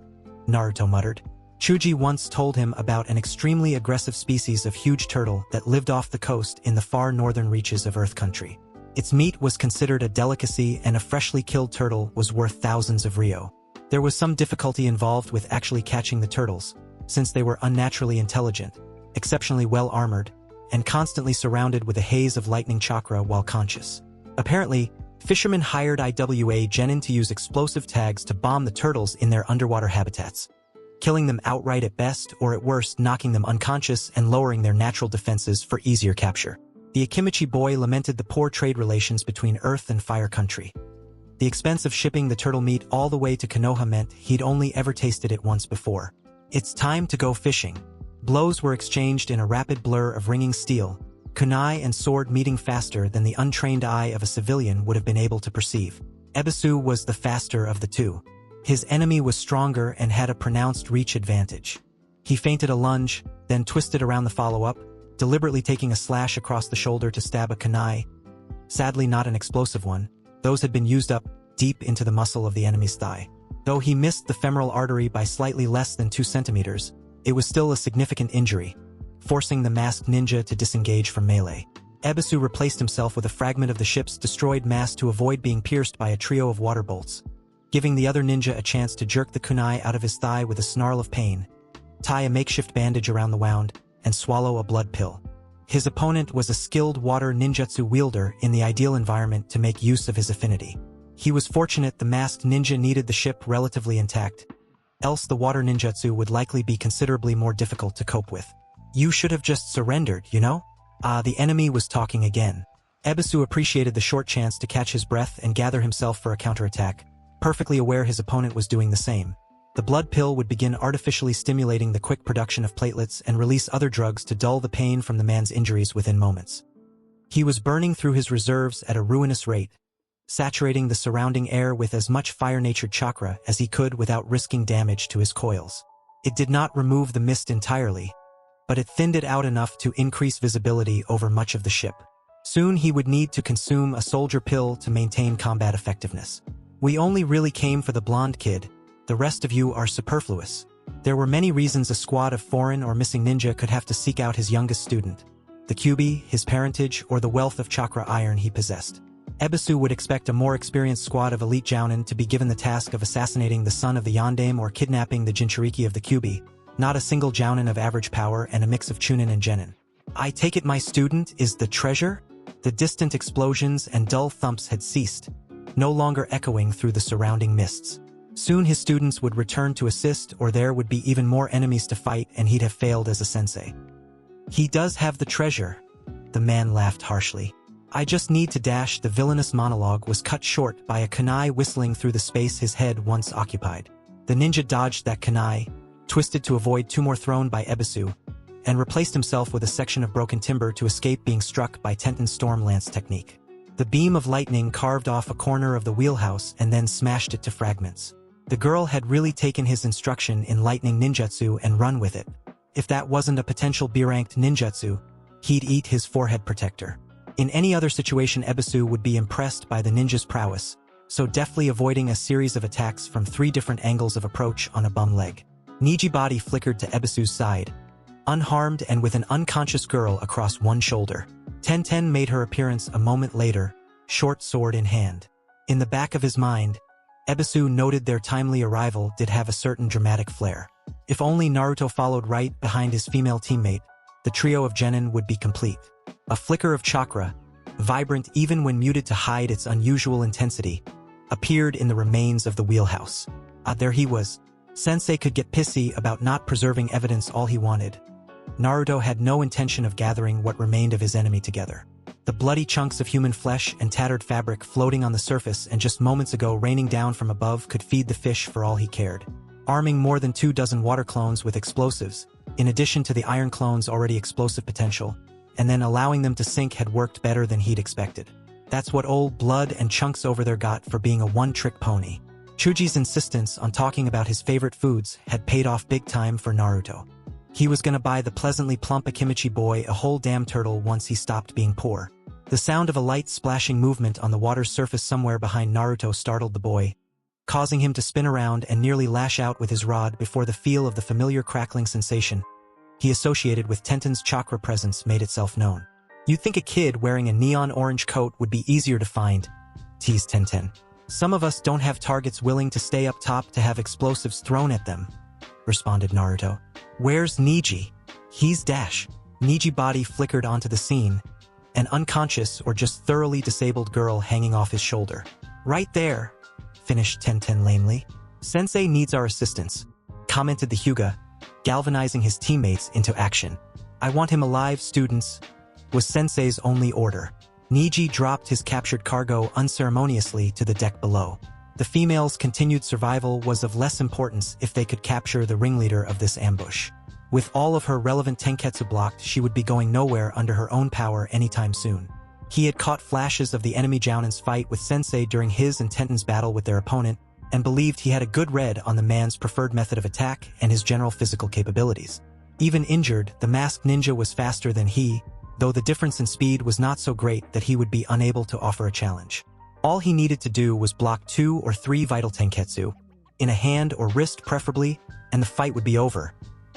[SPEAKER 1] Naruto muttered. Chuji once told him about an extremely aggressive species of huge turtle that lived off the coast in the far northern reaches of Earth Country. Its meat was considered a delicacy and a freshly killed turtle was worth thousands of ryo. There was some difficulty involved with actually catching the turtles, since they were unnaturally intelligent, exceptionally well armored, and constantly surrounded with a haze of lightning chakra while conscious. Apparently, fishermen hired IWA Genin to use explosive tags to bomb the turtles in their underwater habitats, killing them outright at best or at worst knocking them unconscious and lowering their natural defenses for easier capture. The Akimichi boy lamented the poor trade relations between Earth and Fire Country. The expense of shipping the turtle meat all the way to Konoha meant he'd only ever tasted it once before. It's time to go fishing. Blows were exchanged in a rapid blur of ringing steel, kunai and sword meeting faster than the untrained eye of a civilian would have been able to perceive. Ebisu was the faster of the two. His enemy was stronger and had a pronounced reach advantage. He feinted a lunge, then twisted around the follow-up, deliberately taking a slash across the shoulder to stab a kunai. Sadly not an explosive one. Those had been used up deep into the muscle of the enemy's thigh. Though he missed the femoral artery by slightly less than 2 centimeters, it was still a significant injury, forcing the masked ninja to disengage from melee. Ebisu replaced himself with a fragment of the ship's destroyed mast to avoid being pierced by a trio of water bolts, giving the other ninja a chance to jerk the kunai out of his thigh with a snarl of pain, tie a makeshift bandage around the wound, and swallow a blood pill. His opponent was a skilled water ninjutsu wielder in the ideal environment to make use of his affinity. He was fortunate the masked ninja needed the ship relatively intact, else the water ninjutsu would likely be considerably more difficult to cope with. You should have just surrendered, you know? The enemy was talking again. Ebisu appreciated the short chance to catch his breath and gather himself for a counterattack, perfectly aware his opponent was doing the same. The blood pill would begin artificially stimulating the quick production of platelets and release other drugs to dull the pain from the man's injuries within moments. He was burning through his reserves at a ruinous rate, saturating the surrounding air with as much fire-natured chakra as he could without risking damage to his coils. It did not remove the mist entirely, but it thinned it out enough to increase visibility over much of the ship. Soon he would need to consume a soldier pill to maintain combat effectiveness. We only really came for the blonde kid. The rest of you are superfluous. There were many reasons a squad of foreign or missing ninja could have to seek out his youngest student: the Kyuubi, his parentage, or the wealth of chakra iron he possessed. Ebisu would expect a more experienced squad of elite jounin to be given the task of assassinating the son of the Yondaime or kidnapping the Jinchuriki of the Kyuubi, not a single jounin of average power and a mix of Chunin and Genin. I take it my student is the treasure? The distant explosions and dull thumps had ceased, no longer echoing through the surrounding mists. Soon his students would return to assist, or there would be even more enemies to fight and he'd have failed as a sensei. He does have the treasure. The man laughed harshly. I just need to dash. The villainous monologue was cut short by a kunai whistling through the space his head once occupied. The ninja dodged that kunai, twisted to avoid 2 more thrown by Ebisu, and replaced himself with a section of broken timber to escape being struck by Tenten's storm lance technique. The beam of lightning carved off a corner of the wheelhouse and then smashed it to fragments. The girl had really taken his instruction in lightning ninjutsu and run with it. If that wasn't a potential B-ranked ninjutsu, he'd eat his forehead protector. In any other situation, Ebisu would be impressed by the ninja's prowess, so deftly avoiding a series of attacks from 3 different angles of approach on a bum leg. Neji body flickered to Ebisu's side, unharmed and with an unconscious girl across one shoulder. Tenten made her appearance a moment later, short sword in hand. In the back of his mind, Ebisu noted their timely arrival did have a certain dramatic flair. If only Naruto followed right behind his female teammate, the trio of Genin would be complete. A flicker of chakra, vibrant even when muted to hide its unusual intensity, appeared in the remains of the wheelhouse. There he was. Sensei could get pissy about not preserving evidence all he wanted. Naruto had no intention of gathering what remained of his enemy together. The bloody chunks of human flesh and tattered fabric floating on the surface and just moments ago raining down from above could feed the fish for all he cared. Arming more than 24 water clones with explosives, in addition to the iron clones' already explosive potential, and then allowing them to sink had worked better than he'd expected. That's what old blood and chunks over there got for being a one-trick pony. Chuji's insistence on talking about his favorite foods had paid off big time for Naruto. He was gonna buy the pleasantly plump Akimichi boy a whole damn turtle once he stopped being poor. The sound of a light splashing movement on the water's surface somewhere behind Naruto startled the boy, causing him to spin around and nearly lash out with his rod before the feel of the familiar crackling sensation he associated with Tenten's chakra presence made itself known. You'd think a kid wearing a neon orange coat would be easier to find, teased Tenten. Some of us don't have targets willing to stay up top to have explosives thrown at them, responded Naruto. Where's Neji? He's dash. Neji body flickered onto the scene, an unconscious or just thoroughly disabled girl hanging off his shoulder. Right there, finished Tenten lamely. Sensei needs our assistance, commented the Hyuga, galvanizing his teammates into action. I want him alive, students. was Sensei's only order. Neji dropped his captured cargo unceremoniously to the deck below. The female's continued survival was of less importance if they could capture the ringleader of this ambush. With all of her relevant tenketsu blocked, she would be going nowhere under her own power anytime soon. He had caught flashes of the enemy Jounin's fight with Sensei during his and Tenten's battle with their opponent, and believed he had a good read on the man's preferred method of attack and his general physical capabilities. Even injured, the masked ninja was faster than he, though the difference in speed was not so great that he would be unable to offer a challenge. All he needed to do was block 2 or 3 vital tenketsu, in a hand or wrist preferably, and the fight would be over.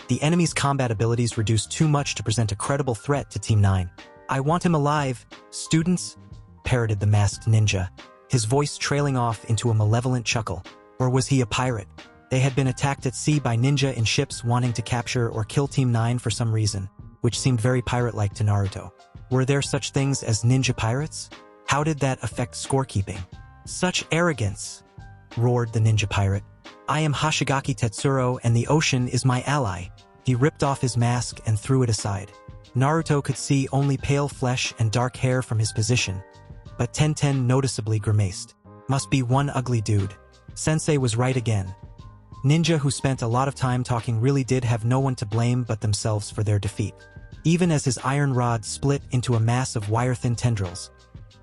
[SPEAKER 1] The enemy's combat abilities reduced too much to present a credible threat to Team 9. "I want him alive, students," parroted the masked ninja, his voice trailing off into a malevolent chuckle. Or was he a pirate? They had been attacked at sea by ninja in ships wanting to capture or kill Team 9 for some reason, which seemed very pirate-like to Naruto. Were there such things as ninja pirates? How did that affect scorekeeping? "Such arrogance!" roared the ninja pirate. "I am Hoshigaki Tetsuro and the ocean is my ally." He ripped off his mask and threw it aside. Naruto could see only pale flesh and dark hair from his position, but Tenten noticeably grimaced. Must be one ugly dude. Sensei was right again. Ninja who spent a lot of time talking really did have no one to blame but themselves for their defeat. Even as his iron rod split into a mass of wire-thin tendrils,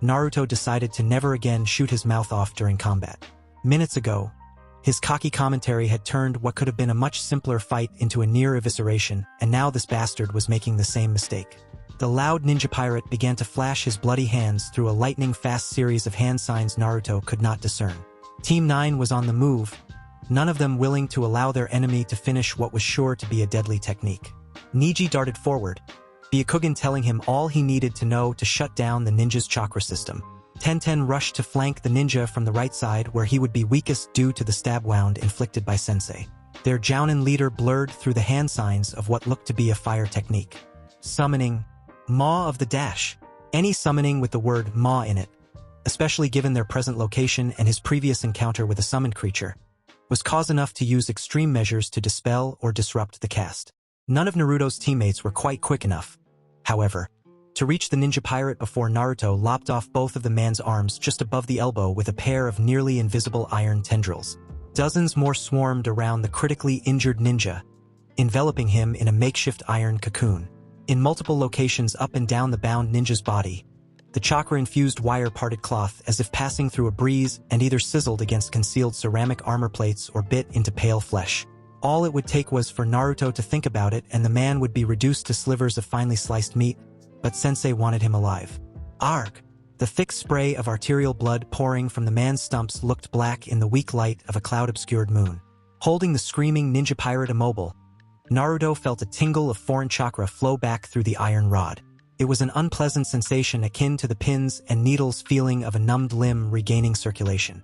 [SPEAKER 1] Naruto decided to never again shoot his mouth off during combat. Minutes ago, his cocky commentary had turned what could have been a much simpler fight into a near evisceration, and now this bastard was making the same mistake. The loud ninja pirate began to flash his bloody hands through a lightning-fast series of hand signs Naruto could not discern. Team 9 was on the move, none of them willing to allow their enemy to finish what was sure to be a deadly technique. Neji darted forward, Byakugan telling him all he needed to know to shut down the ninja's chakra system. Tenten rushed to flank the ninja from the right side where he would be weakest due to the stab wound inflicted by Sensei. Their Jounin leader blurred through the hand signs of what looked to be a fire technique. Summoning Maw of the Dash. Any summoning with the word Maw in it, especially given their present location and his previous encounter with a summoned creature, was cause enough to use extreme measures to dispel or disrupt the cast. None of Naruto's teammates were quite quick enough, however, to reach the ninja pirate before Naruto lopped off both of the man's arms just above the elbow with a pair of nearly invisible iron tendrils. Dozens more swarmed around the critically injured ninja, enveloping him in a makeshift iron cocoon. In multiple locations up and down the bound ninja's body, the chakra-infused wire parted cloth as if passing through a breeze and either sizzled against concealed ceramic armor plates or bit into pale flesh. All it would take was for Naruto to think about it and the man would be reduced to slivers of finely sliced meat, but Sensei wanted him alive. Arg! The thick spray of arterial blood pouring from the man's stumps looked black in the weak light of a cloud-obscured moon. Holding the screaming ninja pirate immobile, Naruto felt a tingle of foreign chakra flow back through the iron rod. It was an unpleasant sensation akin to the pins and needles feeling of a numbed limb regaining circulation.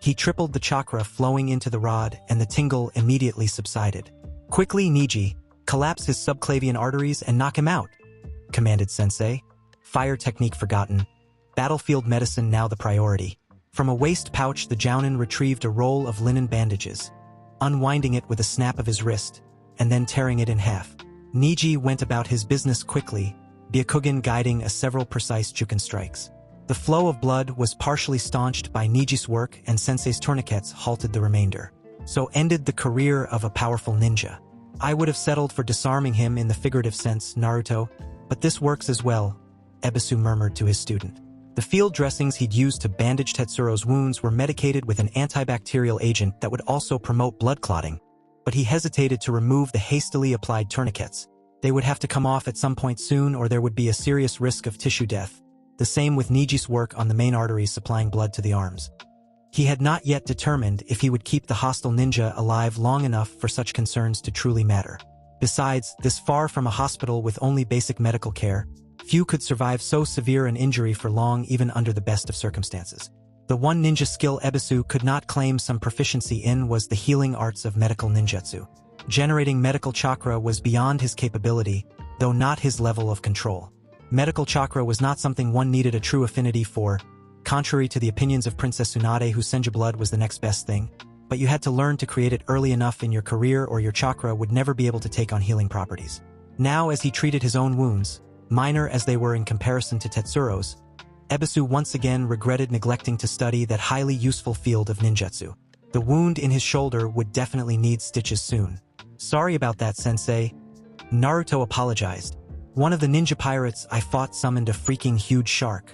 [SPEAKER 1] He tripled the chakra flowing into the rod and the tingle immediately subsided. "Quickly, Neji, collapse his subclavian arteries and knock him out," commanded Sensei. Fire technique forgotten. Battlefield medicine now the priority. From a waist pouch the Jounin retrieved a roll of linen bandages, unwinding it with a snap of his wrist, and then tearing it in half. Neji went about his business quickly, Byakugan guiding several precise Juken strikes. The flow of blood was partially staunched by Neji's work and Sensei's tourniquets halted the remainder. So ended the career of a powerful ninja. "I would have settled for disarming him in the figurative sense, Naruto, but this works as well," Ebisu murmured to his student. The field dressings he'd used to bandage Tetsuro's wounds were medicated with an antibacterial agent that would also promote blood clotting, but he hesitated to remove the hastily applied tourniquets. They would have to come off at some point soon or there would be a serious risk of tissue death. The same with Neji's work on the main arteries supplying blood to the arms. He had not yet determined if he would keep the hostile ninja alive long enough for such concerns to truly matter. Besides, this far from a hospital with only basic medical care, few could survive so severe an injury for long even under the best of circumstances. The one ninja skill Ebisu could not claim some proficiency in was the healing arts of medical ninjutsu. Generating medical chakra was beyond his capability, though not his level of control. Medical chakra was not something one needed a true affinity for, contrary to the opinions of Princess Tsunade whose senju blood was the next best thing, but you had to learn to create it early enough in your career or your chakra would never be able to take on healing properties. Now as he treated his own wounds, minor as they were in comparison to Tetsuro's, Ebisu once again regretted neglecting to study that highly useful field of ninjutsu. The wound in his shoulder would definitely need stitches soon. Sorry about that, sensei. Naruto apologized. One of the ninja pirates I fought summoned a freaking huge shark.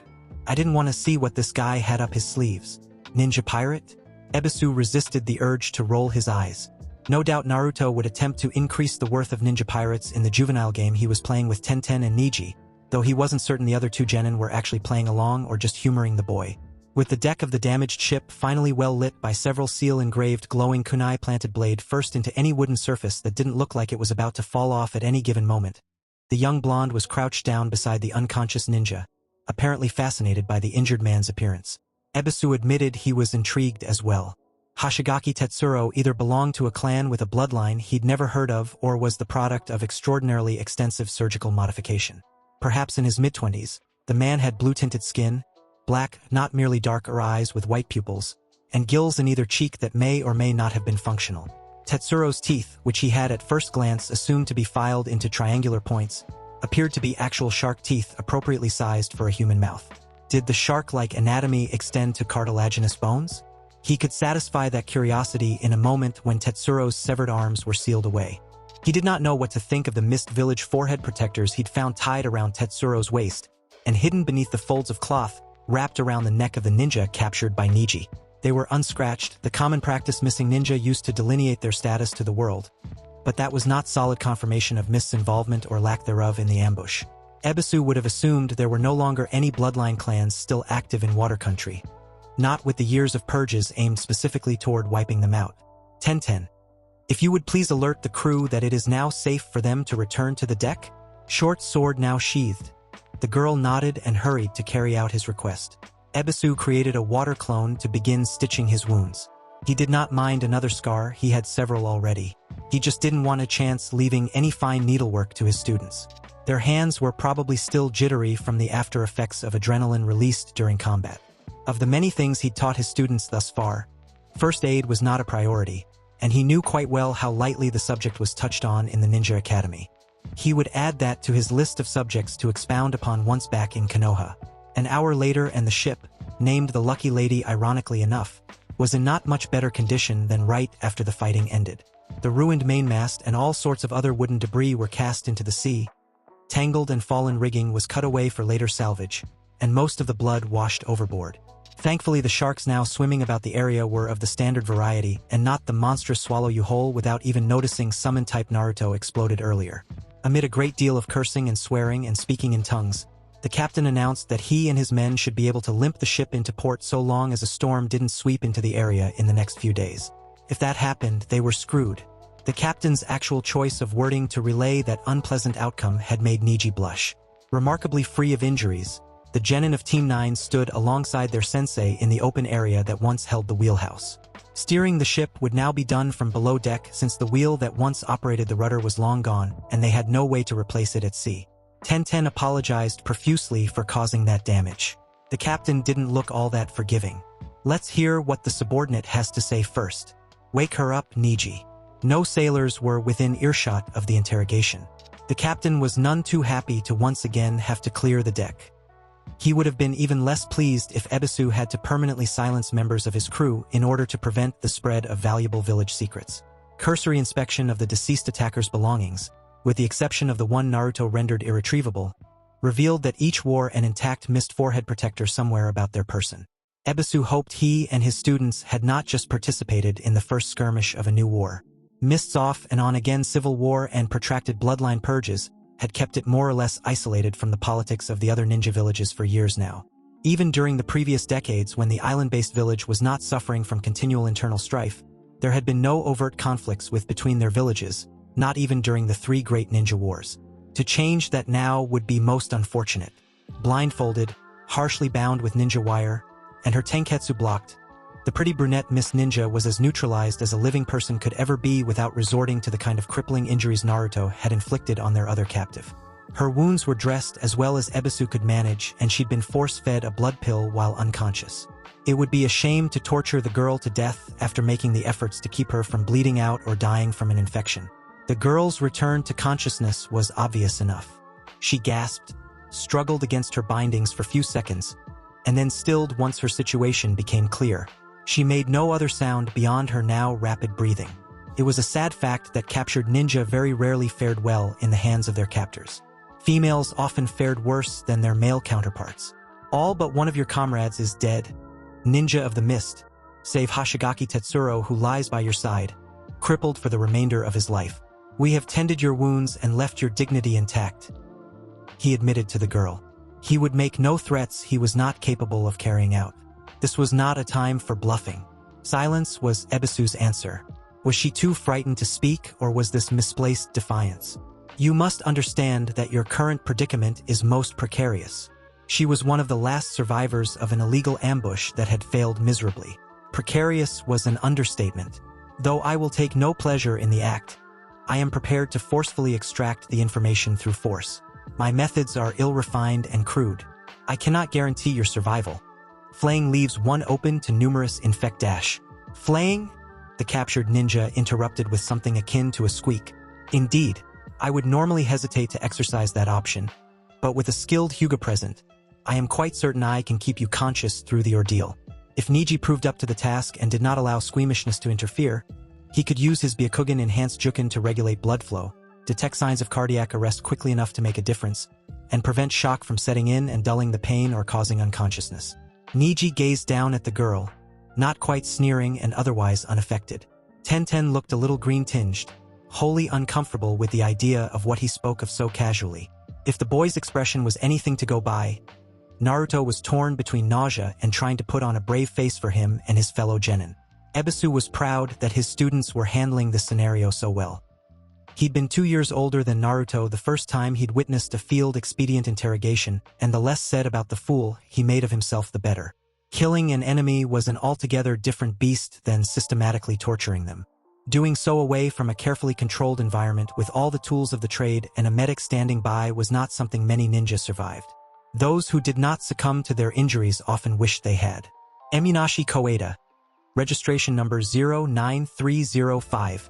[SPEAKER 1] I didn't want to see what this guy had up his sleeves. Ninja pirate? Ebisu resisted the urge to roll his eyes. No doubt Naruto would attempt to increase the worth of ninja pirates in the juvenile game he was playing with Tenten and Neji, though he wasn't certain the other two genin were actually playing along or just humoring the boy. With the deck of the damaged ship finally well lit by several seal-engraved glowing kunai planted blade first into any wooden surface that didn't look like it was about to fall off at any given moment, the young blonde was crouched down beside the unconscious ninja, apparently fascinated by the injured man's appearance. Ebisu admitted he was intrigued as well. Hoshigaki Tetsuro either belonged to a clan with a bloodline he'd never heard of or was the product of extraordinarily extensive surgical modification. Perhaps in his mid-20s, the man had blue-tinted skin, black, not merely darker eyes with white pupils, and gills in either cheek that may or may not have been functional. Tetsuro's teeth, which he had at first glance assumed to be filed into triangular points, appeared to be actual shark teeth appropriately sized for a human mouth. Did the shark-like anatomy extend to cartilaginous bones? He could satisfy that curiosity in a moment when Tetsuro's severed arms were sealed away. He did not know what to think of the Mist Village forehead protectors he'd found tied around Tetsuro's waist and hidden beneath the folds of cloth wrapped around the neck of the ninja captured by Neji. They were unscratched, the common practice missing ninja used to delineate their status to the world. But that was not solid confirmation of Mist's involvement or lack thereof in the ambush. Ebisu would have assumed there were no longer any bloodline clans still active in Water Country, not with the years of purges aimed specifically toward wiping them out. Tenten, if you would please alert the crew that it is now safe for them to return to the deck? Short sword now sheathed. The girl nodded and hurried to carry out his request. Ebisu created a water clone to begin stitching his wounds. He did not mind another scar, he had several already. He just didn't want a chance leaving any fine needlework to his students. Their hands were probably still jittery from the after effects of adrenaline released during combat. Of the many things he'd taught his students thus far, first aid was not a priority, and he knew quite well how lightly the subject was touched on in the Ninja Academy. He would add that to his list of subjects to expound upon once back in Konoha. An hour later and the ship, named the Lucky Lady ironically enough, was in not much better condition than right after the fighting ended. The ruined mainmast and all sorts of other wooden debris were cast into the sea. Tangled and fallen rigging was cut away for later salvage, and most of the blood washed overboard. Thankfully, the sharks now swimming about the area were of the standard variety and not the monstrous swallow you whole without even noticing summon-type Naruto exploded earlier. Amid a great deal of cursing and swearing and speaking in tongues, the captain announced that he and his men should be able to limp the ship into port so long as a storm didn't sweep into the area in the next few days. If that happened, they were screwed. The captain's actual choice of wording to relay that unpleasant outcome had made Neji blush. Remarkably free of injuries, the genin of Team 9 stood alongside their sensei in the open area that once held the wheelhouse. Steering the ship would now be done from below deck since the wheel that once operated the rudder was long gone and they had no way to replace it at sea. Tenten apologized profusely for causing that damage. The captain didn't look all that forgiving. Let's hear what the subordinate has to say first. Wake her up, Neji. No sailors were within earshot of the interrogation. The captain was none too happy to once again have to clear the deck. He would have been even less pleased if Ebisu had to permanently silence members of his crew in order to prevent the spread of valuable village secrets. Cursory inspection of the deceased attacker's belongings, with the exception of the one Naruto rendered irretrievable, revealed that each wore an intact mist forehead protector somewhere about their person. Ebisu hoped he and his students had not just participated in the first skirmish of a new war. Mist's off and on again civil war and protracted bloodline purges had kept it more or less isolated from the politics of the other ninja villages for years now. Even during the previous decades when the island-based village was not suffering from continual internal strife, there had been no overt conflicts between their villages, not even during the three great ninja wars. To change that now would be most unfortunate. Blindfolded, harshly bound with ninja wire, and her tenketsu blocked, the pretty brunette Miss Ninja was as neutralized as a living person could ever be without resorting to the kind of crippling injuries Naruto had inflicted on their other captive. Her wounds were dressed as well as Ebisu could manage, and she'd been force-fed a blood pill while unconscious. It would be a shame to torture the girl to death after making the efforts to keep her from bleeding out or dying from an infection. The girl's return to consciousness was obvious enough. She gasped, struggled against her bindings for few seconds, and then stilled once her situation became clear. She made no other sound beyond her now rapid breathing. It was a sad fact that captured ninja very rarely fared well in the hands of their captors. Females often fared worse than their male counterparts. All but one of your comrades is dead, ninja of the mist, save Hoshigaki Tetsuro, who lies by your side, crippled for the remainder of his life. We have tended your wounds and left your dignity intact, he admitted to the girl. He would make no threats he was not capable of carrying out. This was not a time for bluffing. Silence was Ebisu's answer. Was she too frightened to speak, or was this misplaced defiance? You must understand that your current predicament is most precarious. She was one of the last survivors of an illegal ambush that had failed miserably. Precarious was an understatement. Though I will take no pleasure in the act, I am prepared to forcefully extract the information through force. My methods are ill-refined and crude. I cannot guarantee your survival. Flaying leaves one open to numerous infect dash. Flaying? The captured ninja interrupted with something akin to a squeak. Indeed, I would normally hesitate to exercise that option, but with a skilled Hyuga present, I am quite certain I can keep you conscious through the ordeal. If Neji proved up to the task and did not allow squeamishness to interfere, he could use his Byakugan enhanced Jukin to regulate blood flow, detect signs of cardiac arrest quickly enough to make a difference, and prevent shock from setting in and dulling the pain or causing unconsciousness. Neji gazed down at the girl, not quite sneering and otherwise unaffected. Tenten looked a little green-tinged, wholly uncomfortable with the idea of what he spoke of so casually. If the boy's expression was anything to go by, Naruto was torn between nausea and trying to put on a brave face for him and his fellow genin. Ebisu was proud that his students were handling the scenario so well. He'd been 2 years older than Naruto the first time he'd witnessed a field-expedient interrogation, and the less said about the fool he made of himself the better. Killing an enemy was an altogether different beast than systematically torturing them. Doing so away from a carefully controlled environment with all the tools of the trade and a medic standing by was not something many ninjas survived. Those who did not succumb to their injuries often wished they had. Emunashi Koeda, registration number 09305,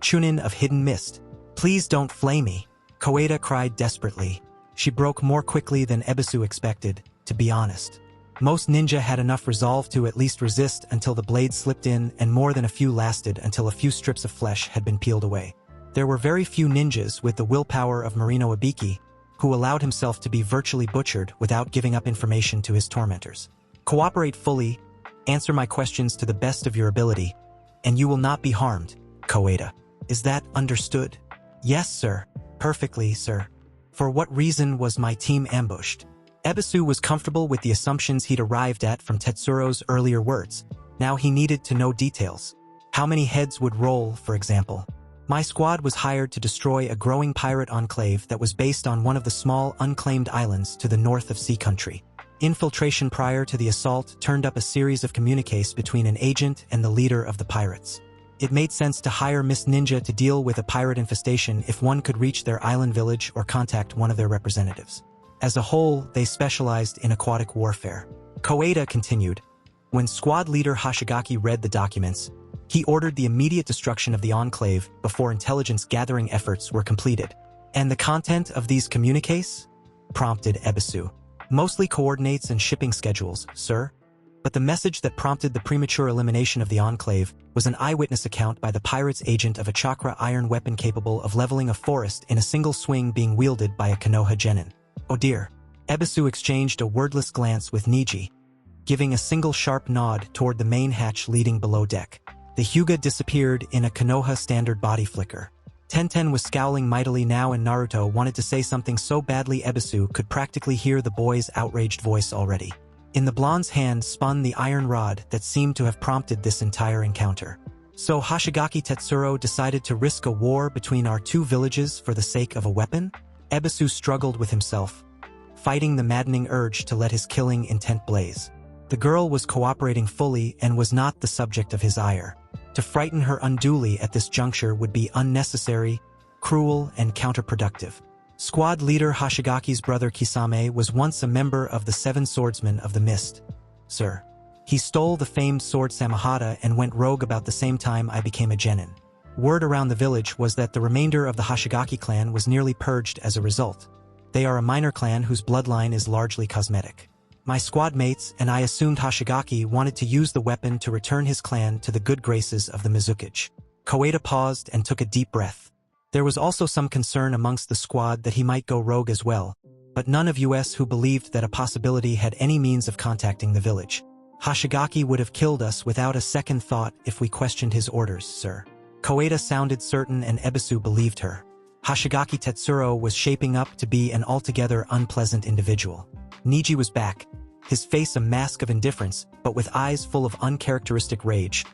[SPEAKER 1] Chunin of Hidden Mist. Please don't flay me, Koeda cried desperately. She broke more quickly than Ebisu expected, to be honest. Most ninja had enough resolve to at least resist until the blade slipped in, and more than a few lasted until a few strips of flesh had been peeled away. There were very few ninjas with the willpower of Marino Ibiki, who allowed himself to be virtually butchered without giving up information to his tormentors. Cooperate fully, answer my questions to the best of your ability, and you will not be harmed, Koeda. Is that understood? Yes, sir. Perfectly, sir. For what reason was my team ambushed? Ebisu was comfortable with the assumptions he'd arrived at from Tetsuro's earlier words. Now he needed to know details. How many heads would roll, for example? My squad was hired to destroy a growing pirate enclave that was based on one of the small, unclaimed islands to the north of Sea Country. Infiltration prior to the assault turned up a series of communiques between an agent and the leader of the pirates. It made sense to hire Miss Ninja to deal with a pirate infestation if one could reach their island village or contact one of their representatives. As a whole, they specialized in aquatic warfare. Koeda continued. When squad leader Hoshigaki read the documents, he ordered the immediate destruction of the enclave before intelligence-gathering efforts were completed. And the content of these communiques? Prompted Ebisu. Mostly coordinates and shipping schedules, sir. But the message that prompted the premature elimination of the enclave was an eyewitness account by the pirate's agent of a chakra iron weapon capable of leveling a forest in a single swing being wielded by a Konoha genin. Oh dear. Ebisu exchanged a wordless glance with Neji, giving a single sharp nod toward the main hatch leading below deck. The Hyuga disappeared in a Konoha standard body flicker. Tenten was scowling mightily now, and Naruto wanted to say something so badly Ebisu could practically hear the boy's outraged voice already. In the blonde's hand spun the iron rod that seemed to have prompted this entire encounter. So Hoshigaki Tetsuro decided to risk a war between our two villages for the sake of a weapon? Ebisu struggled with himself, fighting the maddening urge to let his killing intent blaze. The girl was cooperating fully and was not the subject of his ire. To frighten her unduly at this juncture would be unnecessary, cruel, and counterproductive. Squad leader Hoshigaki's brother Kisame was once a member of the Seven Swordsmen of the Mist, sir. He stole the famed sword Samahata and went rogue about the same time I became a genin. Word around the village was that the remainder of the Hoshigaki clan was nearly purged as a result. They are a minor clan whose bloodline is largely cosmetic. My squad mates and I assumed Hoshigaki wanted to use the weapon to return his clan to the good graces of the Mizukage. Koeda paused and took a deep breath. There was also some concern amongst the squad that he might go rogue as well, but none of us who believed that a possibility had any means of contacting the village. Hoshigaki would have killed us without a second thought if we questioned his orders, sir. Koeda sounded certain and Ebisu believed her. Hoshigaki Tetsuro was shaping up to be an altogether unpleasant individual. Neji was back, his face a mask of indifference, but with eyes full of uncharacteristic rage,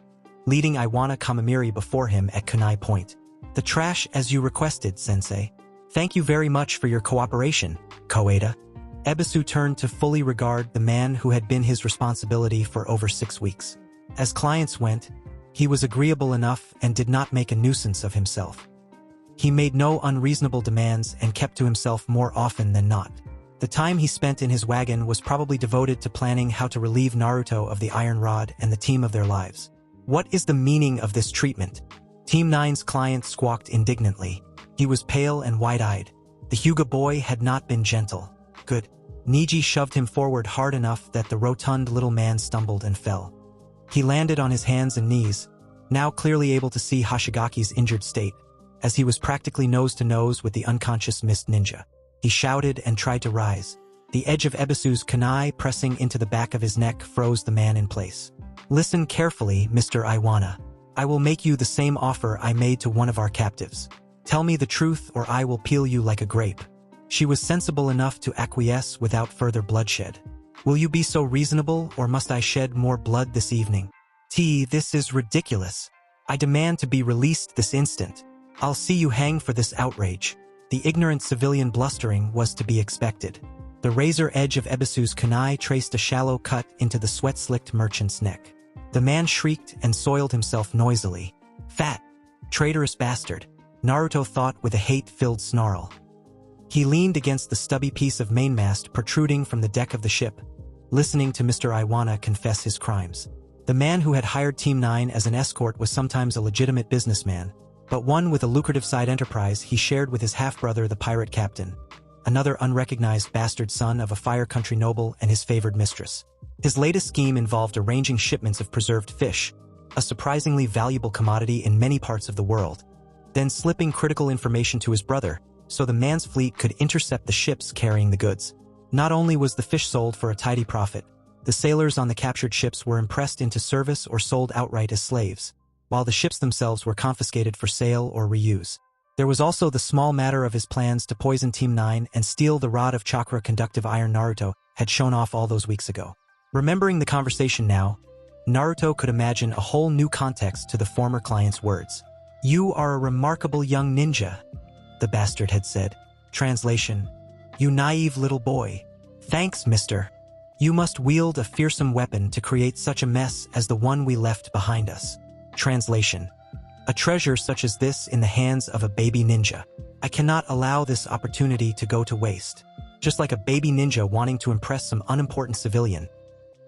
[SPEAKER 1] leading Iwana Kamamiri before him at kunai point. The trash as you requested, sensei. Thank you very much for your cooperation, Koeda. Ebisu turned to fully regard the man who had been his responsibility for over 6 weeks. As clients went, he was agreeable enough and did not make a nuisance of himself. He made no unreasonable demands and kept to himself more often than not. The time he spent in his wagon was probably devoted to planning how to relieve Naruto of the iron rod and the team of their lives. What is the meaning of this treatment? Team 9's client squawked indignantly. He was pale and wide-eyed. The Hyuga boy had not been gentle. Good. Neji shoved him forward hard enough that the rotund little man stumbled and fell. He landed on his hands and knees, now clearly able to see Hoshigaki's injured state, as he was practically nose-to-nose with the unconscious mist ninja. He shouted and tried to rise. The edge of Ebisu's kunai pressing into the back of his neck froze the man in place. Listen carefully, Mr. Iwana. I will make you the same offer I made to one of our captives. Tell me the truth or I will peel you like a grape. She was sensible enough to acquiesce without further bloodshed. Will you be so reasonable or must I shed more blood this evening? This is ridiculous. I demand to be released this instant. I'll see you hang for this outrage. The ignorant civilian blustering was to be expected. The razor edge of Ebisu's kunai traced a shallow cut into the sweat-slicked merchant's neck. The man shrieked and soiled himself noisily. Fat, traitorous bastard, Naruto thought with a hate-filled snarl. He leaned against the stubby piece of mainmast protruding from the deck of the ship, listening to Mr. Iwana confess his crimes. The man who had hired Team 9 as an escort was sometimes a legitimate businessman, but one with a lucrative side enterprise he shared with his half-brother the pirate captain, another unrecognized bastard son of a fire country noble and his favored mistress. His latest scheme involved arranging shipments of preserved fish, a surprisingly valuable commodity in many parts of the world, then slipping critical information to his brother, so the man's fleet could intercept the ships carrying the goods. Not only was the fish sold for a tidy profit, the sailors on the captured ships were impressed into service or sold outright as slaves, while the ships themselves were confiscated for sale or reuse. There was also the small matter of his plans to poison Team 9 and steal the rod of chakra conductive iron Naruto had shown off all those weeks ago. Remembering the conversation now, Naruto could imagine a whole new context to the former client's words. You are a remarkable young ninja, the bastard had said. Translation: You naive little boy. Thanks, mister. You must wield a fearsome weapon to create such a mess as the one we left behind us. Translation: A treasure such as this in the hands of a baby ninja. I cannot allow this opportunity to go to waste. Just like a baby ninja wanting to impress some unimportant civilian,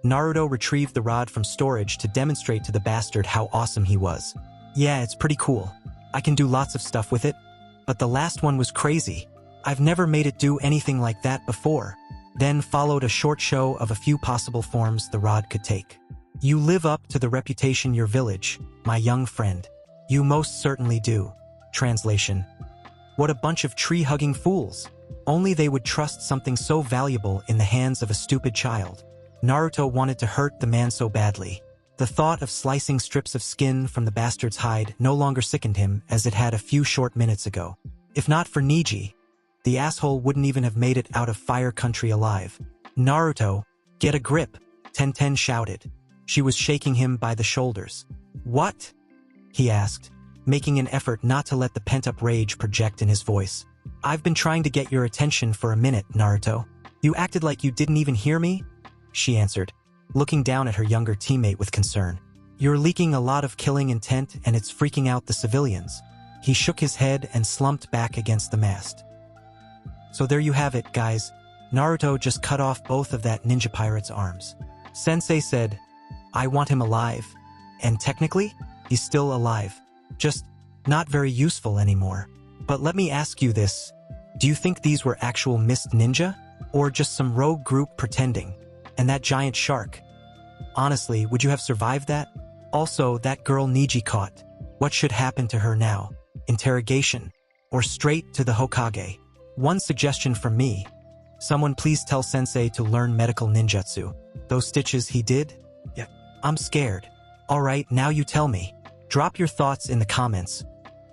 [SPEAKER 1] Naruto retrieved the rod from storage to demonstrate to the bastard how awesome he was. Yeah, it's pretty cool. I can do lots of stuff with it, but the last one was crazy. I've never made it do anything like that before. Then followed a short show of a few possible forms the rod could take. You live up to the reputation your village, my young friend. You most certainly do. Translation: What a bunch of tree-hugging fools. Only they would trust something so valuable in the hands of a stupid child. Naruto wanted to hurt the man so badly. The thought of slicing strips of skin from the bastard's hide no longer sickened him as it had a few short minutes ago. If not for Neji, the asshole wouldn't even have made it out of fire country alive. Naruto, get a grip, Tenten shouted. She was shaking him by the shoulders. What? He asked, making an effort not to let the pent-up rage project in his voice. I've been trying to get your attention for a minute, Naruto. You acted like you didn't even hear me? She answered, looking down at her younger teammate with concern. You're leaking a lot of killing intent and it's freaking out the civilians. He shook his head and slumped back against the mast. So there you have it, guys. Naruto just cut off both of that ninja pirate's arms. Sensei said, I want him alive. And technically, he's still alive. Just not very useful anymore. But let me ask you this. Do you think these were actual mist ninja? Or just some rogue group pretending? And that giant shark? Honestly, would you have survived that? Also, that girl Neji caught. What should happen to her now? Interrogation? Or straight to the Hokage? One suggestion from me. Someone please tell Sensei to learn medical ninjutsu. Those stitches he did? Yeah. I'm scared. Alright, now you tell me. Drop your thoughts in the comments.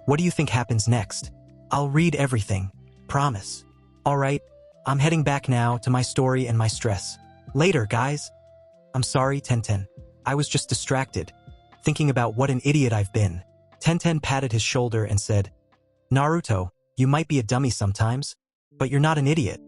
[SPEAKER 1] What do you think happens next? I'll read everything. Promise. Alright, I'm heading back now to my story and my stress. Later, guys. I'm sorry, Tenten. I was just distracted, thinking about what an idiot I've been. Tenten patted his shoulder and said, Naruto, you might be a dummy sometimes, but you're not an idiot.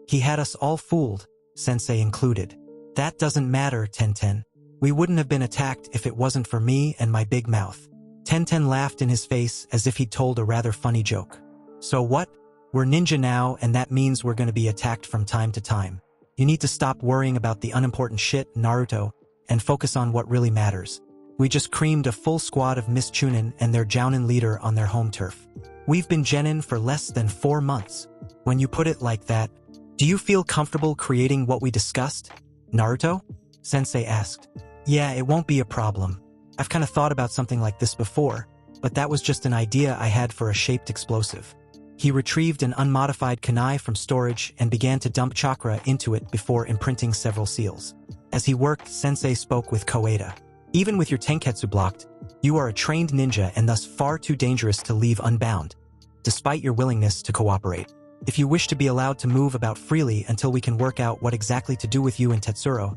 [SPEAKER 1] He had us all fooled, Sensei included. That doesn't matter, Tenten. We wouldn't have been attacked if it wasn't for me and my big mouth. Tenten laughed in his face as if he'd told a rather funny joke. So what? We're ninja now, and that means we're going to be attacked from time to time. You need to stop worrying about the unimportant shit, Naruto, and focus on what really matters. We just creamed a full squad of Miss Chunin and their Jounin leader on their home turf. We've been Genin for less than 4 months. When you put it like that, do you feel comfortable creating what we discussed, Naruto? Sensei asked. Yeah, it won't be a problem. I've kind of thought about something like this before, but that was just an idea I had for a shaped explosive. He retrieved an unmodified kunai from storage and began to dump chakra into it before imprinting several seals. As he worked, Sensei spoke with Koeda. Even with your tenketsu blocked, you are a trained ninja and thus far too dangerous to leave unbound, despite your willingness to cooperate. If you wish to be allowed to move about freely until we can work out what exactly to do with you and Tetsuro,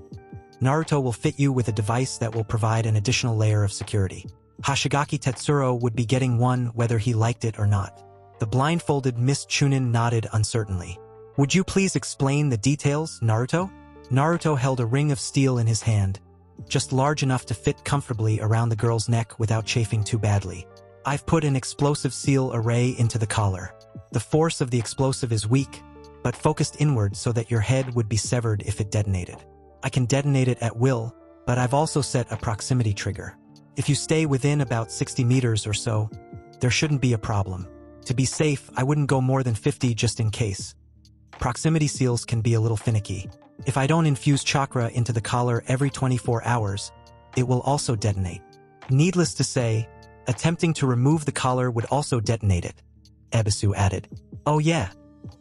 [SPEAKER 1] Naruto will fit you with a device that will provide an additional layer of security. Hoshigaki Tetsuro would be getting one whether he liked it or not. The blindfolded Miss Chunin nodded uncertainly. Would you please explain the details, Naruto? Naruto held a ring of steel in his hand, just large enough to fit comfortably around the girl's neck without chafing too badly. I've put an explosive seal array into the collar. The force of the explosive is weak, but focused inward so that your head would be severed if it detonated. I can detonate it at will, but I've also set a proximity trigger. If you stay within about 60 meters or so, there shouldn't be a problem. To be safe, I wouldn't go more than 50 just in case. Proximity seals can be a little finicky. If I don't infuse chakra into the collar every 24 hours, it will also detonate. Needless to say, attempting to remove the collar would also detonate it, Ebisu added. Oh yeah,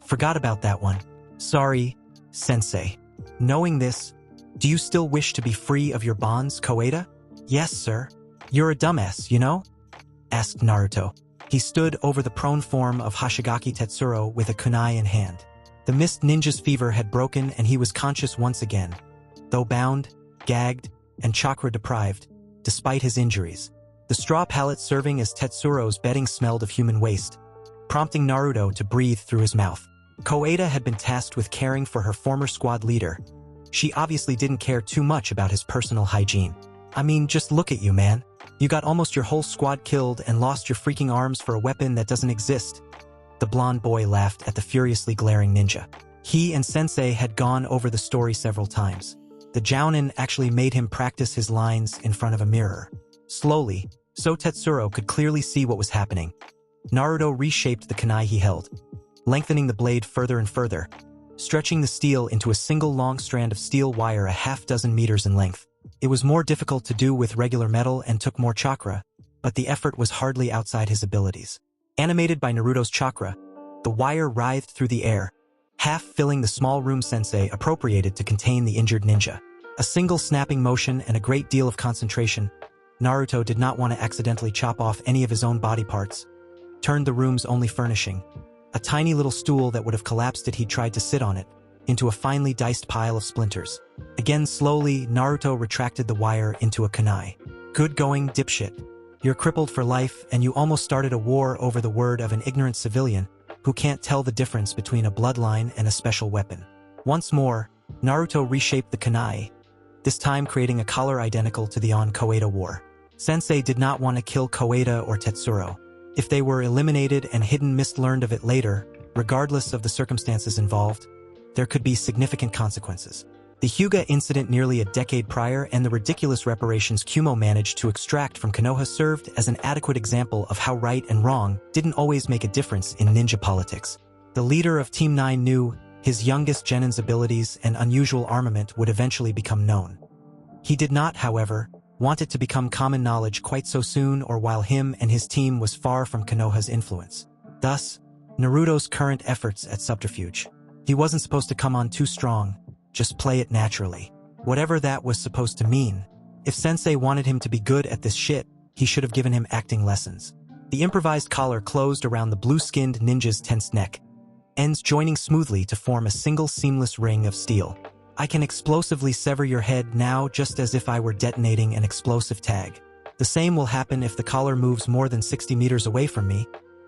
[SPEAKER 1] forgot about that one. Sorry, Sensei. Knowing this, do you still wish to be free of your bonds, Koeda? Yes, sir. You're a dumbass, you know? Asked Naruto. He stood over the prone form of Hoshigaki Tetsuro with a kunai in hand. The mist ninja's fever had broken and he was conscious once again, though bound, gagged, and chakra deprived, despite his injuries. The straw pallet serving as Tetsuro's bedding smelled of human waste, prompting Naruto to breathe through his mouth. Koeda had been tasked with caring for her former squad leader. She obviously didn't care too much about his personal hygiene. I mean, just look at you, man. You got almost your whole squad killed and lost your freaking arms for a weapon that doesn't exist. The blonde boy laughed at the furiously glaring ninja. He and Sensei had gone over the story several times. The Jounin actually made him practice his lines in front of a mirror. Slowly, so Tetsuro could clearly see what was happening. Naruto reshaped the kunai he held, lengthening the blade further and further, stretching the steel into a single long strand of steel wire a half-dozen meters in length. It was more difficult to do with regular metal and took more chakra, but the effort was hardly outside his abilities. Animated by Naruto's chakra, the wire writhed through the air, half filling the small room Sensei appropriated to contain the injured ninja. A single snapping motion and a great deal of concentration, Naruto did not want to accidentally chop off any of his own body parts, turned the room's only furnishing, a tiny little stool that would have collapsed if he'd tried to sit on it, into a finely diced pile of splinters. Again slowly, Naruto retracted the wire into a kunai. Good going, dipshit. You're crippled for life and you almost started a war over the word of an ignorant civilian who can't tell the difference between a bloodline and a special weapon. Once more, Naruto reshaped the kunai, this time creating a collar identical to the on Koeda war. Sensei did not want to kill Koeda or Tetsuro. If they were eliminated and Hidden Mist learned of it later, regardless of the circumstances involved, there could be significant consequences. The Hyuga incident nearly a decade prior and the ridiculous reparations Kumo managed to extract from Konoha served as an adequate example of how right and wrong didn't always make a difference in ninja politics. The leader of Team 9 knew his youngest Genin's abilities and unusual armament would eventually become known. He did not, however, want it to become common knowledge quite so soon or while him and his team was far from Konoha's influence. Thus, Naruto's current efforts at subterfuge. He wasn't supposed to come on too strong, just play it naturally. Whatever that was supposed to mean. If Sensei wanted him to be good at this shit, he should have given him acting lessons. The improvised collar closed around the blue-skinned ninja's tense neck, ends joining smoothly to form a single seamless ring of steel. I can explosively sever your head now just as if I were detonating an explosive tag. The same will happen if the collar moves more than 60 meters away from me,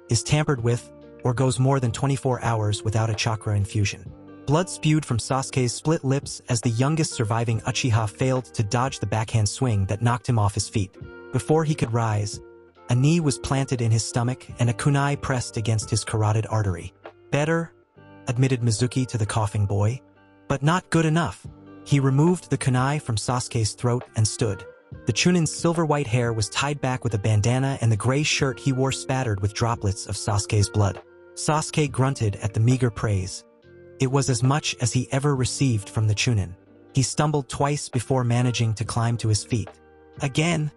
[SPEAKER 1] is tampered with, or goes more than 24 hours without a chakra infusion. Blood spewed from Sasuke's split lips as the youngest surviving Uchiha failed to dodge the backhand swing that knocked him off his feet. Before he could rise, a knee was planted in his stomach and a kunai pressed against his carotid artery. Better, admitted Mizuki to the coughing boy, but not good enough. He removed the kunai from Sasuke's throat and stood. The Chunin's silver-white hair was tied back with a bandana and the gray shirt he wore spattered with droplets of Sasuke's blood. Sasuke grunted at the meager praise. It was as much as he ever received from the Chunin. He stumbled twice before managing to climb to his feet. Again,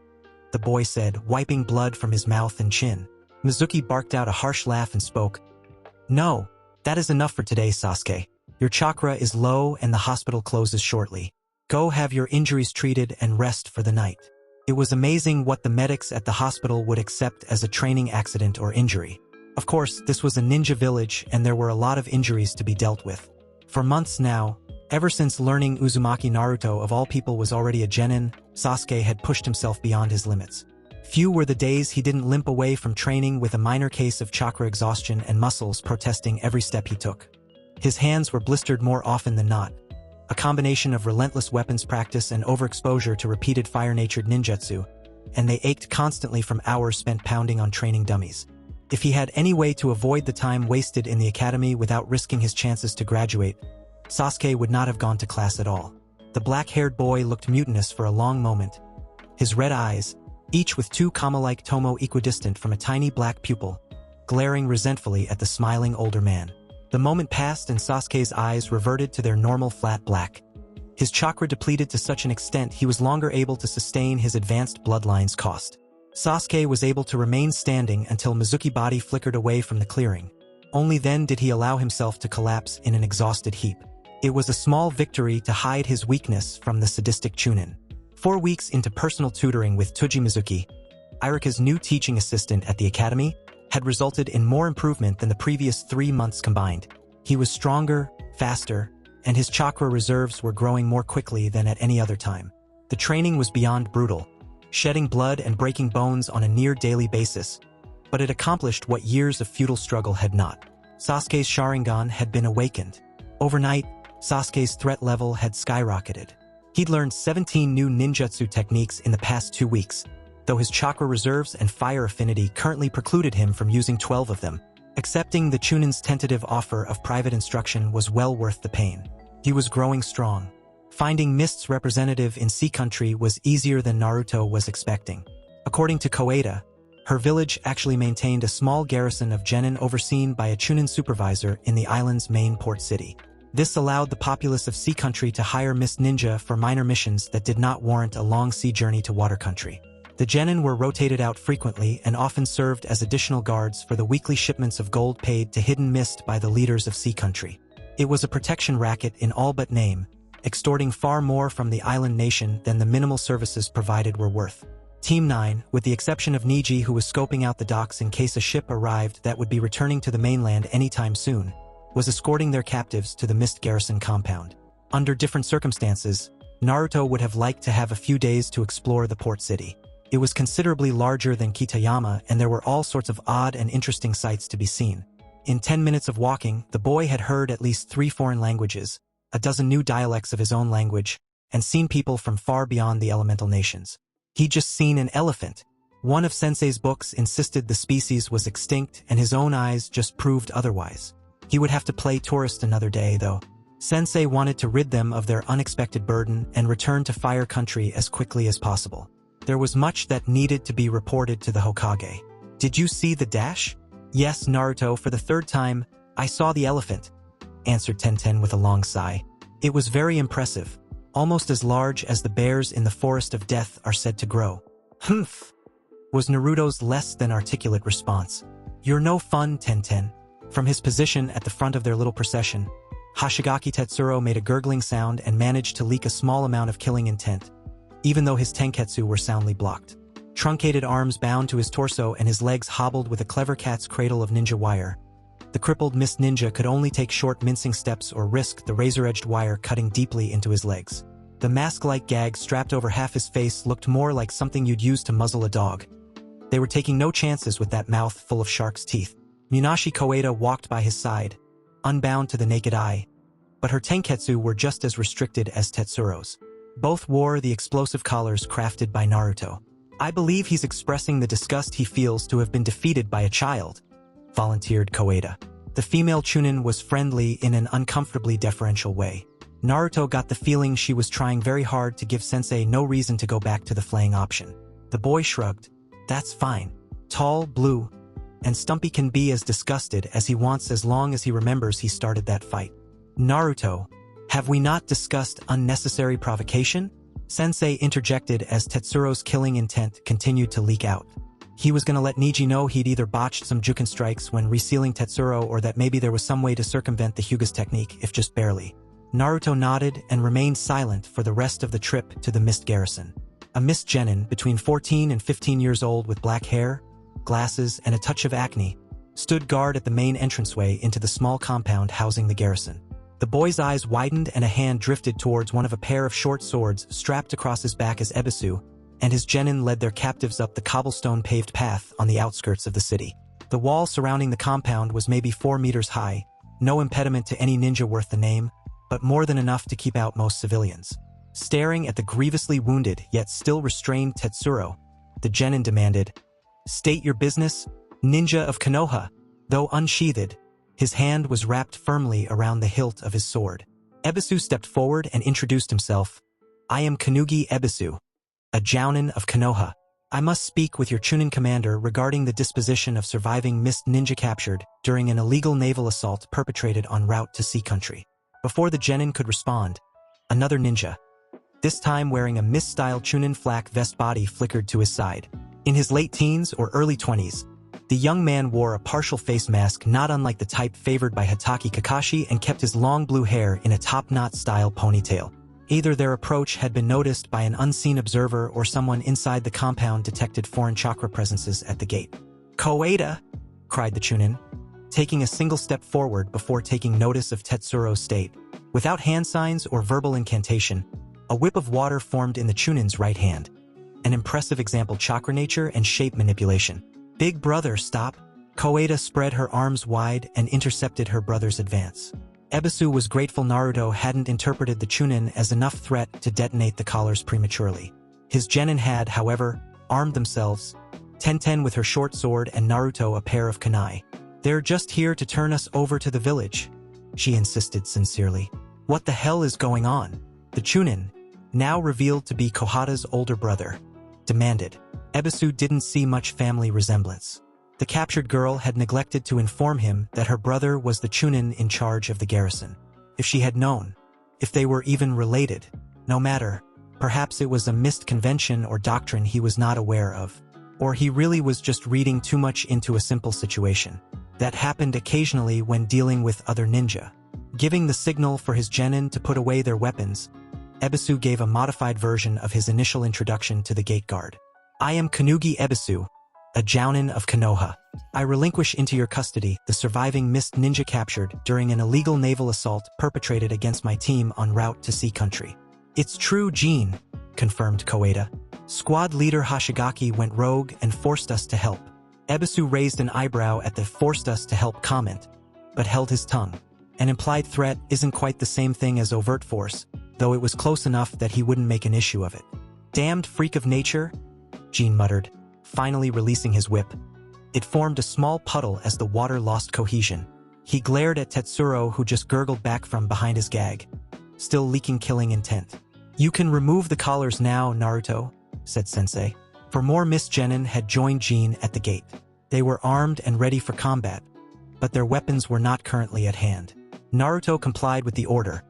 [SPEAKER 1] the boy said, wiping blood from his mouth and chin. Mizuki barked out a harsh laugh and spoke. No, that is enough for today, Sasuke. Your chakra is low and the hospital closes shortly. Go have your injuries treated and rest for the night. It was amazing what the medics at the hospital would accept as a training accident or injury. Of course, this was a ninja village and there were a lot of injuries to be dealt with. For months now, ever since learning Uzumaki Naruto of all people was already a genin, Sasuke had pushed himself beyond his limits. Few were the days he didn't limp away from training with a minor case of chakra exhaustion and muscles protesting every step he took. His hands were blistered more often than not, a combination of relentless weapons practice and overexposure to repeated fire-natured ninjutsu, and they ached constantly from hours spent pounding on training dummies. If he had any way to avoid the time wasted in the academy without risking his chances to graduate, Sasuke would not have gone to class at all. The black-haired boy looked mutinous for a long moment. His red eyes, each with two comma-like tomo equidistant from a tiny black pupil, glaring resentfully at the smiling older man. The moment passed and Sasuke's eyes reverted to their normal flat black. His chakra depleted to such an extent he was longer able to sustain his advanced bloodline's cost. Sasuke was able to remain standing until Mizuki's body flickered away from the clearing. Only then did he allow himself to collapse in an exhausted heap. It was a small victory to hide his weakness from the sadistic Chunin. 4 weeks into personal tutoring with Tsuji Mizuki, Irika's new teaching assistant at the academy, had resulted in more improvement than the previous 3 months combined. He was stronger, faster, and his chakra reserves were growing more quickly than at any other time. The training was beyond brutal, shedding blood and breaking bones on a near-daily basis, but it accomplished what years of futile struggle had not. Sasuke's Sharingan had been awakened. Overnight, Sasuke's threat level had skyrocketed. He'd learned 17 new ninjutsu techniques in the past 2 weeks, though his chakra reserves and fire affinity currently precluded him from using 12 of them. Accepting the Chunin's tentative offer of private instruction was well worth the pain. He was growing strong. Finding Mist's representative in Sea Country was easier than Naruto was expecting. According to Koeda, her village actually maintained a small garrison of genin overseen by a Chunin supervisor in the island's main port city. This allowed the populace of Sea Country to hire Mist Ninja for minor missions that did not warrant a long sea journey to Water Country. The genin were rotated out frequently and often served as additional guards for the weekly shipments of gold paid to Hidden Mist by the leaders of Sea Country. It was a protection racket in all but name, extorting far more from the island nation than the minimal services provided were worth. Team 9, with the exception of Neji who was scoping out the docks in case a ship arrived that would be returning to the mainland anytime soon, was escorting their captives to the Mist Garrison compound. Under different circumstances, Naruto would have liked to have a few days to explore the port city. It was considerably larger than Kitayama and there were all sorts of odd and interesting sights to be seen. In 10 minutes of walking, the boy had heard at least 3 foreign languages, a dozen new dialects of his own language, and seen people from far beyond the elemental nations. He'd just seen an elephant. One of Sensei's books insisted the species was extinct and his own eyes just proved otherwise. He would have to play tourist another day, though. Sensei wanted to rid them of their unexpected burden and return to Fire Country as quickly as possible. There was much that needed to be reported to the Hokage. Did you see the dash? Yes, Naruto, for the 3rd time, I saw the elephant, answered Tenten with a long sigh. It was very impressive, almost as large as the bears in the Forest of Death are said to grow. Humph, was Naruto's less than articulate response. You're no fun, Tenten. From his position at the front of their little procession, Hoshigaki Tetsuro made a gurgling sound and managed to leak a small amount of killing intent, even though his tenketsu were soundly blocked. Truncated arms bound to his torso and his legs hobbled with a clever cat's cradle of ninja wire. The crippled mist ninja could only take short mincing steps or risk the razor-edged wire cutting deeply into his legs. The mask-like gag strapped over half his face looked more like something you'd use to muzzle a dog. They were taking no chances with that mouth full of shark's teeth. Munashi Koeda walked by his side, unbound to the naked eye, but her tenketsu were just as restricted as Tetsuro's. Both wore the explosive collars crafted by Naruto. I believe he's expressing the disgust he feels to have been defeated by a child, volunteered Koeda. The female Chunin was friendly in an uncomfortably deferential way. Naruto got the feeling she was trying very hard to give Sensei no reason to go back to the flaying option. The boy shrugged. That's fine. Tall, blue, and Stumpy can be as disgusted as he wants as long as he remembers he started that fight. Naruto, have we not discussed unnecessary provocation? Sensei interjected as Tetsuro's killing intent continued to leak out. He was gonna let Neji know he'd either botched some Juken strikes when resealing Tetsuro or that maybe there was some way to circumvent the Hyuga's technique, if just barely. Naruto nodded and remained silent for the rest of the trip to the Mist Garrison. A Mist Genin, between 14 and 15 years old with black hair, glasses, and a touch of acne, stood guard at the main entranceway into the small compound housing the garrison. The boy's eyes widened and a hand drifted towards one of a pair of short swords strapped across his back as Ebisu, and his genin led their captives up the cobblestone-paved path on the outskirts of the city. The wall surrounding the compound was maybe 4 meters high, no impediment to any ninja worth the name, but more than enough to keep out most civilians. Staring at the grievously wounded yet still restrained Tetsuro, the genin demanded, "State your business, ninja of Konoha." Though unsheathed, his hand was wrapped firmly around the hilt of his sword. Ebisu stepped forward and introduced himself. "I am Kanugi Ebisu, a jounin of Konoha. I must speak with your Chunin commander regarding the disposition of surviving Mist ninja captured during an illegal naval assault perpetrated en route to Sea Country." Before the genin could respond, another ninja, this time wearing a Mist-style Chunin flak vest body, flickered to his side. In his late teens or early 20s, the young man wore a partial face mask not unlike the type favored by Hatake Kakashi and kept his long blue hair in a top-knot-style ponytail. Either their approach had been noticed by an unseen observer or someone inside the compound detected foreign chakra presences at the gate. "Koeda!" cried the Chunin, taking a single step forward before taking notice of Tetsuro's state. Without hand signs or verbal incantation, a whip of water formed in the Chunin's right hand. An impressive example chakra nature and shape manipulation. "Big brother, stop!" Koeda spread her arms wide and intercepted her brother's advance. Ebisu was grateful Naruto hadn't interpreted the Chunin as enough threat to detonate the collars prematurely. His genin had, however, armed themselves, Tenten with her short sword and Naruto a pair of kunai. "They're just here to turn us over to the village," she insisted sincerely. "What the hell is going on?" The Chunin, now revealed to be Kohata's older brother, demanded. Ebisu didn't see much family resemblance. The captured girl had neglected to inform him that her brother was the Chunin in charge of the garrison. If she had known, if they were even related, no matter, perhaps it was a missed convention or doctrine he was not aware of. Or he really was just reading too much into a simple situation. That happened occasionally when dealing with other ninja. Giving the signal for his genin to put away their weapons, Ebisu gave a modified version of his initial introduction to the gate guard. "I am Kanugi Ebisu, a jounin of Konoha. I relinquish into your custody the surviving Mist ninja captured during an illegal naval assault perpetrated against my team en route to Sea Country." "It's true, Jin," confirmed Koeda. "Squad leader Hoshigaki went rogue and forced us to help." Ebisu raised an eyebrow at the "forced us to help" comment, but held his tongue. An implied threat isn't quite the same thing as overt force, though it was close enough that he wouldn't make an issue of it. "Damned freak of nature," Jin muttered, finally releasing his whip. It formed a small puddle as the water lost cohesion. He glared at Tetsuro, who just gurgled back from behind his gag, still leaking killing intent. "You can remove the collars now, Naruto," said Sensei. For more Mist Genin had joined Jin at the gate. They were armed and ready for combat, but their weapons were not currently at hand. Naruto complied with the order,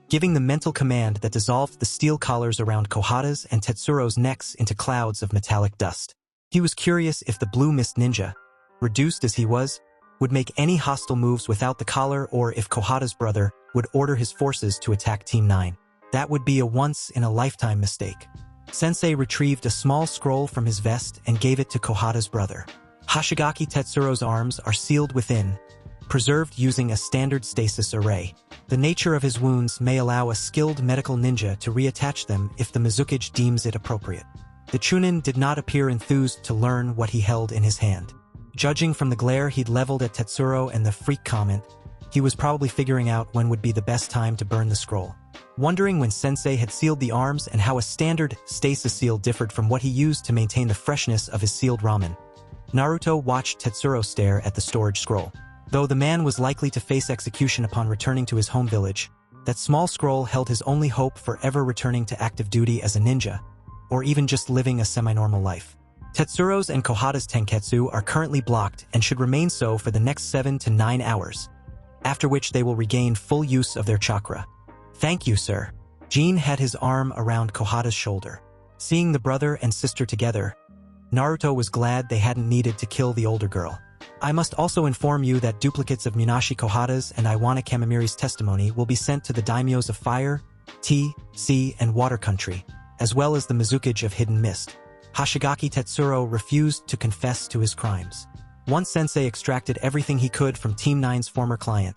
[SPEAKER 1] giving the mental command that dissolved the steel collars around Kohada's and Tetsuro's necks into clouds of metallic dust. He was curious if the Blue Mist Ninja, reduced as he was, would make any hostile moves without the collar, or if Kohada's brother would order his forces to attack Team 9. That would be a once-in-a-lifetime mistake. Sensei retrieved a small scroll from his vest and gave it to Kohada's brother. Hoshigaki Tetsuro's arms are sealed within, preserved using a standard stasis array. The nature of his wounds may allow a skilled medical ninja to reattach them if the Mizukage deems it appropriate. The Chunin did not appear enthused to learn what he held in his hand. Judging from the glare he'd leveled at Tetsuro and the freak comment, he was probably figuring out when would be the best time to burn the scroll. Wondering when Sensei had sealed the arms and how a standard stasis seal differed from what he used to maintain the freshness of his sealed ramen, Naruto watched Tetsuro stare at the storage scroll. Though the man was likely to face execution upon returning to his home village, that small scroll held his only hope for ever returning to active duty as a ninja, or even just living a semi-normal life. Tetsuro's and Kohada's Tenketsu are currently blocked and should remain so for the next 7 to 9 hours, after which they will regain full use of their chakra. Thank you, sir. Jin had his arm around Kohada's shoulder. Seeing the brother and sister together, Naruto was glad they hadn't needed to kill the older girl. I must also inform you that duplicates of Munashi Kohada's and Iwana Kamimiri's testimony will be sent to the daimyos of Fire, Tea, Sea, and Water Country, as well as the Mizukage of Hidden Mist. Hoshigaki Tetsuro refused to confess to his crimes. Once Sensei extracted everything he could from Team 9's former client,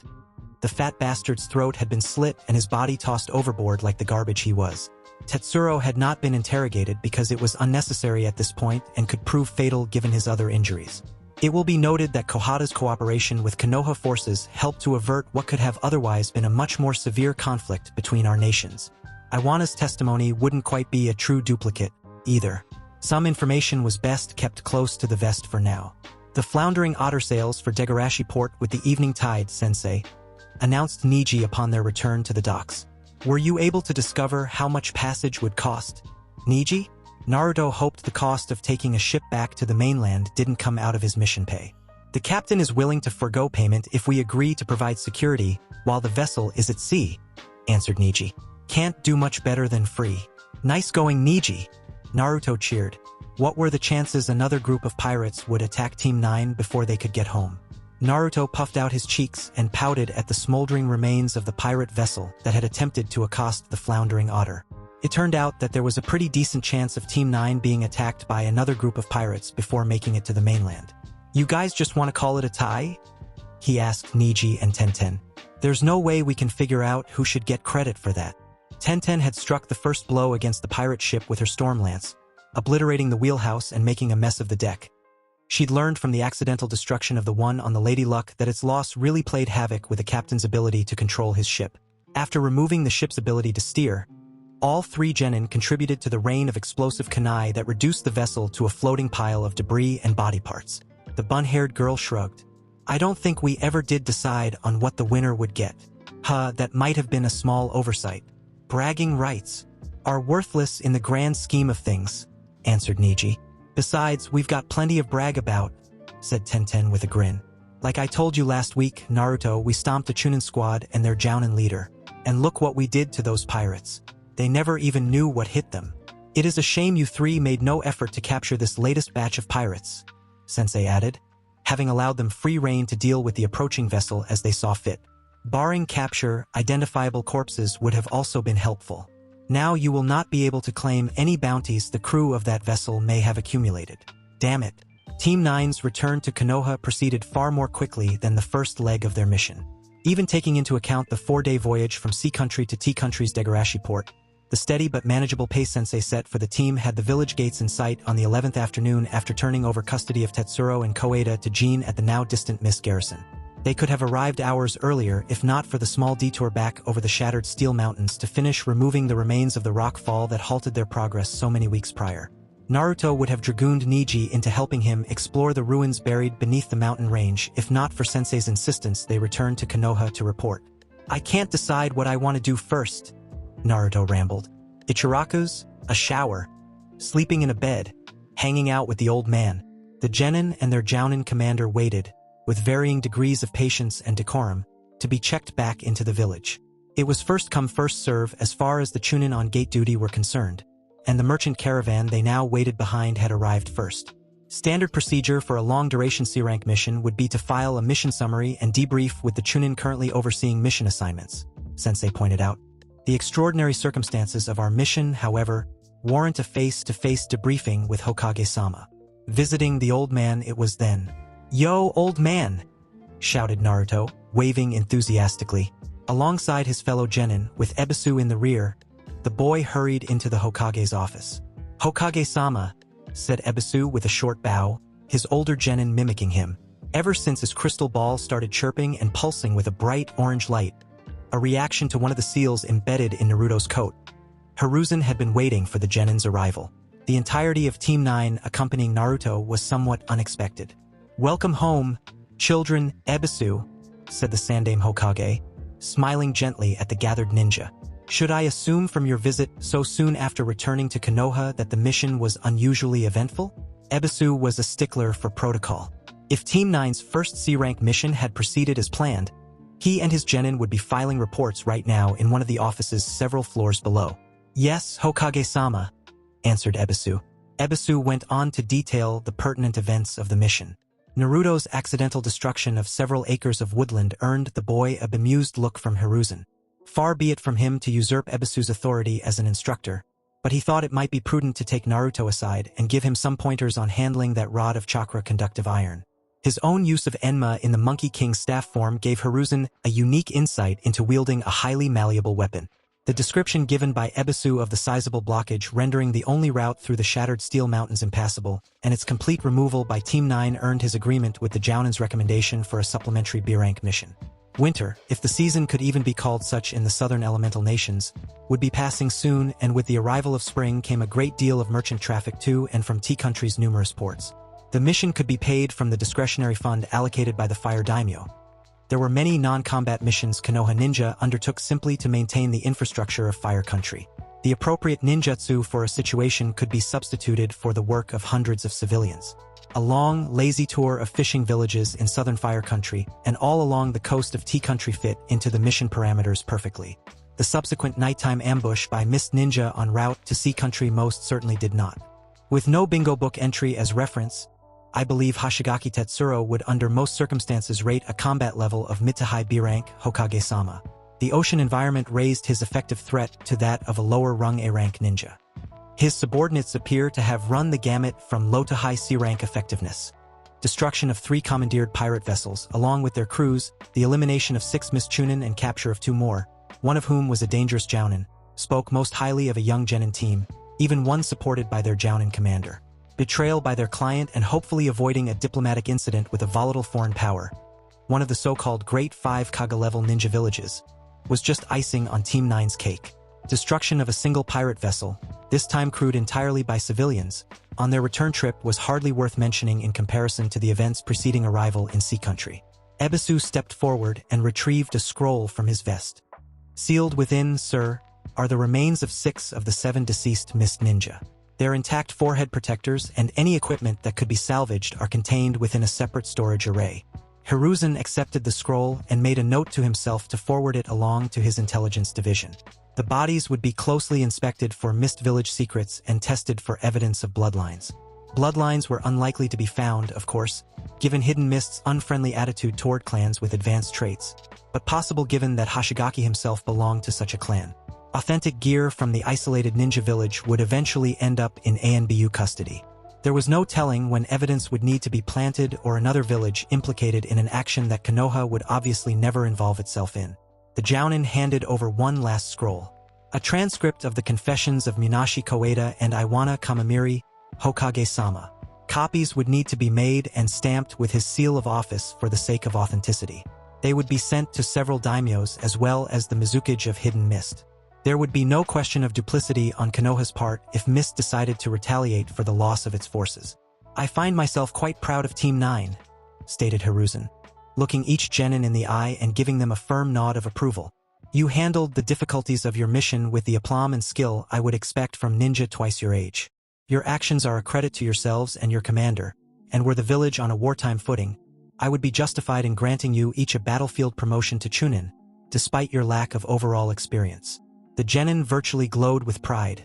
[SPEAKER 1] the fat bastard's throat had been slit and his body tossed overboard like the garbage he was. Tetsuro had not been interrogated because it was unnecessary at this point and could prove fatal given his other injuries. It will be noted that Kohada's cooperation with Konoha forces helped to avert what could have otherwise been a much more severe conflict between our nations. Iwana's testimony wouldn't quite be a true duplicate, either. Some information was best kept close to the vest for now. The floundering otter sails for Degarashi port with the evening tide, Sensei, announced Neji upon their return to the docks. Were you able to discover how much passage would cost? Neji? Naruto hoped the cost of taking a ship back to the mainland didn't come out of his mission pay. The captain is willing to forego payment if we agree to provide security while the vessel is at sea, answered Neji. Can't do much better than free. Nice going, Neji. Naruto cheered. What were the chances another group of pirates would attack Team 9 before they could get home? Naruto puffed out his cheeks and pouted at the smoldering remains of the pirate vessel that had attempted to accost the floundering otter. It turned out that there was a pretty decent chance of Team 9 being attacked by another group of pirates before making it to the mainland. You guys just want to call it a tie? He asked Neji and Tenten. There's no way we can figure out who should get credit for that. Tenten had struck the first blow against the pirate ship with her storm lance, obliterating the wheelhouse and making a mess of the deck. She'd learned from the accidental destruction of the one on the Lady Luck that its loss really played havoc with the captain's ability to control his ship. After removing the ship's ability to steer, all three Genin contributed to the rain of explosive kunai that reduced the vessel to a floating pile of debris and body parts. The bun-haired girl shrugged. I don't think we ever did decide on what the winner would get. That might have been a small oversight. Bragging rights are worthless in the grand scheme of things, answered Neji. Besides, we've got plenty of brag about, said Tenten with a grin. Like I told you last week, Naruto, we stomped the Chunin squad and their Jounin leader. And look what we did to those pirates. They never even knew what hit them. It is a shame you three made no effort to capture this latest batch of pirates, Sensei added, having allowed them free rein to deal with the approaching vessel as they saw fit. Barring capture, identifiable corpses would have also been helpful. Now you will not be able to claim any bounties the crew of that vessel may have accumulated. Damn it. Team 9's return to Konoha proceeded far more quickly than the first leg of their mission. Even taking into account the 4-day voyage from Sea Country to Tea Country's Degarashi port, the steady but manageable pace Sensei set for the team had the village gates in sight on the 11th afternoon after turning over custody of Tetsuro and Koeda to Jin at the now distant Mist Garrison. They could have arrived hours earlier if not for the small detour back over the shattered steel mountains to finish removing the remains of the rock fall that halted their progress so many weeks prior. Naruto would have dragooned Neji into helping him explore the ruins buried beneath the mountain range if not for Sensei's insistence they return to Konoha to report. I can't decide what I want to do first, Naruto rambled. Ichiraku's, a shower, sleeping in a bed, hanging out with the old man. The Genin and their Jounin commander waited, with varying degrees of patience and decorum, to be checked back into the village. It was first come first serve as far as the Chunin on gate duty were concerned, and the merchant caravan they now waited behind had arrived first. Standard procedure for a long-duration C-rank mission would be to file a mission summary and debrief with the Chunin currently overseeing mission assignments, Sensei pointed out. The extraordinary circumstances of our mission, however, warrant a face-to-face debriefing with Hokage-sama. Visiting the old man it was then. "Yo, old man!" shouted Naruto, waving enthusiastically. Alongside his fellow Genin, with Ebisu in the rear, the boy hurried into the Hokage's office. "Hokage-sama," said Ebisu with a short bow, his older Genin mimicking him. Ever since his crystal ball started chirping and pulsing with a bright orange light, a reaction to one of the seals embedded in Naruto's coat, Hiruzen had been waiting for the Genin's arrival. The entirety of Team 9 accompanying Naruto was somewhat unexpected. "Welcome home, children, Ebisu," said the Sandaime Hokage, smiling gently at the gathered ninja. "Should I assume from your visit so soon after returning to Konoha that the mission was unusually eventful?" Ebisu was a stickler for protocol. If Team 9's first C-rank mission had proceeded as planned, he and his Genin would be filing reports right now in one of the offices several floors below. "Yes, Hokage-sama," answered Ebisu. Ebisu went on to detail the pertinent events of the mission. Naruto's accidental destruction of several acres of woodland earned the boy a bemused look from Hiruzen. Far be it from him to usurp Ebisu's authority as an instructor, but he thought it might be prudent to take Naruto aside and give him some pointers on handling that rod of chakra conductive iron. His own use of Enma in the Monkey King's staff form gave Hiruzen a unique insight into wielding a highly malleable weapon. The description given by Ebisu of the sizable blockage rendering the only route through the shattered steel mountains impassable, and its complete removal by Team 9 earned his agreement with the Jounin's recommendation for a supplementary B-rank mission. Winter, if the season could even be called such in the southern elemental nations, would be passing soon, and with the arrival of spring came a great deal of merchant traffic to and from T-Country's numerous ports. The mission could be paid from the discretionary fund allocated by the Fire Daimyo. There were many non-combat missions Konoha Ninja undertook simply to maintain the infrastructure of Fire Country. The appropriate ninjutsu for a situation could be substituted for the work of hundreds of civilians. A long, lazy tour of fishing villages in southern Fire Country and all along the coast of T-Country fit into the mission parameters perfectly. The subsequent nighttime ambush by Mist Ninja en route to Sea Country most certainly did not. With no bingo book entry as reference, I believe Hoshigaki Tetsuro would under most circumstances rate a combat level of mid to high B-rank Hokage-sama. The ocean environment raised his effective threat to that of a lower rung A-rank ninja. His subordinates appear to have run the gamut from low to high C-rank effectiveness. Destruction of 3 commandeered pirate vessels, along with their crews, the elimination of 6 Mischunin and capture of 2 more, one of whom was a dangerous Jounin, spoke most highly of a young Genin team, even one supported by their Jounin commander. Betrayal by their client and hopefully avoiding a diplomatic incident with a volatile foreign power, one of the so-called Great 5 Kaga-level ninja villages, was just icing on Team 9's cake. Destruction of a single pirate vessel, this time crewed entirely by civilians, on their return trip was hardly worth mentioning in comparison to the events preceding arrival in Sea Country. Ebisu stepped forward and retrieved a scroll from his vest. "Sealed within, sir, are the remains of 6 of the 7 deceased Mist Ninja. Their intact forehead protectors and any equipment that could be salvaged are contained within a separate storage array." Hiruzen accepted the scroll and made a note to himself to forward it along to his intelligence division. The bodies would be closely inspected for Mist Village secrets and tested for evidence of bloodlines. Bloodlines were unlikely to be found, of course, given Hidden Mist's unfriendly attitude toward clans with advanced traits, but possible given that Hoshigaki himself belonged to such a clan. Authentic gear from the isolated ninja village would eventually end up in ANBU custody. There was no telling when evidence would need to be planted or another village implicated in an action that Konoha would obviously never involve itself in. The Jounin handed over one last scroll. A transcript of the confessions of Munashi Koeda and Iwana Kamamiri, Hokage-sama. Copies would need to be made and stamped with his seal of office for the sake of authenticity. They would be sent to several daimyos as well as the Mizukage of Hidden Mist. There would be no question of duplicity on Konoha's part if Mist decided to retaliate for the loss of its forces. "I find myself quite proud of Team 9, stated Hiruzen, looking each Genin in the eye and giving them a firm nod of approval. "You handled the difficulties of your mission with the aplomb and skill I would expect from ninja twice your age. Your actions are a credit to yourselves and your commander, and were the village on a wartime footing, I would be justified in granting you each a battlefield promotion to Chunin, despite your lack of overall experience. The Genin virtually glowed with pride.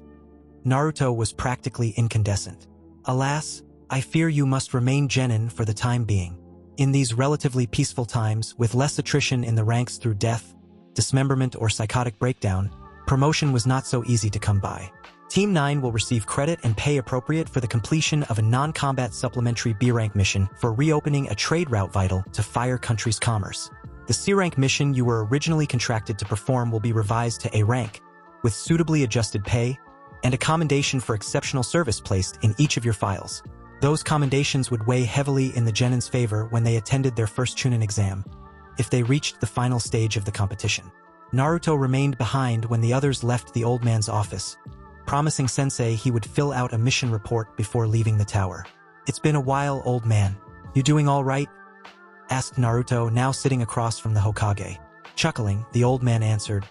[SPEAKER 1] Naruto was practically incandescent. Alas, I fear you must remain Genin for the time being. In these relatively peaceful times, with less attrition in the ranks through death, dismemberment, or psychotic breakdown, promotion was not so easy to come by. Team 9 will receive credit and pay appropriate for the completion of a non-combat supplementary B-rank mission for reopening a trade route vital to Fire Country's commerce. The C-rank mission you were originally contracted to perform will be revised to A rank, with suitably adjusted pay, and a commendation for exceptional service placed in each of your files. Those commendations would weigh heavily in the Genin's favor when they attended their first Chunin exam, if they reached the final stage of the competition. Naruto remained behind when the others left the old man's office, promising Sensei he would fill out a mission report before leaving the tower. "It's been a while, old man. You doing all right?" asked Naruto, now sitting across from the Hokage. Chuckling, the old man answered,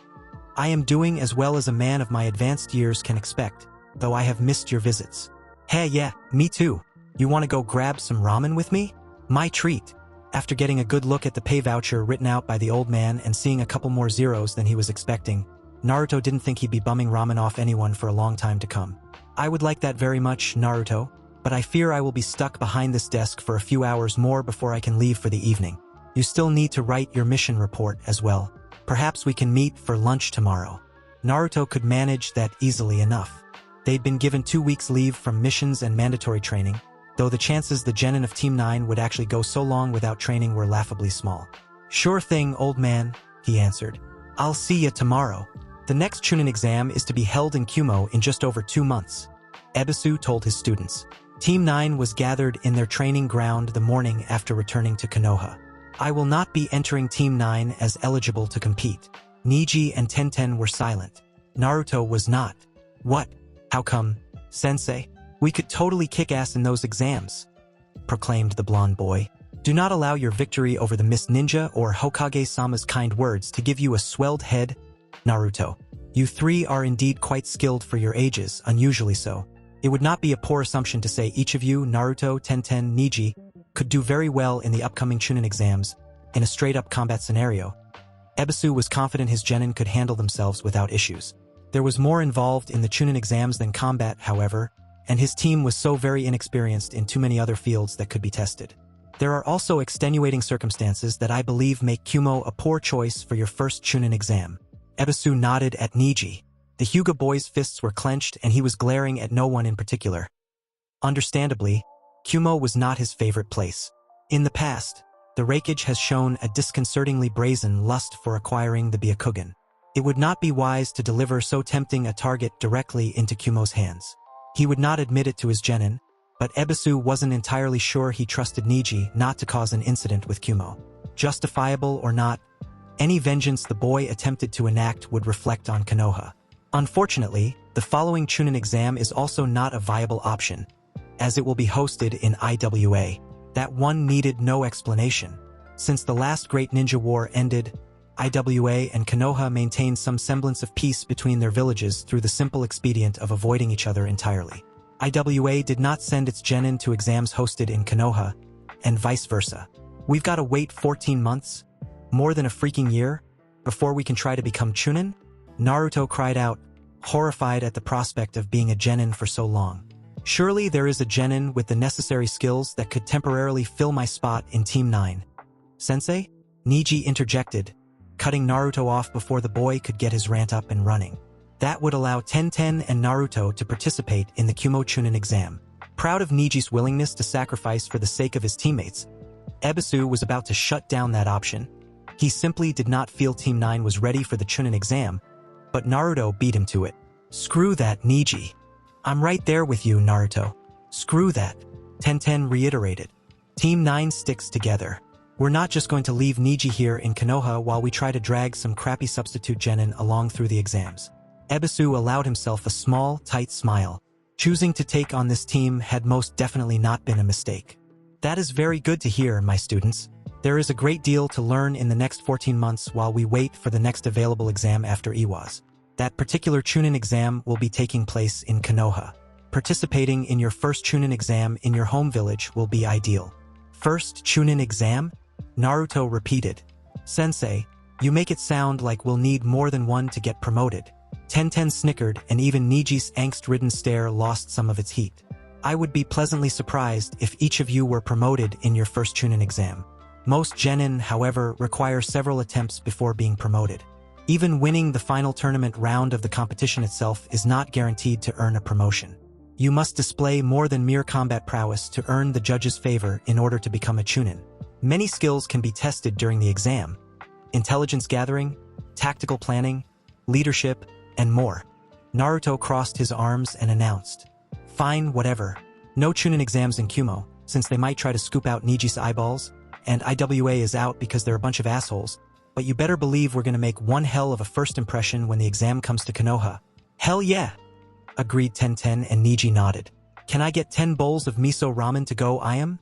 [SPEAKER 1] "I am doing as well as a man of my advanced years can expect, though I have missed your visits." "Hey, yeah, me too. You want to go grab some ramen with me?" "My treat." After getting a good look at the pay voucher written out by the old man and seeing a couple more zeros than he was expecting, Naruto didn't think he'd be bumming ramen off anyone for a long time to come. "I would like that very much, Naruto, but I fear I will be stuck behind this desk for a few hours more before I can leave for the evening. You still need to write your mission report as well. Perhaps we can meet for lunch tomorrow." Naruto could manage that easily enough. They'd been given 2 weeks leave from missions and mandatory training, though the chances the Genin of Team 9 would actually go so long without training were laughably small. "Sure thing, old man," he answered. "I'll see ya tomorrow." The next Chunin exam is to be held in Kumo in just over 2 months, Ebisu told his students. Team 9 was gathered in their training ground the morning after returning to Konoha. "I will not be entering Team 9 as eligible to compete." Neji and Tenten were silent. Naruto was not. "What? How come, Sensei? We could totally kick ass in those exams," proclaimed the blonde boy. "Do not allow your victory over the Miss Ninja or Hokage-sama's kind words to give you a swelled head, Naruto. You three are indeed quite skilled for your ages, unusually so. It would not be a poor assumption to say each of you, Naruto, Tenten, Neji, could do very well in the upcoming Chunin exams, in a straight-up combat scenario." Ebisu was confident his Genin could handle themselves without issues. There was more involved in the Chunin exams than combat, however, and his team was so very inexperienced in too many other fields that could be tested. "There are also extenuating circumstances that I believe make Kumo a poor choice for your first Chunin exam." Ebisu nodded at Neji. The Hyuga boy's fists were clenched and he was glaring at no one in particular. Understandably, Kumo was not his favorite place. In the past, the Raikage has shown a disconcertingly brazen lust for acquiring the Byakugan. It would not be wise to deliver so tempting a target directly into Kumo's hands. He would not admit it to his Genin, but Ebisu wasn't entirely sure he trusted Neji not to cause an incident with Kumo. Justifiable or not, any vengeance the boy attempted to enact would reflect on Konoha. Unfortunately, the following Chunin exam is also not a viable option, as it will be hosted in IWA. That one needed no explanation. Since the last Great Ninja War ended, IWA and Konoha maintained some semblance of peace between their villages through the simple expedient of avoiding each other entirely. IWA did not send its Genin to exams hosted in Konoha, and vice versa. "We've got to wait 14 months? More than a freaking year? Before we can try to become Chunin?" Naruto cried out, horrified at the prospect of being a Genin for so long. "Surely there is a Genin with the necessary skills that could temporarily fill my spot in Team 9. Sensei?" Neji interjected, cutting Naruto off before the boy could get his rant up and running. That would allow Tenten and Naruto to participate in the Kumo Chunin exam. Proud of Neji's willingness to sacrifice for the sake of his teammates, Ebisu was about to shut down that option. He simply did not feel Team 9 was ready for the Chunin exam, but Naruto beat him to it. "Screw that, Neji. I'm right there with you, Naruto. Screw that," Tenten reiterated. "Team 9 sticks together. We're not just going to leave Neji here in Konoha while we try to drag some crappy substitute Genin along through the exams." Ebisu allowed himself a small, tight smile. Choosing to take on this team had most definitely not been a mistake. "That is very good to hear, my students. There is a great deal to learn in the next 14 months while we wait for the next available exam after Iwas. That particular Chunin exam will be taking place in Konoha. Participating in your first Chunin exam in your home village will be ideal. First Chunin exam? Naruto repeated. Sensei, you make it sound like we'll need more than one to get promoted. Tenten snickered, and even Neji's angst-ridden stare lost some of its heat. I would be pleasantly surprised if each of you were promoted in your first Chunin exam. Most Genin, however, require several attempts before being promoted. Even winning the final tournament round of the competition itself is not guaranteed to earn a promotion. You must display more than mere combat prowess to earn the judge's favor in order to become a Chunin. Many skills can be tested during the exam: intelligence gathering, tactical planning, leadership, and more. Naruto crossed his arms and announced, "Fine, whatever. No Chunin exams in Kumo, since they might try to scoop out Neji's eyeballs, and IWA is out because they're a bunch of assholes, but you better believe we're gonna make one hell of a first impression when the exam comes to Konoha." "Hell yeah!" agreed Tenten, and Neji nodded. "Can I get 10 bowls of miso ramen to go, Iam?"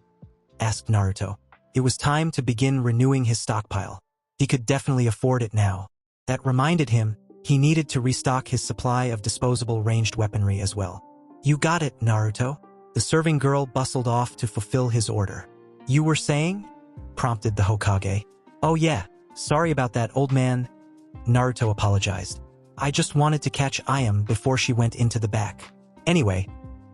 [SPEAKER 1] asked Naruto. It was time to begin renewing his stockpile. He could definitely afford it now. That reminded him he needed to restock his supply of disposable ranged weaponry as well. "You got it, Naruto." The serving girl bustled off to fulfill his order. "You were saying?" prompted the Hokage. "Oh yeah, sorry about that, old man." Naruto apologized. "I just wanted to catch Iam before she went into the back. Anyway,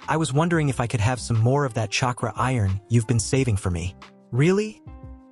[SPEAKER 1] I was wondering if I could have some more of that chakra iron you've been saving for me." "Really?"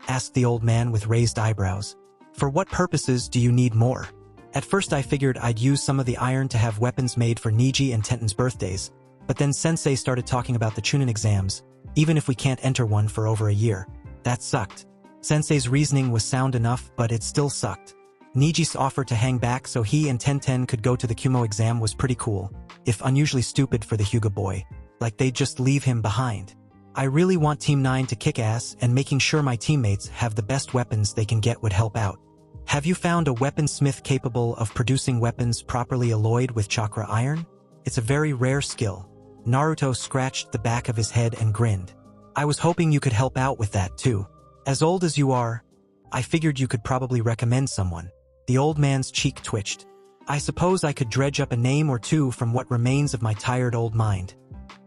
[SPEAKER 1] asked the old man with raised eyebrows. "For what purposes do you need more?" "At first I figured I'd use some of the iron to have weapons made for Neji and Tenten's birthdays, but then Sensei started talking about the Chunin exams, even if we can't enter one for over a year. That sucked." Sensei's reasoning was sound enough, but it still sucked. Neji's offer to hang back so he and Tenten could go to the Kumo exam was pretty cool, if unusually stupid for the Hyuga boy, like they'd just leave him behind. "I really want Team 9 to kick ass, and making sure my teammates have the best weapons they can get would help out. Have you found a weaponsmith capable of producing weapons properly alloyed with chakra iron? It's a very rare skill." Naruto scratched the back of his head and grinned. "I was hoping you could help out with that too. As old as you are, I figured you could probably recommend someone." The old man's cheek twitched. "I suppose I could dredge up a name or two from what remains of my tired old mind,"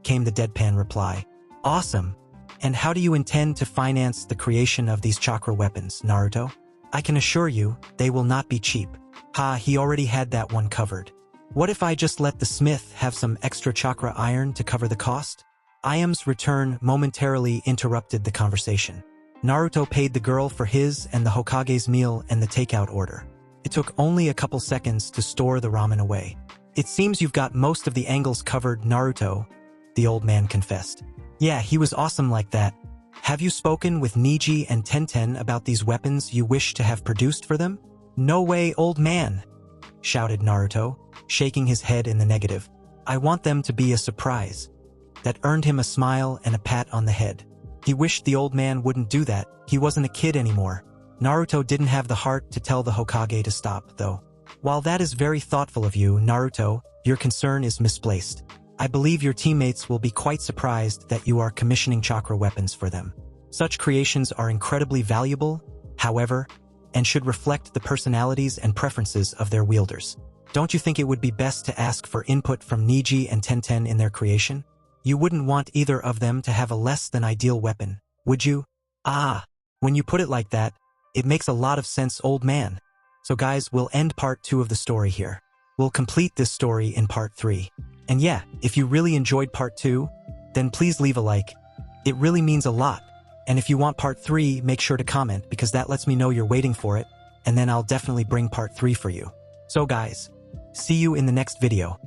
[SPEAKER 1] came the deadpan reply. "Awesome. And how do you intend to finance the creation of these chakra weapons, Naruto? I can assure you, they will not be cheap." "Ha, he already had that one covered. What if I just let the smith have some extra chakra iron to cover the cost?" Iam's return momentarily interrupted the conversation. Naruto paid the girl for his and the Hokage's meal and the takeout order. It took only a couple seconds to store the ramen away. "It seems you've got most of the angles covered, Naruto," the old man confessed. "Yeah, he was awesome like that. Have you spoken with Neji and Tenten about these weapons you wish to have produced for them?" "No way, old man," shouted Naruto, shaking his head in the negative. "I want them to be a surprise." That earned him a smile and a pat on the head. He wished the old man wouldn't do that. He wasn't a kid anymore. Naruto didn't have the heart to tell the Hokage to stop, though. "While that is very thoughtful of you, Naruto, your concern is misplaced. I believe your teammates will be quite surprised that you are commissioning chakra weapons for them. Such creations are incredibly valuable, however, and should reflect the personalities and preferences of their wielders. Don't you think it would be best to ask for input from Neji and Tenten in their creation? You wouldn't want either of them to have a less than ideal weapon, would you?" "Ah, when you put it like that, it makes a lot of sense, old man." So guys, we'll end part 2 of the story here. We'll complete this story in part 3. And yeah, if you really enjoyed part 2, then please leave a like. It really means a lot. And if you want part 3, make sure to comment, because that lets me know you're waiting for it, and then I'll definitely bring part 3 for you. So guys, see you in the next video.